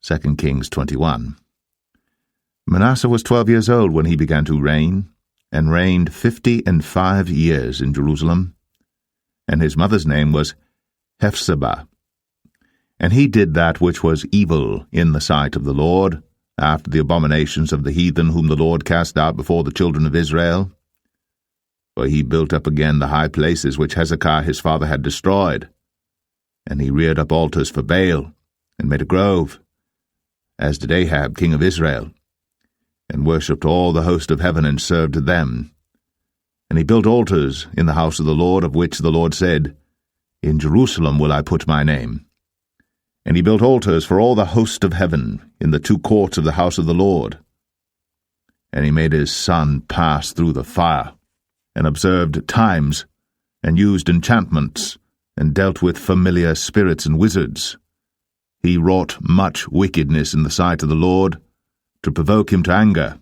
Speaker 1: 2 Kings 21. Manasseh was 12 years old when he began to reign, and reigned 55 years in Jerusalem. And his mother's name was Hephzibah. And he did that which was evil in the sight of the Lord, after the abominations of the heathen whom the Lord cast out before the children of Israel. For he built up again the high places which Hezekiah his father had destroyed. And he reared up altars for Baal, and made a grove, as did Ahab king of Israel, and worshipped all the host of heaven, and served them. And he built altars in the house of the Lord, of which the Lord said, In Jerusalem will I put my name. And he built altars for all the host of heaven in the 2 courts of the house of the Lord. And he made his son pass through the fire, and observed times, and used enchantments, and dealt with familiar spirits and wizards. He wrought much wickedness in the sight of the Lord, to provoke him to anger.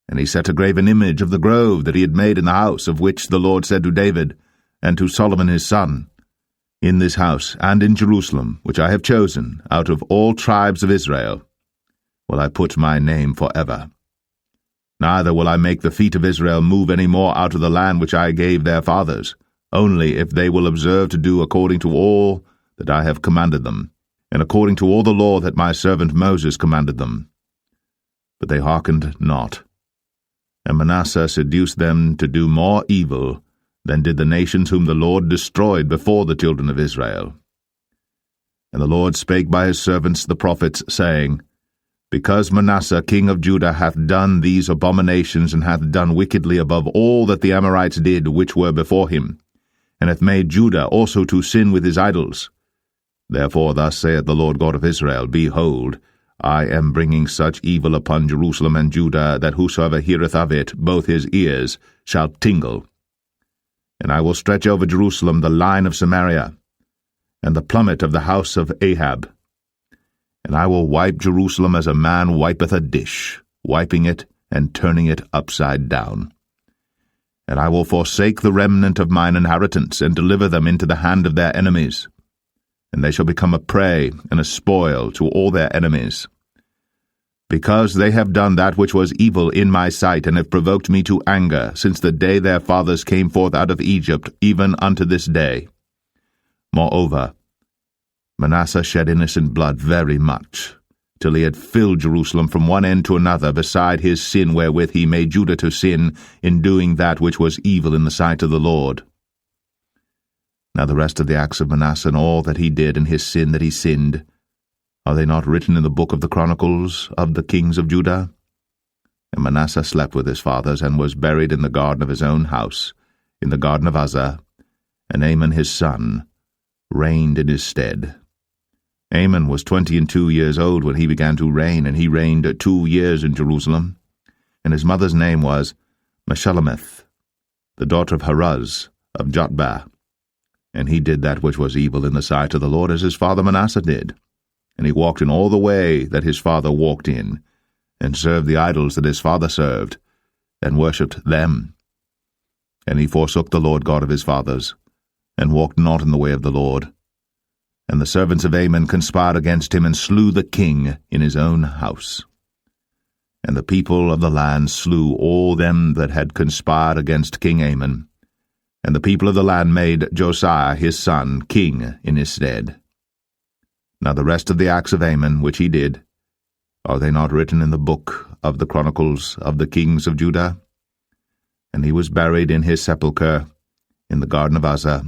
Speaker 1: And he set a graven image of the grove that he had made in the house, of which the Lord said to David, and to Solomon his son, In this house and in Jerusalem, which I have chosen, out of all tribes of Israel, will I put my name forever. Neither will I make the feet of Israel move any more out of the land which I gave their fathers, only if they will observe to do according to all that I have commanded them, and according to all the law that my servant Moses commanded them. But they hearkened not. And Manasseh seduced them to do more evil than did the nations whom the Lord destroyed before the children of Israel. And the Lord spake by his servants the prophets, saying, Because Manasseh king of Judah hath done these abominations, and hath done wickedly above all that the Amorites did which were before him, and hath made Judah also to sin with his idols, therefore thus saith the Lord God of Israel, Behold, I am bringing such evil upon Jerusalem and Judah, that whosoever heareth of it, both his ears shall tingle. And I will stretch over Jerusalem the line of Samaria, and the plummet of the house of Ahab. And I will wipe Jerusalem as a man wipeth a dish, wiping it and turning it upside down. And I will forsake the remnant of mine inheritance, and deliver them into the hand of their enemies. And they shall become a prey and a spoil to all their enemies. Because they have done that which was evil in my sight, and have provoked me to anger, since the day their fathers came forth out of Egypt, even unto this day. Moreover, Manasseh shed innocent blood very much, till he had filled Jerusalem from one end to another, beside his sin wherewith he made Judah to sin, in doing that which was evil in the sight of the Lord. Now the rest of the acts of Manasseh, and all that he did, and his sin that he sinned, are they not written in the book of the Chronicles of the kings of Judah? And Manasseh slept with his fathers, and was buried in the garden of his own house, in the garden of Uzzah, and Amon his son reigned in his stead. Amon was 22 years old when he began to reign, and he reigned 2 years in Jerusalem. And his mother's name was Meshullemeth, the daughter of Haruz of Jotbah. And he did that which was evil in the sight of the Lord, as his father Manasseh did. And he walked in all the way that his father walked in, and served the idols that his father served, and worshipped them. And he forsook the Lord God of his fathers, and walked not in the way of the Lord. And the servants of Amon conspired against him, and slew the king in his own house. And the people of the land slew all them that had conspired against King Amon, And the people of the land made Josiah his son king in his stead. Now the rest of the acts of Amon which he did, are they not written in the book of the chronicles of the kings of Judah? And he was buried in his sepulchre in the garden of Uzzah,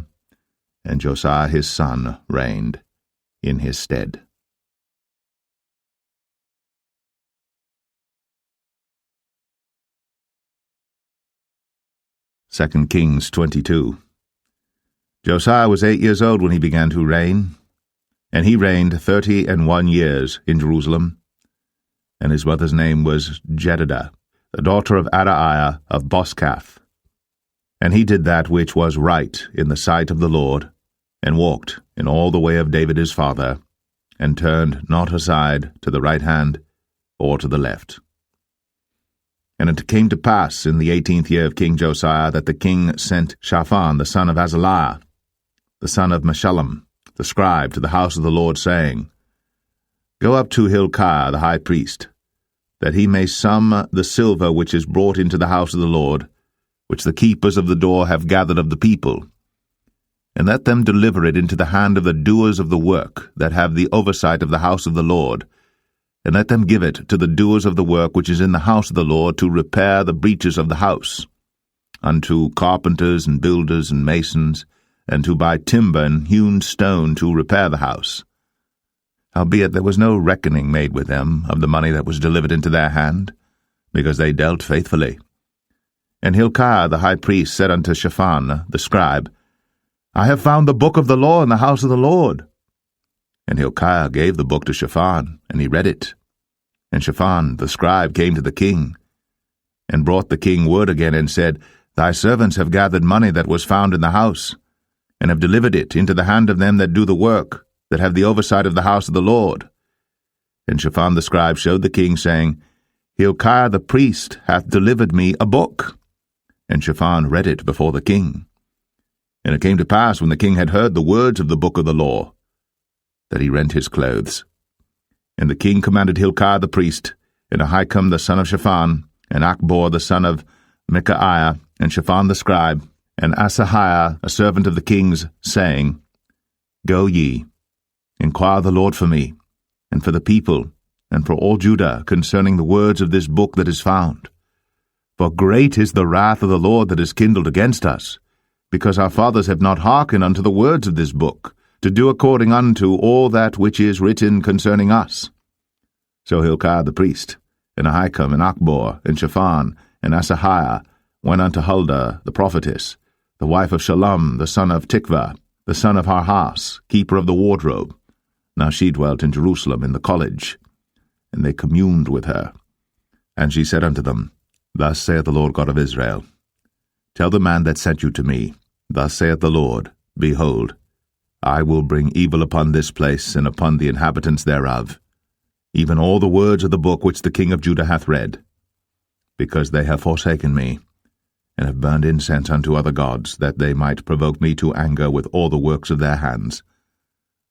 Speaker 1: and Josiah his son reigned in his stead. 2 Kings 22. Josiah was 8 years old when he began to reign, and he reigned 31 years in Jerusalem. And his mother's name was Jedidah, the daughter of Adaiah of Boscath. And he did that which was right in the sight of the Lord, and walked in all the way of David his father, and turned not aside to the right hand or to the left. And it came to pass in the 18th year of King Josiah that the king sent Shaphan the son of Azaliah, the son of Meshullam, the scribe, to the house of the Lord, saying, Go up to Hilkiah the high priest, that he may sum the silver which is brought into the house of the Lord, which the keepers of the door have gathered of the people, and let them deliver it into the hand of the doers of the work that have the oversight of the house of the Lord, and let them give it to the doers of the work which is in the house of the Lord to repair the breaches of the house, unto carpenters and builders and masons, and to buy timber and hewn stone to repair the house. Howbeit there was no reckoning made with them of the money that was delivered into their hand, because they dealt faithfully. And Hilkiah the high priest said unto Shaphan the scribe, I have found the book of the law in the house of the Lord. And Hilkiah gave the book to Shaphan, and he read it. And Shaphan the scribe came to the king, and brought the king word again, and said, Thy servants have gathered money that was found in the house, and have delivered it into the hand of them that do the work, that have the oversight of the house of the Lord. And Shaphan the scribe showed the king, saying, Hilkiah the priest hath delivered me a book. And Shaphan read it before the king. And it came to pass, when the king had heard the words of the book of the law, that he rent his clothes. And the king commanded Hilkiah the priest, and Ahikam the son of Shaphan, and Achbor the son of Micaiah, and Shaphan the scribe, and Asahiah a servant of the king's, saying, Go ye, inquire the Lord for me, and for the people, and for all Judah, concerning the words of this book that is found. For great is the wrath of the Lord that is kindled against us, because our fathers have not hearkened unto the words of this book, to do according unto all that which is written concerning us. So Hilkiah the priest, and Ahikam, and Achbor, and Shaphan, and Asahiah went unto Huldah the prophetess, the wife of Shallum the son of Tikvah, the son of Harhas, keeper of the wardrobe. Now she dwelt in Jerusalem in the college. And they communed with her. And she said unto them, Thus saith the Lord God of Israel, Tell the man that sent you to me, Thus saith the Lord, Behold, I will bring evil upon this place and upon the inhabitants thereof, even all the words of the book which the king of Judah hath read, because they have forsaken me, and have burned incense unto other gods, that they might provoke me to anger with all the works of their hands.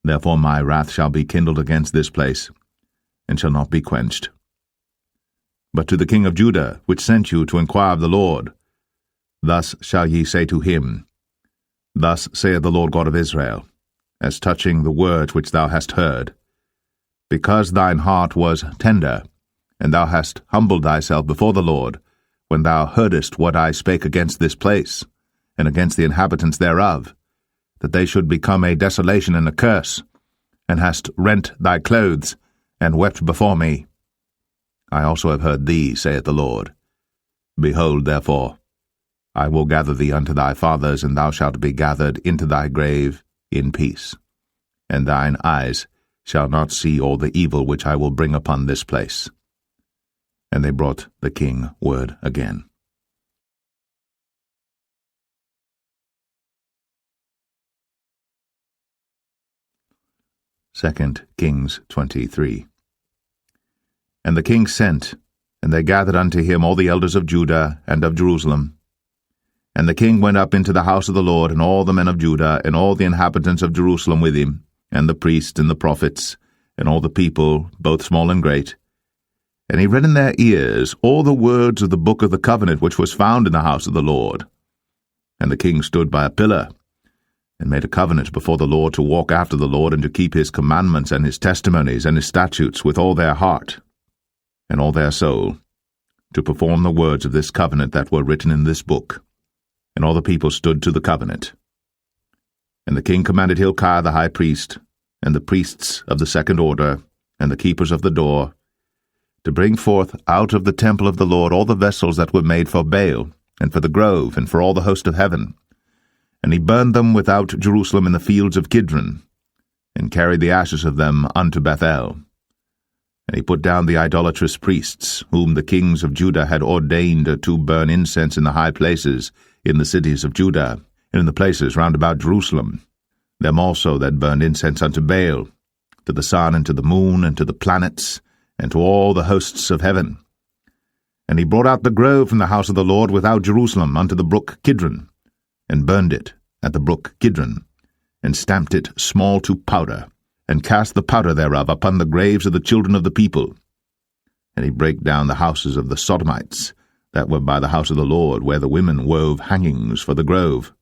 Speaker 1: Therefore my wrath shall be kindled against this place, and shall not be quenched. But to the king of Judah, which sent you to inquire of the Lord, thus shall ye say to him, Thus saith the Lord God of Israel, as touching the words which thou hast heard, because thine heart was tender, and thou hast humbled thyself before the Lord, when thou heardest what I spake against this place, and against the inhabitants thereof, that they should become a desolation and a curse, and hast rent thy clothes, and wept before me. I also have heard thee, saith the Lord. Behold, therefore, I will gather thee unto thy fathers, and thou shalt be gathered into thy grave in peace. And thine eyes shall not see all the evil which I will bring upon this place. And they brought the king word again. 2 Kings 23. And the king sent, and they gathered unto him all the elders of Judah and of Jerusalem. And the king went up into the house of the Lord, and all the men of Judah, and all the inhabitants of Jerusalem with him, and the priests and the prophets, and all the people, both small and great. And he read in their ears all the words of the book of the covenant which was found in the house of the Lord. And the king stood by a pillar, and made a covenant before the Lord to walk after the Lord, and to keep his commandments and his testimonies and his statutes with all their heart and all their soul, to perform the words of this covenant that were written in this book. And all the people stood to the covenant. And the king commanded Hilkiah the high priest, and the priests of the second order, and the keepers of the door, to bring forth out of the temple of the Lord all the vessels that were made for Baal, and for the grove, and for all the host of heaven. And he burned them without Jerusalem in the fields of Kidron, and carried the ashes of them unto Bethel. And he put down the idolatrous priests, whom the kings of Judah had ordained to burn incense in the high places in the cities of Judah, and in the places round about Jerusalem, them also that burned incense unto Baal, to the sun, and to the moon, and to the planets, and to all the hosts of heaven. And he brought out the grove from the house of the Lord without Jerusalem unto the brook Kidron, and burned it at the brook Kidron, and stamped it small to powder, and cast the powder thereof upon the graves of the children of the people. And he brake down the houses of the Sodomites, that were by the house of the Lord, where the women wove hangings for the grove.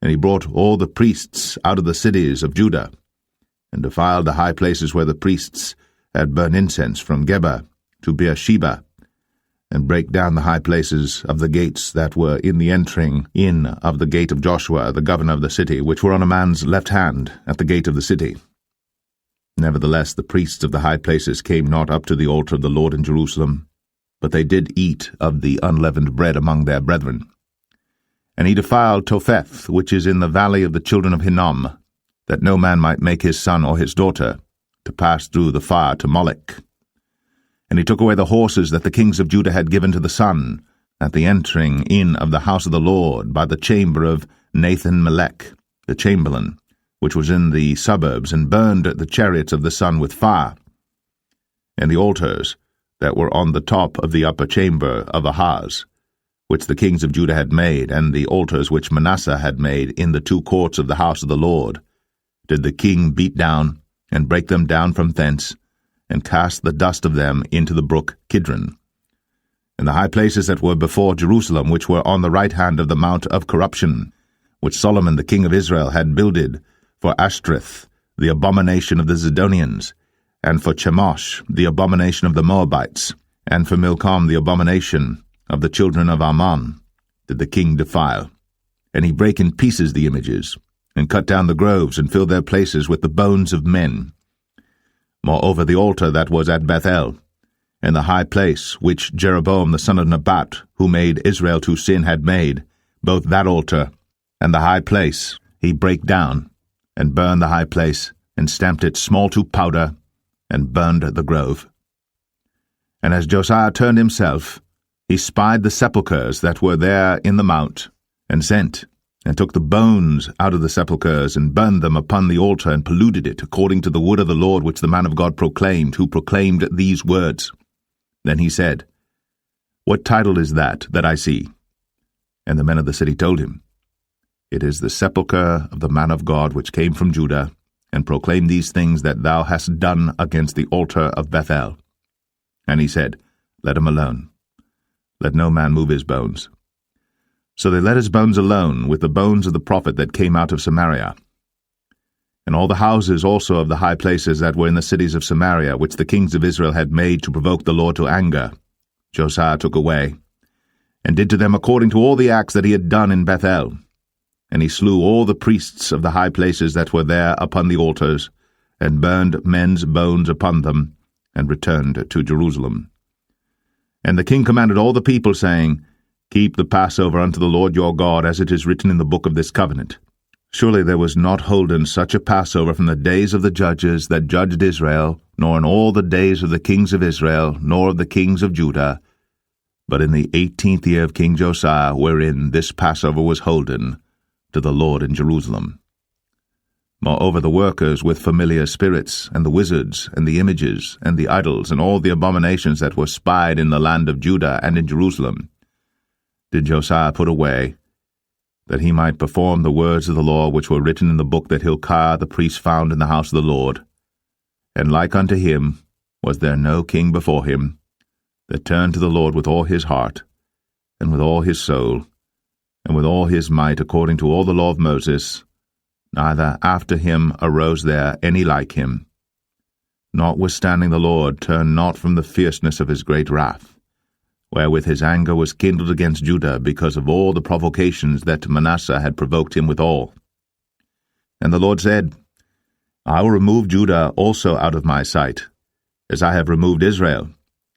Speaker 1: And he brought all the priests out of the cities of Judah, and defiled the high places where the priests had burned incense, from Geba to Beersheba, and brake down the high places of the gates that were in the entering in of the gate of Joshua, the governor of the city, which were on a man's left hand at the gate of the city. Nevertheless the priests of the high places came not up to the altar of the Lord in Jerusalem, but they did eat of the unleavened bread among their brethren. And he defiled Topheth, which is in the valley of the children of Hinnom, that no man might make his son or his daughter to pass through the fire to Molech. And he took away the horses that the kings of Judah had given to the sun, at the entering in of the house of the Lord, by the chamber of Nathan-Melech, the chamberlain, which was in the suburbs, and burned the chariots of the sun with fire. And the altars that were on the top of the upper chamber of Ahaz, which the kings of Judah had made, and the altars which Manasseh had made in the two courts of the house of the Lord, did the king beat down, and break them down from thence, and cast the dust of them into the brook Kidron. And the high places that were before Jerusalem, which were on the right hand of the mount of corruption, which Solomon the king of Israel had builded for Ashtoreth, the abomination of the Zidonians, and for Chemosh, the abomination of the Moabites, and for Milcom, the abomination of the children of Ammon, did the king defile. And he brake in pieces the images, and cut down the groves, and filled their places with the bones of men. Moreover, the altar that was at Bethel, and the high place which Jeroboam the son of Nebat, who made Israel to sin, had made, both that altar and the high place he brake down, and burned the high place, and stamped it small to powder, and burned the grove. And as Josiah turned himself, he spied the sepulchres that were there in the mount, and sent, and took the bones out of the sepulchres, and burned them upon the altar, and polluted it, according to the word of the Lord which the man of God proclaimed, who proclaimed these words. Then he said, What title is that I see? And the men of the city told him, It is the sepulchre of the man of God which came from Judah, and proclaimed these things that thou hast done against the altar of Bethel. And he said, Let him alone. Let no man move his bones. So they let his bones alone, with the bones of the prophet that came out of Samaria. And all the houses also of the high places that were in the cities of Samaria, which the kings of Israel had made to provoke the Lord to anger, Josiah took away, and did to them according to all the acts that he had done in Bethel. And he slew all the priests of the high places that were there upon the altars, and burned men's bones upon them, and returned to Jerusalem. And the king commanded all the people, saying, Keep the Passover unto the Lord your God, as it is written in the book of this covenant. Surely there was not holden such a Passover from the days of the judges that judged Israel, nor in all the days of the kings of Israel, nor of the kings of Judah, but in the 18th year of King Josiah, wherein this Passover was holden to the Lord in Jerusalem. Moreover, the workers with familiar spirits, and the wizards, and the images, and the idols, and all the abominations that were spied in the land of Judah and in Jerusalem, did Josiah put away, that he might perform the words of the law which were written in the book that Hilkiah the priest found in the house of the Lord. And like unto him was there no king before him, that turned to the Lord with all his heart, and with all his soul, and with all his might according to all the law of Moses, neither after him arose there any like him. Notwithstanding the Lord turned not from the fierceness of his great wrath, wherewith his anger was kindled against Judah because of all the provocations that Manasseh had provoked him withal. And the Lord said, I will remove Judah also out of my sight, as I have removed Israel,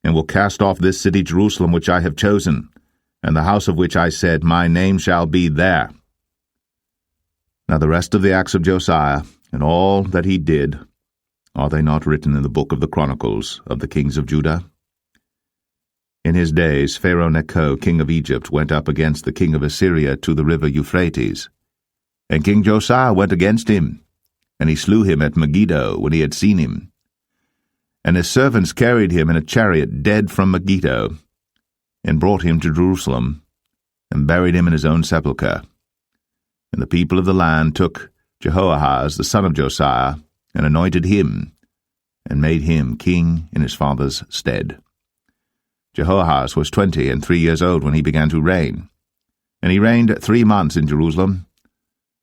Speaker 1: and will cast off this city Jerusalem which I have chosen, and the house of which I said, My name shall be there. Now the rest of the acts of Josiah, and all that he did, are they not written in the book of the Chronicles of the kings of Judah? In his days Pharaoh Necho, king of Egypt, went up against the king of Assyria to the river Euphrates. And King Josiah went against him, and he slew him at Megiddo when he had seen him. And his servants carried him in a chariot dead from Megiddo, and brought him to Jerusalem, and buried him in his own sepulchre. And the people of the land took Jehoahaz the son of Josiah, and anointed him, and made him king in his father's stead. Jehoahaz was 23 years old when he began to reign, and he reigned 3 months in Jerusalem,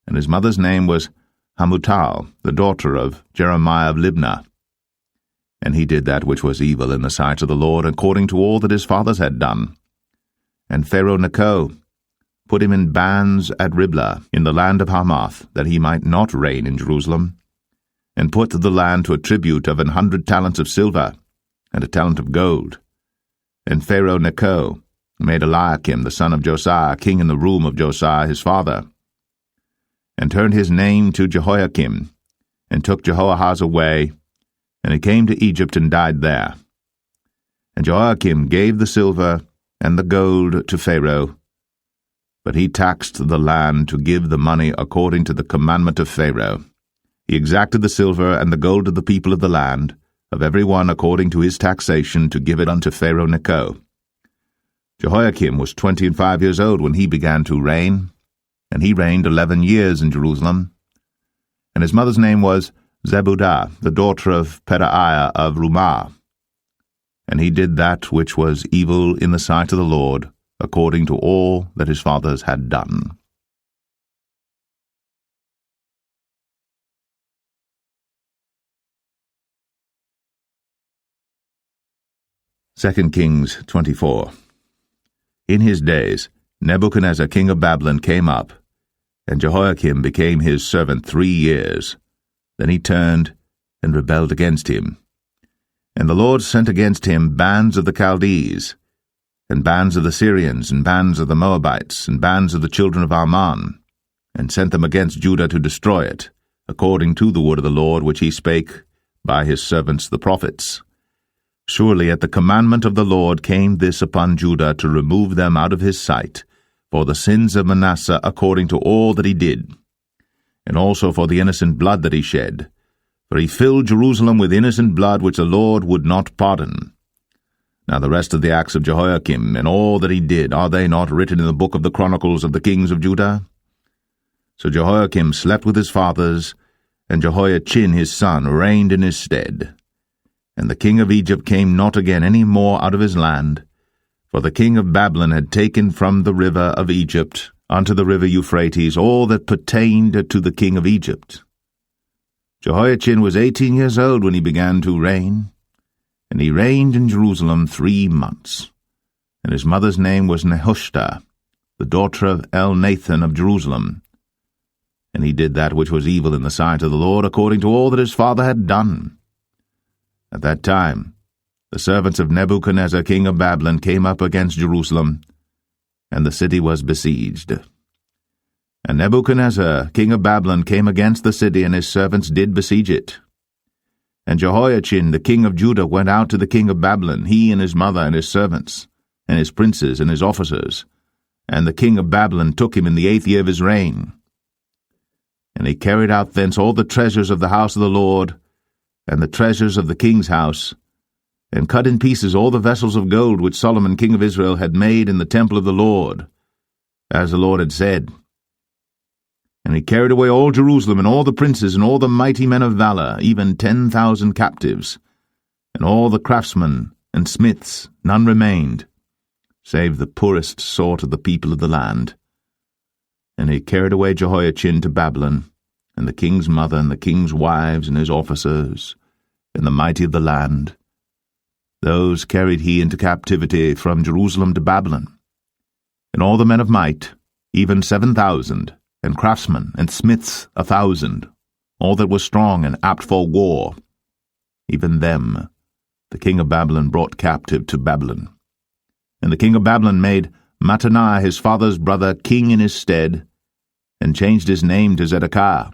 Speaker 1: and his mother's name was Hamutal, the daughter of Jeremiah of Libnah. And he did that which was evil in the sight of the Lord, according to all that his fathers had done. And Pharaoh Necho put him in bands at Riblah, in the land of Hamath, that he might not reign in Jerusalem, and put the land to a tribute of 100 talents of silver, and a talent of gold. And Pharaoh Necho made Eliakim the son of Josiah king in the room of Josiah his father, and turned his name to Jehoiakim, and took Jehoahaz away, and he came to Egypt and died there. And Jehoiakim gave the silver and the gold to Pharaoh, but he taxed the land to give the money according to the commandment of Pharaoh. He exacted the silver and the gold of the people of the land, of every one according to his taxation, to give it unto Pharaoh Necho. Jehoiakim was 25 years old when he began to reign, and he reigned 11 years in Jerusalem. And his mother's name was Zebudah, the daughter of Pedaiah of Rumah. And he did that which was evil in the sight of the Lord, according to all that his fathers had done. 2 Kings 24. In his days Nebuchadnezzar king of Babylon came up, and Jehoiakim became his servant 3 years. Then he turned and rebelled against him. And the Lord sent against him bands of the Chaldees, and bands of the Syrians, and bands of the Moabites, and bands of the children of Ammon, and sent them against Judah to destroy it, according to the word of the Lord which he spake by his servants the prophets. Surely at the commandment of the Lord came this upon Judah, to remove them out of his sight, for the sins of Manasseh according to all that he did, and also for the innocent blood that he shed. For he filled Jerusalem with innocent blood which the Lord would not pardon. Now the rest of the acts of Jehoiakim, and all that he did, are they not written in the book of the Chronicles of the kings of Judah? So Jehoiakim slept with his fathers, and Jehoiachin his son reigned in his stead. And the king of Egypt came not again any more out of his land, for the king of Babylon had taken from the river of Egypt unto the river Euphrates all that pertained to the king of Egypt. Jehoiachin was 18 years old when he began to reign, and he reigned in Jerusalem 3 months. And his mother's name was Nehushta, the daughter of Elnathan of Jerusalem. And he did that which was evil in the sight of the Lord, according to all that his father had done. At that time the servants of Nebuchadnezzar king of Babylon came up against Jerusalem, and the city was besieged. And Nebuchadnezzar king of Babylon came against the city, and his servants did besiege it. And Jehoiachin the king of Judah went out to the king of Babylon, he and his mother and his servants, and his princes and his officers. And the king of Babylon took him in the 8th year of his reign. And he carried out thence all the treasures of the house of the Lord, and the treasures of the king's house, and cut in pieces all the vessels of gold which Solomon king of Israel had made in the temple of the Lord, as the Lord had said. And he carried away all Jerusalem, and all the princes, and all the mighty men of valor, even 10,000 captives, and all the craftsmen and smiths, none remained, save the poorest sort of the people of the land. And he carried away Jehoiachin to Babylon, and the king's mother, and the king's wives, and his officers, and the mighty of the land. Those carried he into captivity from Jerusalem to Babylon. And all the men of might, even 7,000, and craftsmen, and smiths 1,000, all that was strong and apt for war, even them the king of Babylon brought captive to Babylon. And the king of Babylon made Mattaniah his father's brother king in his stead, and changed his name to Zedekiah.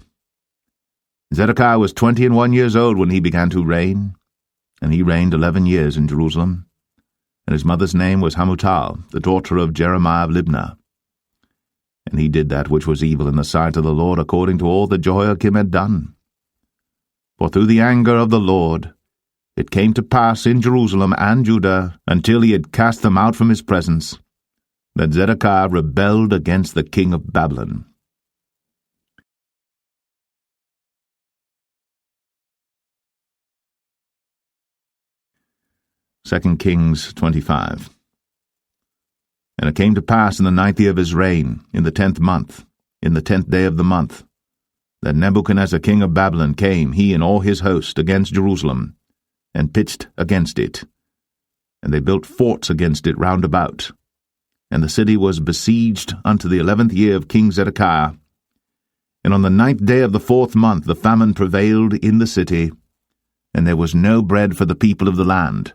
Speaker 1: Zedekiah was 21 years old when he began to reign, and he reigned 11 years in Jerusalem. And his mother's name was Hamutal, the daughter of Jeremiah of Libnah. And he did that which was evil in the sight of the Lord, according to all that Jehoiakim had done. For through the anger of the Lord it came to pass in Jerusalem and Judah, until he had cast them out from his presence, that Zedekiah rebelled against the king of Babylon. Second Kings 25. And it came to pass in the 9th year of his reign, in the 10th month, in the 10th day of the month, that Nebuchadnezzar king of Babylon came, he and all his host, against Jerusalem, and pitched against it. And they built forts against it round about. And the city was besieged unto the 11th year of King Zedekiah. And on the 9th day of the 4th month the famine prevailed in the city, and there was no bread for the people of the land.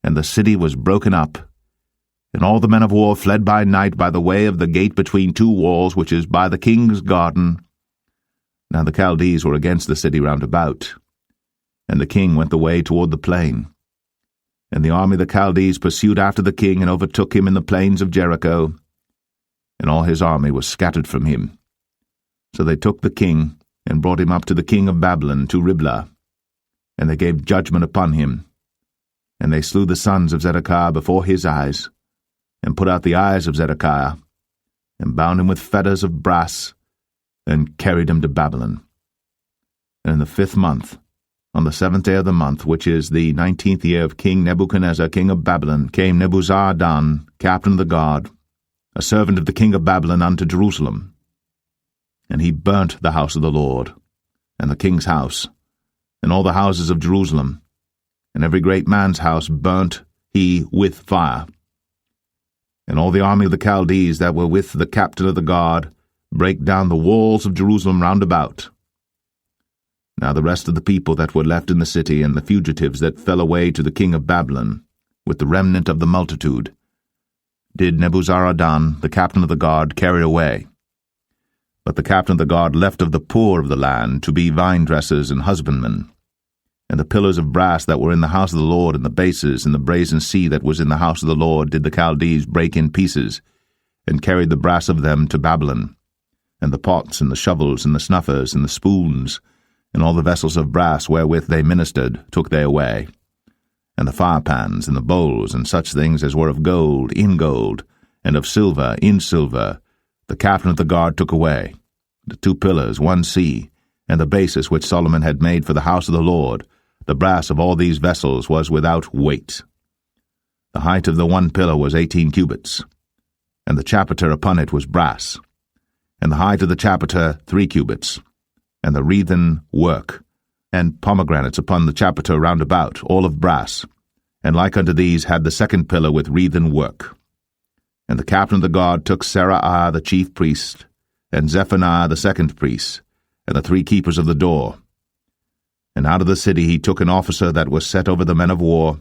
Speaker 1: And the city was broken up, and all the men of war fled by night by the way of the gate between two walls, which is by the king's garden. Now the Chaldees were against the city round about, and the king went the way toward the plain. And the army of the Chaldees pursued after the king, and overtook him in the plains of Jericho, and all his army was scattered from him. So they took the king, and brought him up to the king of Babylon, to Riblah, and they gave judgment upon him. And they slew the sons of Zedekiah before his eyes, and put out the eyes of Zedekiah, and bound him with fetters of brass, and carried him to Babylon. And in the 5th month, on the 7th day of the month, which is the 19th year of King Nebuchadnezzar king of Babylon, came Nebuzaradan, captain of the guard, a servant of the king of Babylon, unto Jerusalem. And he burnt the house of the Lord, and the king's house, and all the houses of Jerusalem, and every great man's house burnt he with fire. And all the army of the Chaldees that were with the captain of the guard brake down the walls of Jerusalem round about. Now the rest of the people that were left in the city, and the fugitives that fell away to the king of Babylon, with the remnant of the multitude, did Nebuzaradan, the captain of the guard, carry away. But the captain of the guard left of the poor of the land to be vine-dressers and husbandmen. And the pillars of brass that were in the house of the Lord, and the bases, and the brazen sea that was in the house of the Lord, did the Chaldees break in pieces, and carried the brass of them to Babylon. And the pots, and the shovels, and the snuffers, and the spoons, and all the vessels of brass wherewith they ministered, took they away. And the firepans, and the bowls, and such things as were of gold, in gold, and of silver, in silver, the captain of the guard took away. The 2 pillars, 1 sea, and the basis which Solomon had made for the house of the Lord, the brass of all these vessels was without weight. The height of the 1 pillar was 18 cubits, and the chapiter upon it was brass, and the height of the chapiter 3 cubits, and the wreathen work, and pomegranates upon the chapiter round about, all of brass, and like unto these had the 2nd pillar with wreathen work. And the captain of the guard took Seraiah the chief priest, and Zephaniah the 2nd priest, and the 3 keepers of the door. And out of the city he took an officer that was set over the men of war,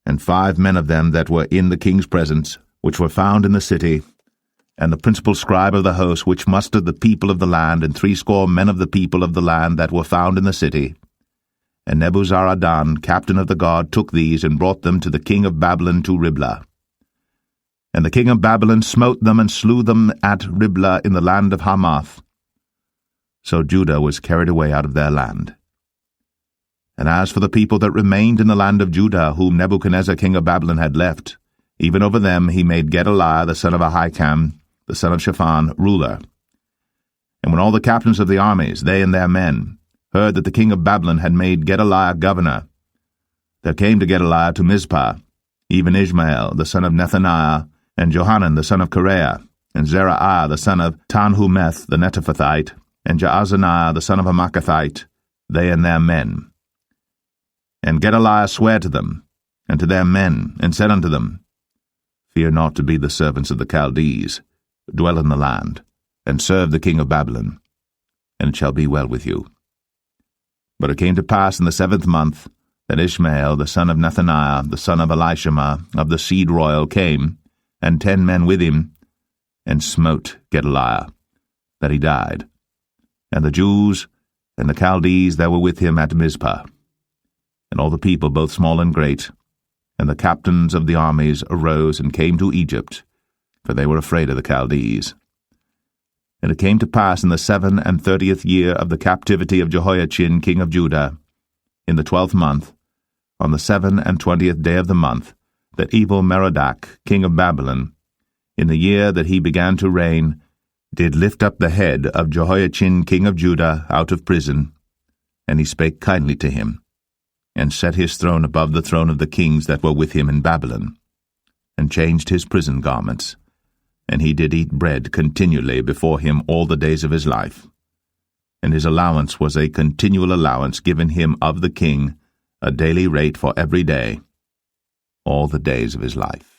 Speaker 1: and 5 men of them that were in the king's presence, which were found in the city, and the principal scribe of the host, which mustered the people of the land, and 60 men of the people of the land that were found in the city. And Nebuzaradan, captain of the guard, took these, and brought them to the king of Babylon to Riblah. And the king of Babylon smote them, and slew them at Riblah in the land of Hamath. So Judah was carried away out of their land. And as for the people that remained in the land of Judah, whom Nebuchadnezzar king of Babylon had left, even over them he made Gedaliah the son of Ahikam, the son of Shaphan, ruler. And when all the captains of the armies, they and their men, heard that the king of Babylon had made Gedaliah governor, there came to Gedaliah to Mizpah, even Ishmael the son of Nethaniah, and Johanan the son of Kareah, and Zeraiah the son of Tanhumeth the Netophathite, and Jaazaniah the son of a Maacathite, they and their men. And Gedaliah sware to them, and to their men, and said unto them, Fear not to be the servants of the Chaldees, dwell in the land, and serve the king of Babylon, and it shall be well with you. But it came to pass in the 7th month that Ishmael the son of Nethaniah, the son of Elishama, of the seed royal, came, and 10 men with him, and smote Gedaliah, that he died, and the Jews and the Chaldees that were with him at Mizpah. And all the people, both small and great, and the captains of the armies arose and came to Egypt, for they were afraid of the Chaldees. And it came to pass in the 37th year of the captivity of Jehoiachin king of Judah, in the 12th month, on the 27th day of the month, that Evil-Merodach king of Babylon, in the year that he began to reign, did lift up the head of Jehoiachin king of Judah out of prison, and he spake kindly to him, and set his throne above the throne of the kings that were with him in Babylon, and changed his prison garments, and he did eat bread continually before him all the days of his life. And his allowance was a continual allowance given him of the king, a daily rate for every day, all the days of his life.